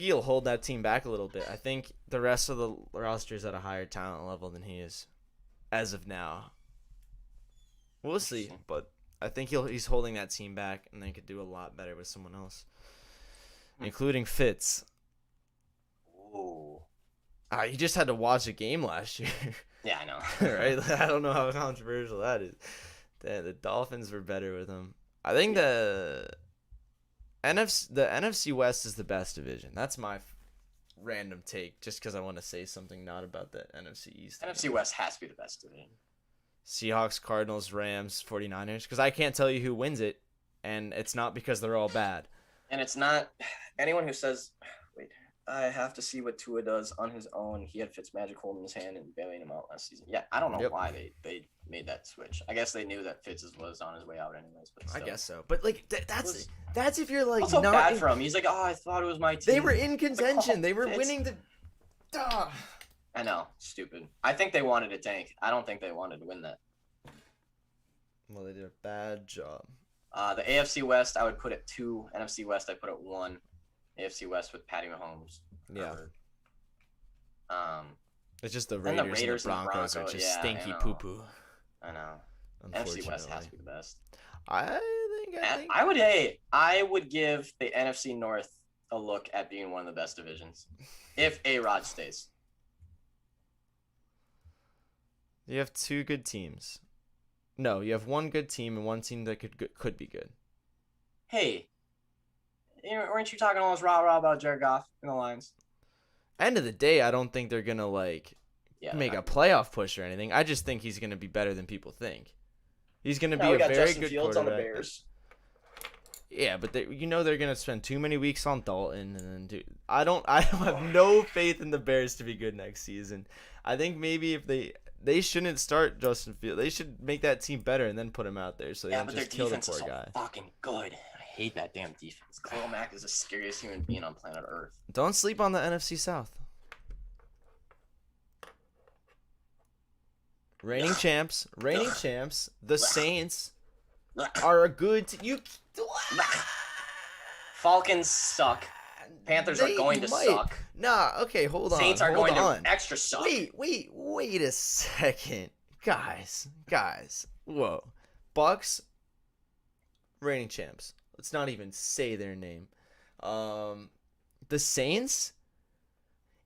he'll hold that team back a little bit. I think the rest of the roster is at a higher talent level than he is, as of now. We'll see, but I think he's holding that team back, and they could do a lot better with someone else, including Fitz. Ooh. You just had to watch a game last year. Yeah, I know. Right? I don't know how controversial that is. The Dolphins were better with him. I think the NFC West is the best division. That's my random take, just because I want to say something not about the NFC East. NFC West has to be the best division. Seahawks, Cardinals, Rams, 49ers. Because I can't tell you who wins it, and it's not because they're all bad. And it's not anyone who says, wait, I have to see what Tua does on his own. He had Fitzmagic holding his hand and bailing him out last season. Yeah, I don't know why they made that switch. I guess they knew that Fitz was on his way out anyways. But still. I guess so. But like that's if you're like also not bad for him. He's like, oh, I thought it was my team. They were in contention. Like, they were winning the. I know, stupid. I think they wanted to tank. I don't think they wanted to win that. Well, they did a bad job. The AFC West, I would put at 2. NFC West, I put at 1. AFC West with Patty Mahomes. Yeah. It's just the Raiders and the Broncos are just stinky poo poo. I know. NFC West has to be the best. I think. I would give the NFC North a look at being one of the best divisions if A-Rod stays. You have 2 good teams. No, you have 1 good team and 1 team that could be good. Hey, weren't you talking all this rah-rah about Jared Goff in the Lions? End of the day, I don't think they're going to make a playoff push or anything. I just think he's going to be better than people think. He's going to be a very Justin good Fields quarterback. On the Bears. Yeah, but they're going to spend too many weeks on Dalton, and then I have no faith in the Bears to be good next season. I think maybe if they shouldn't start Justin Fields. They should make that team better and then put him out there so they don't just kill the poor guy. Fucking good. I hate that damn defense. Khalil Mack is the scariest human being on planet Earth. Don't sleep on the NFC South. Reigning champs. The Saints are a good Falcons suck. Panthers are going to suck. Nah, okay, hold on. Saints are going to extra suck. Wait a second. Guys. Whoa. Bucks, reigning champs. Let's not even say their name. The Saints,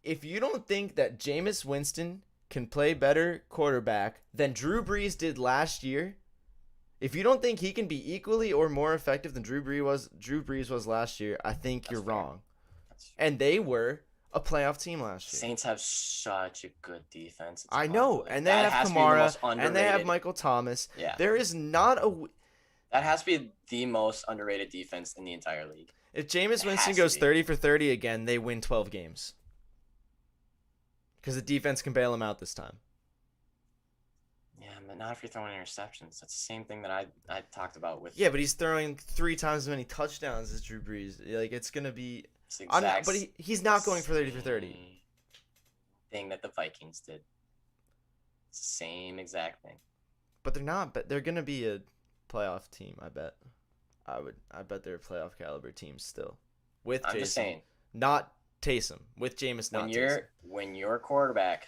if you don't think that Jameis Winston can play better quarterback than Drew Brees did last year, if you don't think he can be equally or more effective than Drew Brees was last year, I think you're wrong. And they were a playoff team last year. Saints have such a good defense. I know, and they have Kamara, and they have Michael Thomas. Yeah. There is not a... That has to be the most underrated defense in the entire league. If Jameis Winston goes 30 for 30 again, they win 12 games. Because the defense can bail him out this time. Yeah, but not if you're throwing interceptions. That's the same thing that I talked about with... Yeah, but he's throwing 3 times as many touchdowns as Drew Brees. Like, it's going to be... But he's not going for 30 for 30. Thing that the Vikings did. It's the same exact thing. But they're not. But they're going to be a playoff team, I bet. I bet they're a playoff caliber team still. With Jason. I'm just saying. Not Taysom. With Jameis, not Taysom. When your quarterback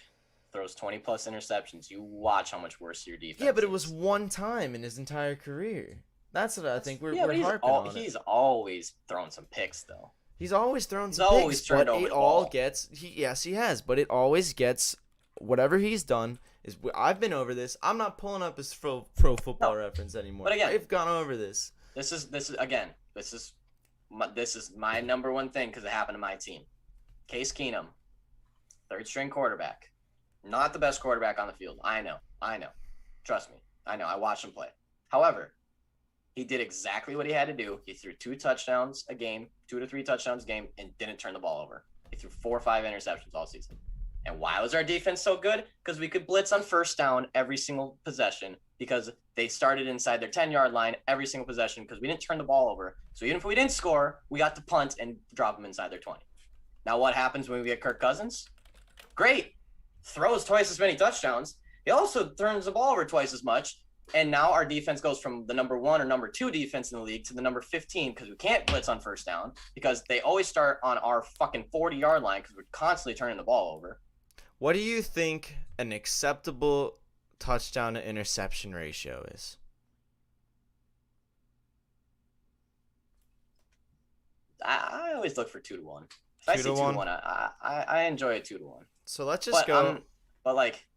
throws 20-plus interceptions, you watch how much worse your defense is. Yeah, but it was one time in his entire career. That's what I think we're harping on. He's always thrown some picks, though. He's always thrown some picks, but it all gets... Yes, he has, but it always gets... Whatever he's done is... I've been over this. I'm not pulling up his pro football reference anymore. But again... I've gone over this. This is my number one thing because it happened to my team. Case Keenum, third-string quarterback. Not the best quarterback on the field. I know. Trust me. I know. I watched him play. However... He did exactly what he had to do. He threw 2 touchdowns a game, 2 to 3 touchdowns a game, and didn't turn the ball over. He threw 4 or 5 interceptions all season. And why was our defense so good? Because we could blitz on first down every single possession because they started inside their 10-yard line every single possession because we didn't turn the ball over. So even if we didn't score, we got to punt and drop them inside their 20. Now what happens when we get Kirk Cousins? Great. Throws twice as many touchdowns. He also turns the ball over twice as much. And now our defense goes from the number 1 or number 2 defense in the league to the number 15 because we can't blitz on first down because they always start on our fucking 40-yard line because we're constantly turning the ball over. What do you think an acceptable touchdown to interception ratio is? I always look for 2 to 1. If I see 2 to 1, I enjoy a 2 to 1. So let's just go. But like,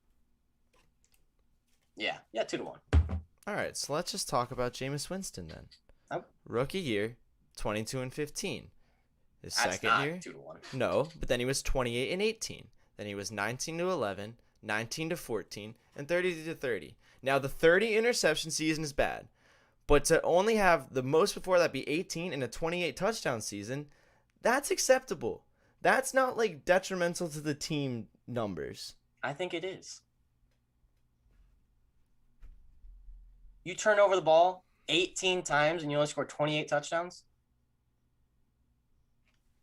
yeah, 2 to 1. All right, so let's just talk about Jameis Winston then. Oh. Rookie year, 22-15. His That's second not year, 2 to 1. no, but then he was 28-18. Then he was 19-11, 19-14, and 30-30. Now the 30 interception season is bad, but to only have the most before that be 18 and a 28 touchdown season, that's acceptable. That's not like detrimental to the team numbers. I think it is. You turn over the ball 18 times and you only score 28 touchdowns.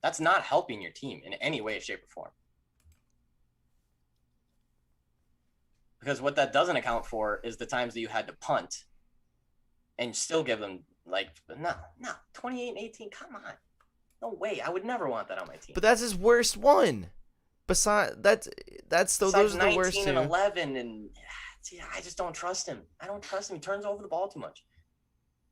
That's not helping your team in any way, shape, or form. Because what that doesn't account for is the times that you had to punt and still give them, like, no, 28-18, come on. No way. I would never want that on my team. But that's his worst one. Besides, those are the worst 19 two. and 11, and see, I just don't trust him. I don't trust him. He turns over the ball too much.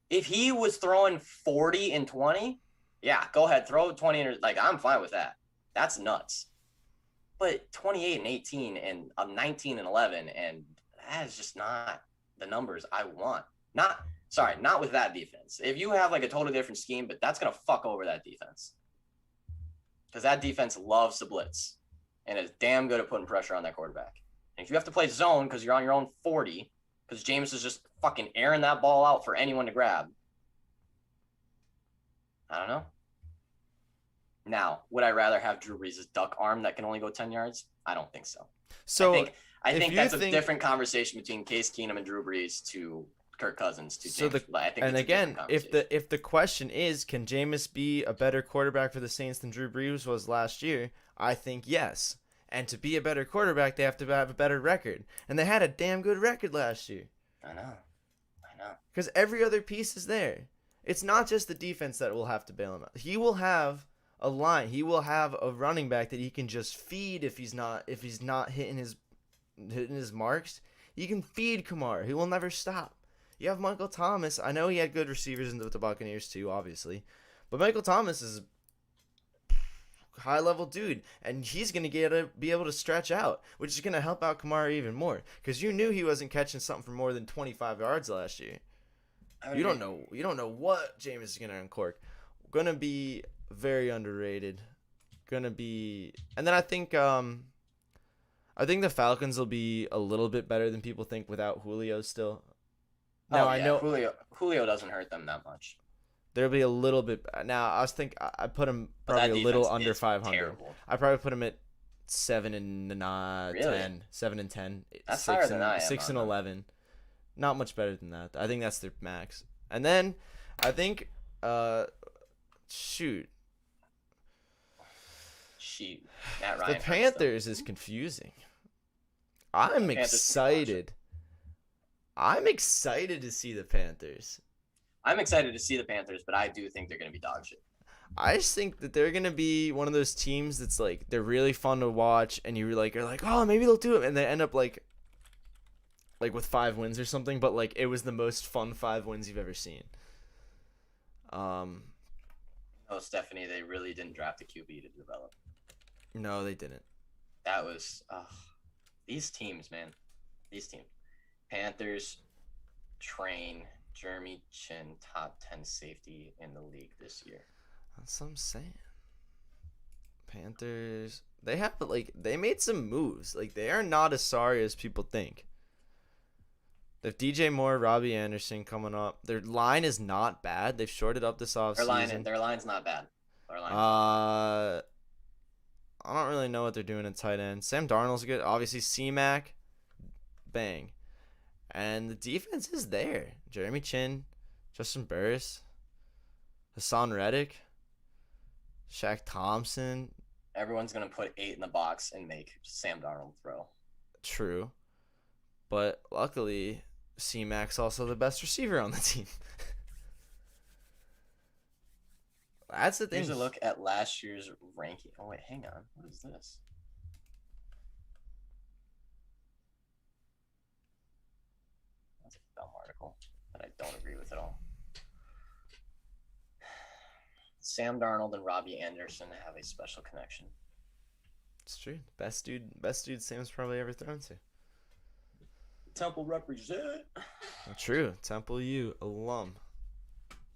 If he was throwing 40 and 20, yeah, go ahead, throw 20 and like I'm fine with that. That's nuts. But 28 and 18 and 19 and 11, and that is just not the numbers I want. Not with that defense. If you have like a totally different scheme, but that's gonna fuck over that defense. Because that defense loves to blitz and is damn good at putting pressure on that quarterback. And if you have to play zone because you're on your own 40, because James is just fucking airing that ball out for anyone to grab. I don't know. Now, would I rather have Drew Brees' duck arm that can only go 10 yards? I don't think so. So I think that's a different conversation between Case Keenum and Drew Brees to Kirk Cousins to James. If the question is, can Jameis be a better quarterback for the Saints than Drew Brees was last year? I think yes. And to be a better quarterback, they have to have a better record. And they had a damn good record last year. I know. Because every other piece is there. It's not just the defense that will have to bail him out. He will have a line. He will have a running back that he can just feed if he's not hitting his marks. He can feed Kamara. He will never stop. You have Michael Thomas. I know he had good receivers with the Buccaneers too, obviously. But Michael Thomas is a high-level dude, and he's going to be able to stretch out, which is going to help out Kamara even more. Because you knew he wasn't catching something for more than 25 yards last year. You don't know what Jameis is going to uncork. Going to be very underrated. And then I think the Falcons will be a little bit better than people think without Julio still. Now I know Julio doesn't hurt them that much. There'll be a little bit. Now I put him probably a little under 500. Terrible. I probably put him at 7 and 10. Really? 7 and 10. That's higher than I am. 6 and 11. Not much better than that. I think that's their max. And then I think shoot. Matt Ryan. The Panthers is confusing. I'm excited. I'm excited to see the Panthers. I'm excited to see the Panthers, but I do think they're going to be dog shit. I just think that they're going to be one of those teams that's like, they're really fun to watch, and you're like, oh, maybe they'll do it, and they end up like with 5 wins or something, but like it was the most fun 5 wins you've ever seen. Oh, Stephanie, they really didn't draft a QB to develop. No, they didn't. That was these teams, man. These teams. Panthers train Jeremy Chin, top 10 safety in the league this year. That's what I'm saying. Panthers, they made some moves. Like, they are not as sorry as people think. They have DJ Moore, Robbie Anderson coming up. Their line is not bad. They've shorted up this offseason. Their line's not bad. I don't really know what they're doing at tight end. Sam Darnold's good. Obviously, C-Mac, bang. And the defense is there. Jeremy Chin, Justin Burris, Hassan Reddick, Shaq Thompson. Everyone's going to put 8 in the box and make Sam Darnold throw. True. But luckily, C-Mac's also the best receiver on the team. That's the thing. Here's a look at last year's ranking. Oh, wait, hang on. What is this? That's a dumb article that I don't agree with at all. Sam Darnold and Robbie Anderson have a special connection. It's true. Best dude Sam's probably ever thrown to. Temple represent. True. Temple U alum.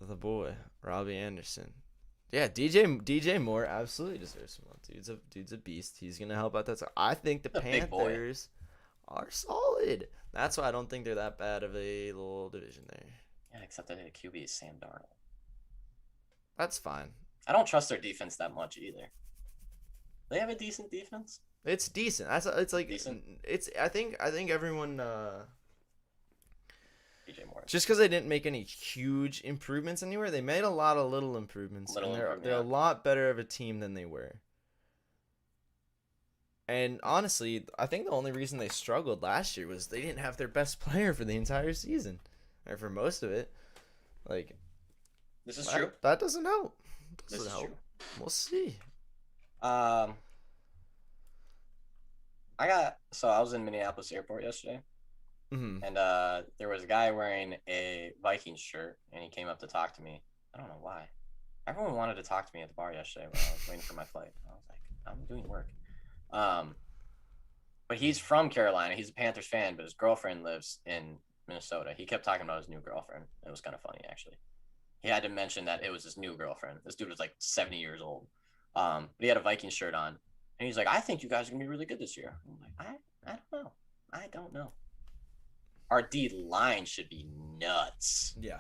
The boy, Robbie Anderson. Yeah, DJ Moore absolutely deserves some love. Dude's a beast. He's gonna help out that. I think the Panthers are solid. That's why I don't think they're that bad of a little division there. Yeah, except that the QB is Sam Darnold. That's fine. I don't trust their defense that much either. They have a decent defense. It's decent. It's like decent. It's I think everyone DJ Moore. Just because they didn't make any huge improvements anywhere, they made a lot of little improvements. They're a lot better of a team than they were. And honestly, I think the only reason they struggled last year was they didn't have their best player for the entire season, or for most of it. Like, this is true. That doesn't help. This is true. We'll see. I was in Minneapolis airport yesterday. Mm-hmm. And there was a guy wearing a Vikings shirt, and he came up to talk to me. I don't know why. Everyone wanted to talk to me at the bar yesterday when I was waiting for my flight. I was like, I'm doing work. But he's from Carolina. He's a Panthers fan, but his girlfriend lives in Minnesota. He kept talking about his new girlfriend. It was kind of funny, actually. He had to mention that it was his new girlfriend. This dude was like 70 years old. But he had a Vikings shirt on. And he's like, I think you guys are going to be really good this year. I'm like, I don't know. Our D-line should be nuts. Yeah.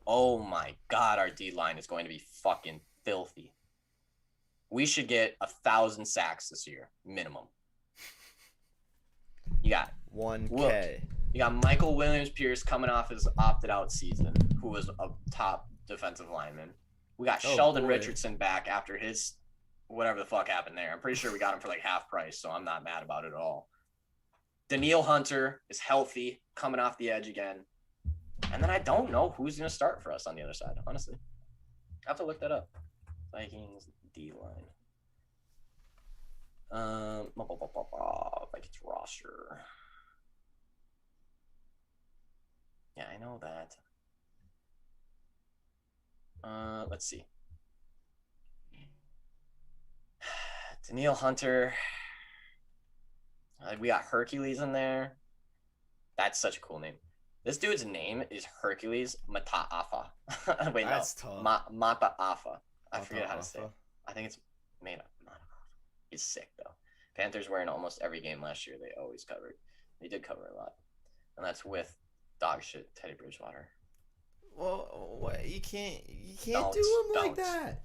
Oh, my God. Our D-line is going to be fucking filthy. We should get 1,000 sacks this year, minimum. You got 1K. You got Michael Williams-Pierce coming off his opted-out season, who was a top defensive lineman. We got Sheldon Richardson back after his whatever the fuck happened there. I'm pretty sure we got him for like half price, so I'm not mad about it at all. Daniil Hunter is healthy, coming off the edge again. And then I don't know who's going to start for us on the other side, honestly. I have to look that up. Vikings D-line. Vikings roster. Yeah, I know that. Let's see. Daniil Hunter. We got Hercules in there. That's such a cool name. This dude's name is Hercules Mataafa. Wait, that's no. tough. Mataafa. I forget how to say it. I think it's made up. He's sick, though. Panthers were in almost every game last year. They always covered. They did cover a lot. And that's with dog shit Teddy Bridgewater. Well, what? You can't do him like that.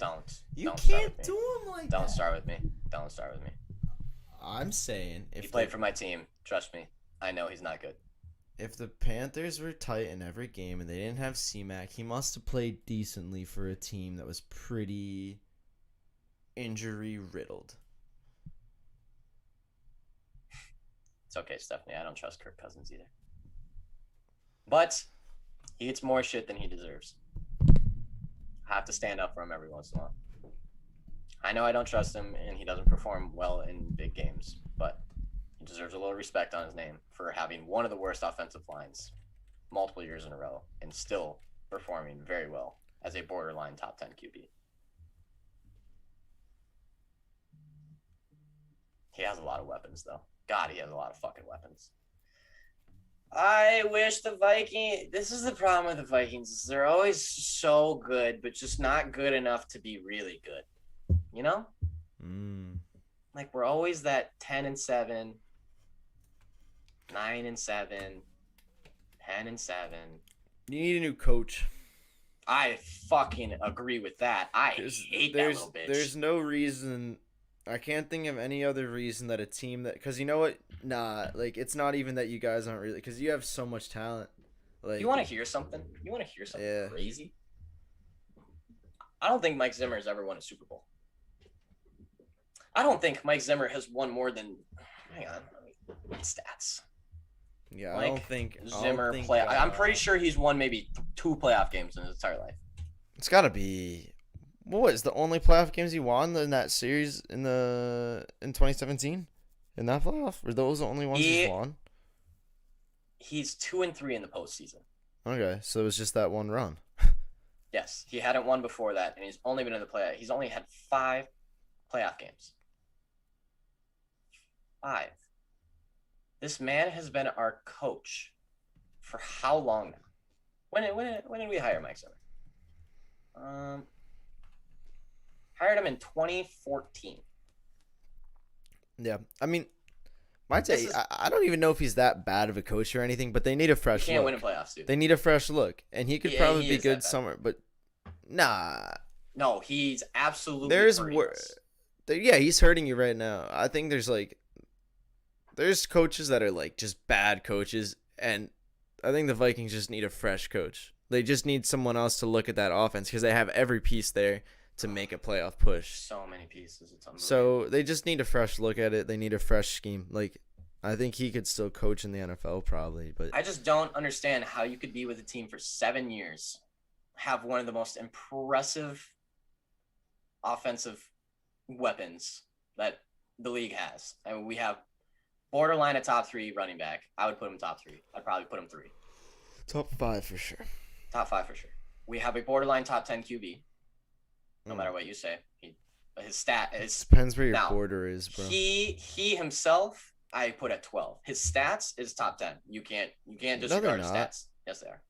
You can't do him like that. Don't start with me. Don't start with me. I'm saying if he played for my team, trust me, I know he's not good. If the Panthers were tight in every game and they didn't have C-Mac, he must have played decently for a team that was pretty injury riddled. It's okay, Stephanie. I don't trust Kirk Cousins either. But he gets more shit than he deserves. I have to stand up for him every once in a while. I know I don't trust him, and he doesn't perform well in big games, but he deserves a little respect on his name for having one of the worst offensive lines multiple years in a row and still performing very well as a borderline top 10 QB. He has a lot of weapons, though. God, he has a lot of fucking weapons. I wish the Vikings... This is the problem with the Vikings. They're always so good, but just not good enough to be really good. You know? Like, we're always that 10-7, 9-7, 10-7. You need a new coach. I fucking agree with that. I hate that little bitch. There's no reason... I can't think of any other reason that a team that... Because you know what? Nah, like, it's not even that you guys aren't really... Because you have so much talent. Like, you want to hear something? Yeah. Crazy? I don't think Mike Zimmer has ever won a Super Bowl. I don't think Mike Zimmer has won more than... Hang on. Let me stats. Yeah, Like, I don't think Zimmer play. I'm pretty sure he's won maybe 2 playoff games in his entire life. It's got to be. What was the only playoff games he won in that series in 2017? In that playoff? Were those the only ones he's won? He's 2-3 in the postseason. Okay, so it was just that one run. Yes, he hadn't won before that, and he's only been in the playoff. He's only had 5 playoff games. 5. This man has been our coach for how long now? When did we hire Mike Zimmer? Hired him in 2014. Yeah, I mean, I don't even know if he's that bad of a coach or anything, but they need a fresh look. He can't win in playoffs, dude. They need a fresh look, and he could probably be good somewhere, but nah. No, he's absolutely Yeah, he's hurting you right now. I think there's coaches that are like just bad coaches, and I think the Vikings just need a fresh coach. They just need someone else to look at that offense because they have every piece there to make a playoff push. So many pieces. It's unbelievable. So they just need a fresh look at it. They need a fresh scheme. Like, I think he could still coach in the NFL probably, but I just don't understand how you could be with a team for 7 years, have one of the most impressive offensive weapons that the league has. I mean, we have borderline a top 3 running back. I would put him top 3. I'd probably put him 3. Top 5 for sure. Top 5 for sure. We have a borderline top 10 QB. No matter what you say, his stat is depends where your border is, bro. He himself, I put at 12. His stats is top 10. You can't disregard his stats. Yes, they are.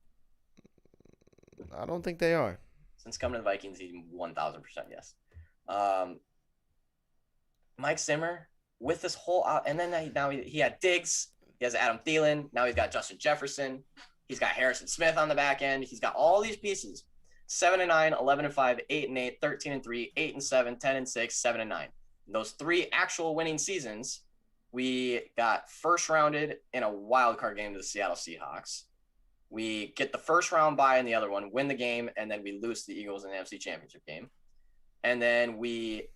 I don't think they are. Since coming to the Vikings, he's 1,000% yes. Mike Zimmer with this whole and then now he had Diggs. He has Adam Thielen. Now he's got Justin Jefferson. He's got Harrison Smith on the back end. He's got all these pieces. 7-9, 11-5, 8-8, 13-3, 8-7, 10-6, 7-9. Those 3 actual winning seasons, we got first rounded in a wild card game to the Seattle Seahawks. We get the first round bye in the other one, win the game, and then we lose to the Eagles in the NFC Championship game. And then we,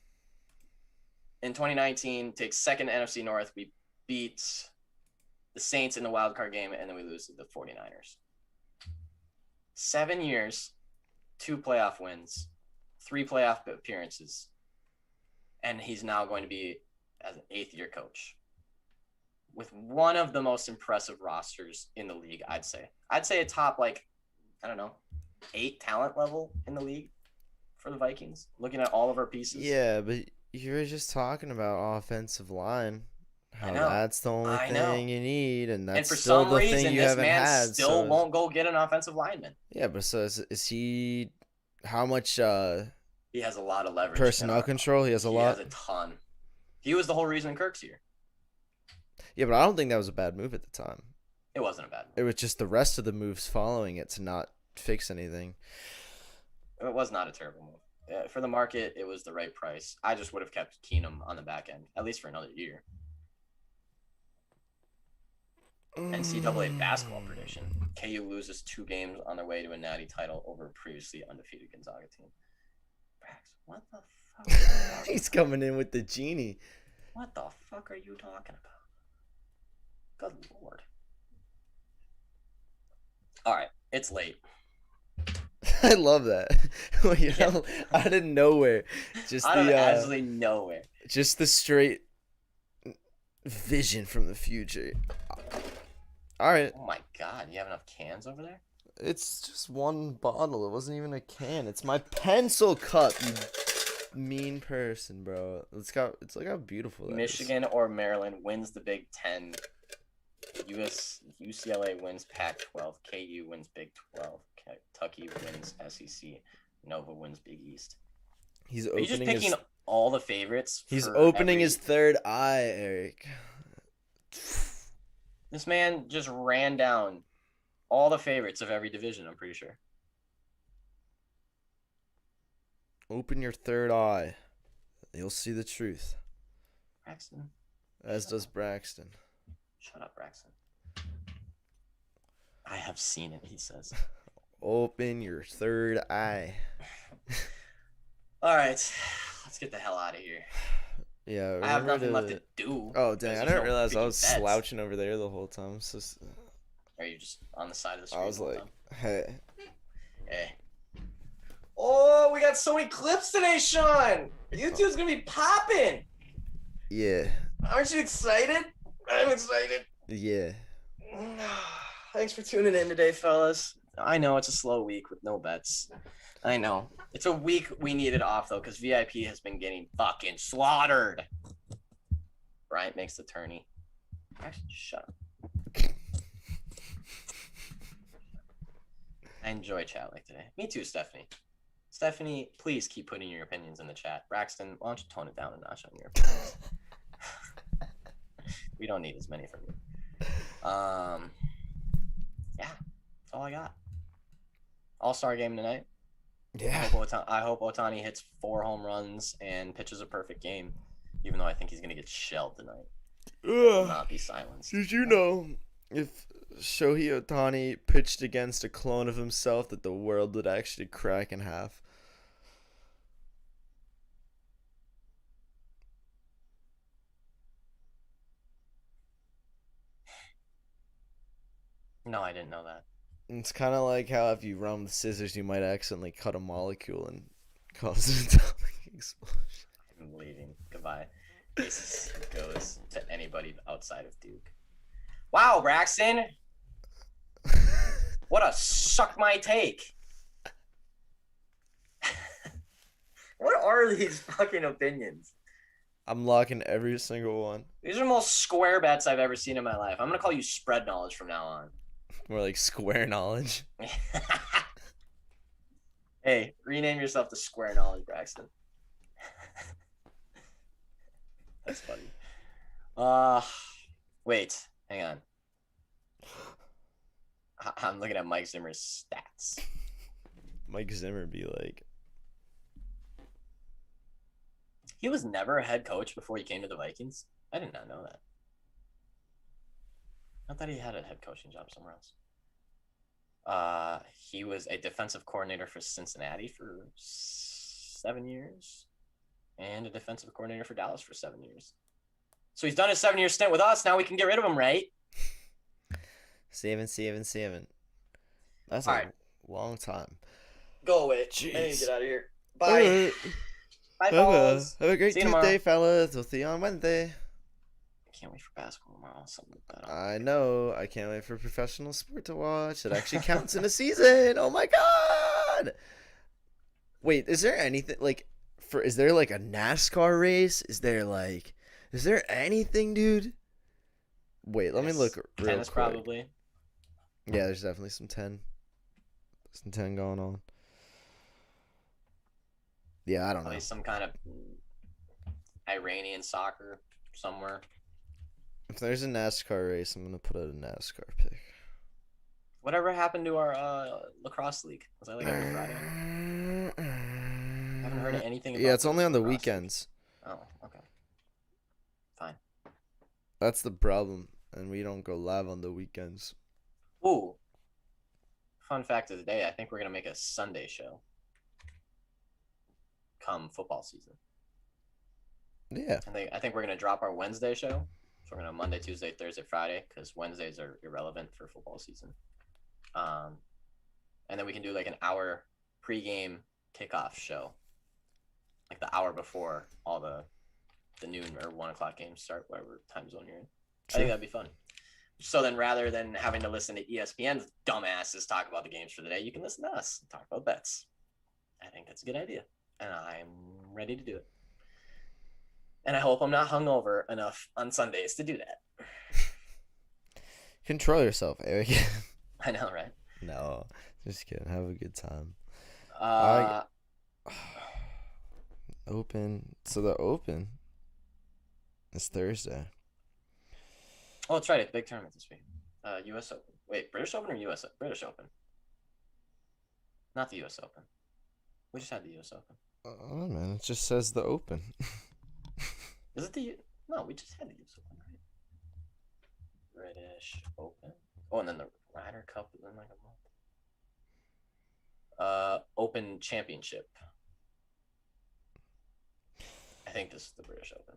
in 2019, take second NFC North. We beat the Saints in the wild card game, and then we lose to the 49ers. 7 years. 2 playoff wins, 3 playoff appearances, and he's now going to be as an 8th-year coach with one of the most impressive rosters in the league, I'd say. I'd say a top, 8 talent level in the league for the Vikings, looking at all of our pieces. Yeah, but you were just talking about offensive line. How that's the only thing you need, and that's still the thing you haven't had. And for some reason, this man still won't go get an offensive lineman. Yeah, but so is he? How much? He has a lot of leverage. Personnel control. He has a lot. He has a ton. He was the whole reason Kirk's here. Yeah, but I don't think that was a bad move at the time. It wasn't a bad move. It was just the rest of the moves following it to not fix anything. It was not a terrible move. For the market, it was the right price. I just would have kept Keenum on the back end, at least for another year. NCAA basketball prediction. KU loses 2 games on their way to a natty title over a previously undefeated Gonzaga team. Brax, what the fuck? He's coming in with the genie. What the fuck are you talking about? Good Lord. All right, it's late. I love that. Out of nowhere. Just out of absolutely nowhere. Just the straight vision from the future. All right. Oh my God, you have enough cans over there? It's just one bottle. It wasn't even a can. It's my pencil cup. You mean person, bro. It's like how beautiful that Michigan is. Or Maryland wins the Big Ten. UCLA wins Pac-12. KU wins Big 12. Kentucky wins SEC. Nova wins Big East. Are you just picking all the favorites? He's opening his third eye, Eric. This man just ran down all the favorites of every division, I'm pretty sure. Open your third eye. You'll see the truth. Braxton. As does Braxton. Shut up, Braxton. I have seen it, he says. Open your third eye. All right. Let's get the hell out of here. Yeah, I have remember nothing left to do. Oh, dang. because I there's didn't no realize I freaking was bets. slouching over there the whole time. So Are you just on the side of the screen I was the whole like, time? hey. Hey. Oh, we got so many clips today, Sean. YouTube's gonna be popping. Yeah. Aren't you excited? I'm excited. Yeah. Thanks for tuning in today, fellas. I know it's a slow week with no bets. I know. It's a week we needed off, though, because VIP has been getting fucking slaughtered. Bryant makes the tourney. Actually, shut up. I enjoy chat like today. Me too, Stephanie. Stephanie, please keep putting your opinions in the chat. Braxton, why don't you tone it down a notch on your opinions? We don't need as many from you. Yeah, that's all I got. All-star game tonight. Yeah. I hope Ohtani hits 4 home runs and pitches a perfect game, even though I think he's going to get shelled tonight. Will not be silenced. Did you know if Shohei Ohtani pitched against a clone of himself that the world would actually crack in half? No, I didn't know that. It's kind of like how if you run with scissors, you might accidentally cut a molecule and cause an atomic explosion. I'm leaving. Goodbye. This goes to anybody outside of Duke. Wow, Braxton. What a suck my take. What are these fucking opinions? I'm locking every single one. These are the most square bets I've ever seen in my life. I'm going to call you spread knowledge from now on. More like square knowledge. Hey, rename yourself to Square Knowledge, Braxton. That's funny. Wait, hang on. I'm looking at Mike Zimmer's stats. Mike Zimmer be like, he was never a head coach before he came to the Vikings. I did not know that. Not that he had a head coaching job somewhere else. He was a defensive coordinator for Cincinnati for 7 years and a defensive coordinator for Dallas for 7 years. So he's done his 7-year stint with us. Now we can get rid of him, right? 7. That's All a right. long time. Go away. Jeez. I need to get out of here. Bye. Bye, fellas. Have a great See you Tuesday, tomorrow. fellas. We'll see you on Wednesday. I can't wait for basketball tomorrow. Something to bet on. I know. I can't wait for professional sport to watch. It actually counts in a season. Oh my god! Wait, is there anything like is there like a NASCAR race? Is there anything, dude? Wait, let me look real Tennis, quick. probably. Yeah, there's definitely some 10 going on. Yeah, I don't know. Probably some kind of Iranian soccer somewhere. If there's a NASCAR race, I'm gonna put out a NASCAR pick. Whatever happened to our lacrosse league? Was that like every Friday? I haven't heard anything about Yeah, it's only on the lacrosse weekends. league. Oh, okay. Fine. That's the problem, and we don't go live on the weekends. Ooh. Fun fact of the day, I think we're going to make a Sunday show come football season. Yeah. I think we're going to drop our Wednesday show. So we're going to Monday, Tuesday, Thursday, Friday, because Wednesdays are irrelevant for football season. And then we can do like an hour pregame kickoff show, like the hour before all the noon or 1 o'clock games start, whatever time zone you're in. Sure. I think that'd be fun. So then rather than having to listen to ESPN's dumbasses talk about the games for the day, you can listen to us talk about bets. I think that's a good idea, and I'm ready to do it. And I hope I'm not hungover enough on Sundays to do that. Control yourself, Eric. I know, right? No, just kidding. Have a good time. Open. So the Open is Thursday. Oh, that's right. It's a big tournament this week. U.S. Open. Wait, British Open or U.S. British Open? Not the U.S. Open. We just had the U.S. Open. Oh, man. It just says the Open. Is it the... No, we just had the U.S. Open, right? British Open. Oh, and then the Ryder Cup is in like a month. Open Championship. I think this is the British Open.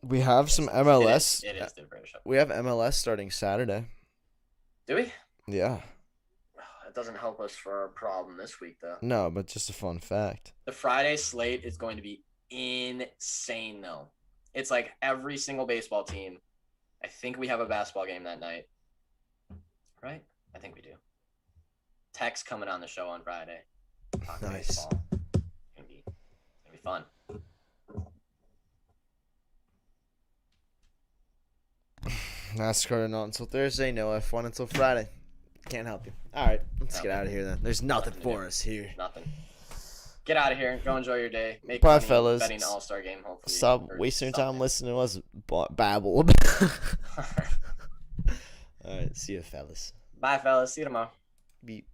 We have some MLS. It is the British Open. We have MLS starting Saturday. Do we? Yeah. That doesn't help us for our problem this week, though. No, but just a fun fact. The Friday slate is going to be insane, though. It's like every single baseball team. I think we have a basketball game that night. Right? I think we do. Tech's coming on the show on Friday. Talking Nice. baseball. It's gonna be fun. NASCAR not until Thursday. No F1 until Friday. Can't help you. All right, let's get out of here then. There's nothing for us here. Nothing. Get out of here. Go enjoy your day. Make Bye, money fellas. betting All-Star game, hopefully. Stop or wasting your time something. listening to us babble. All right, see you, fellas. Bye, fellas. See you tomorrow. Beep.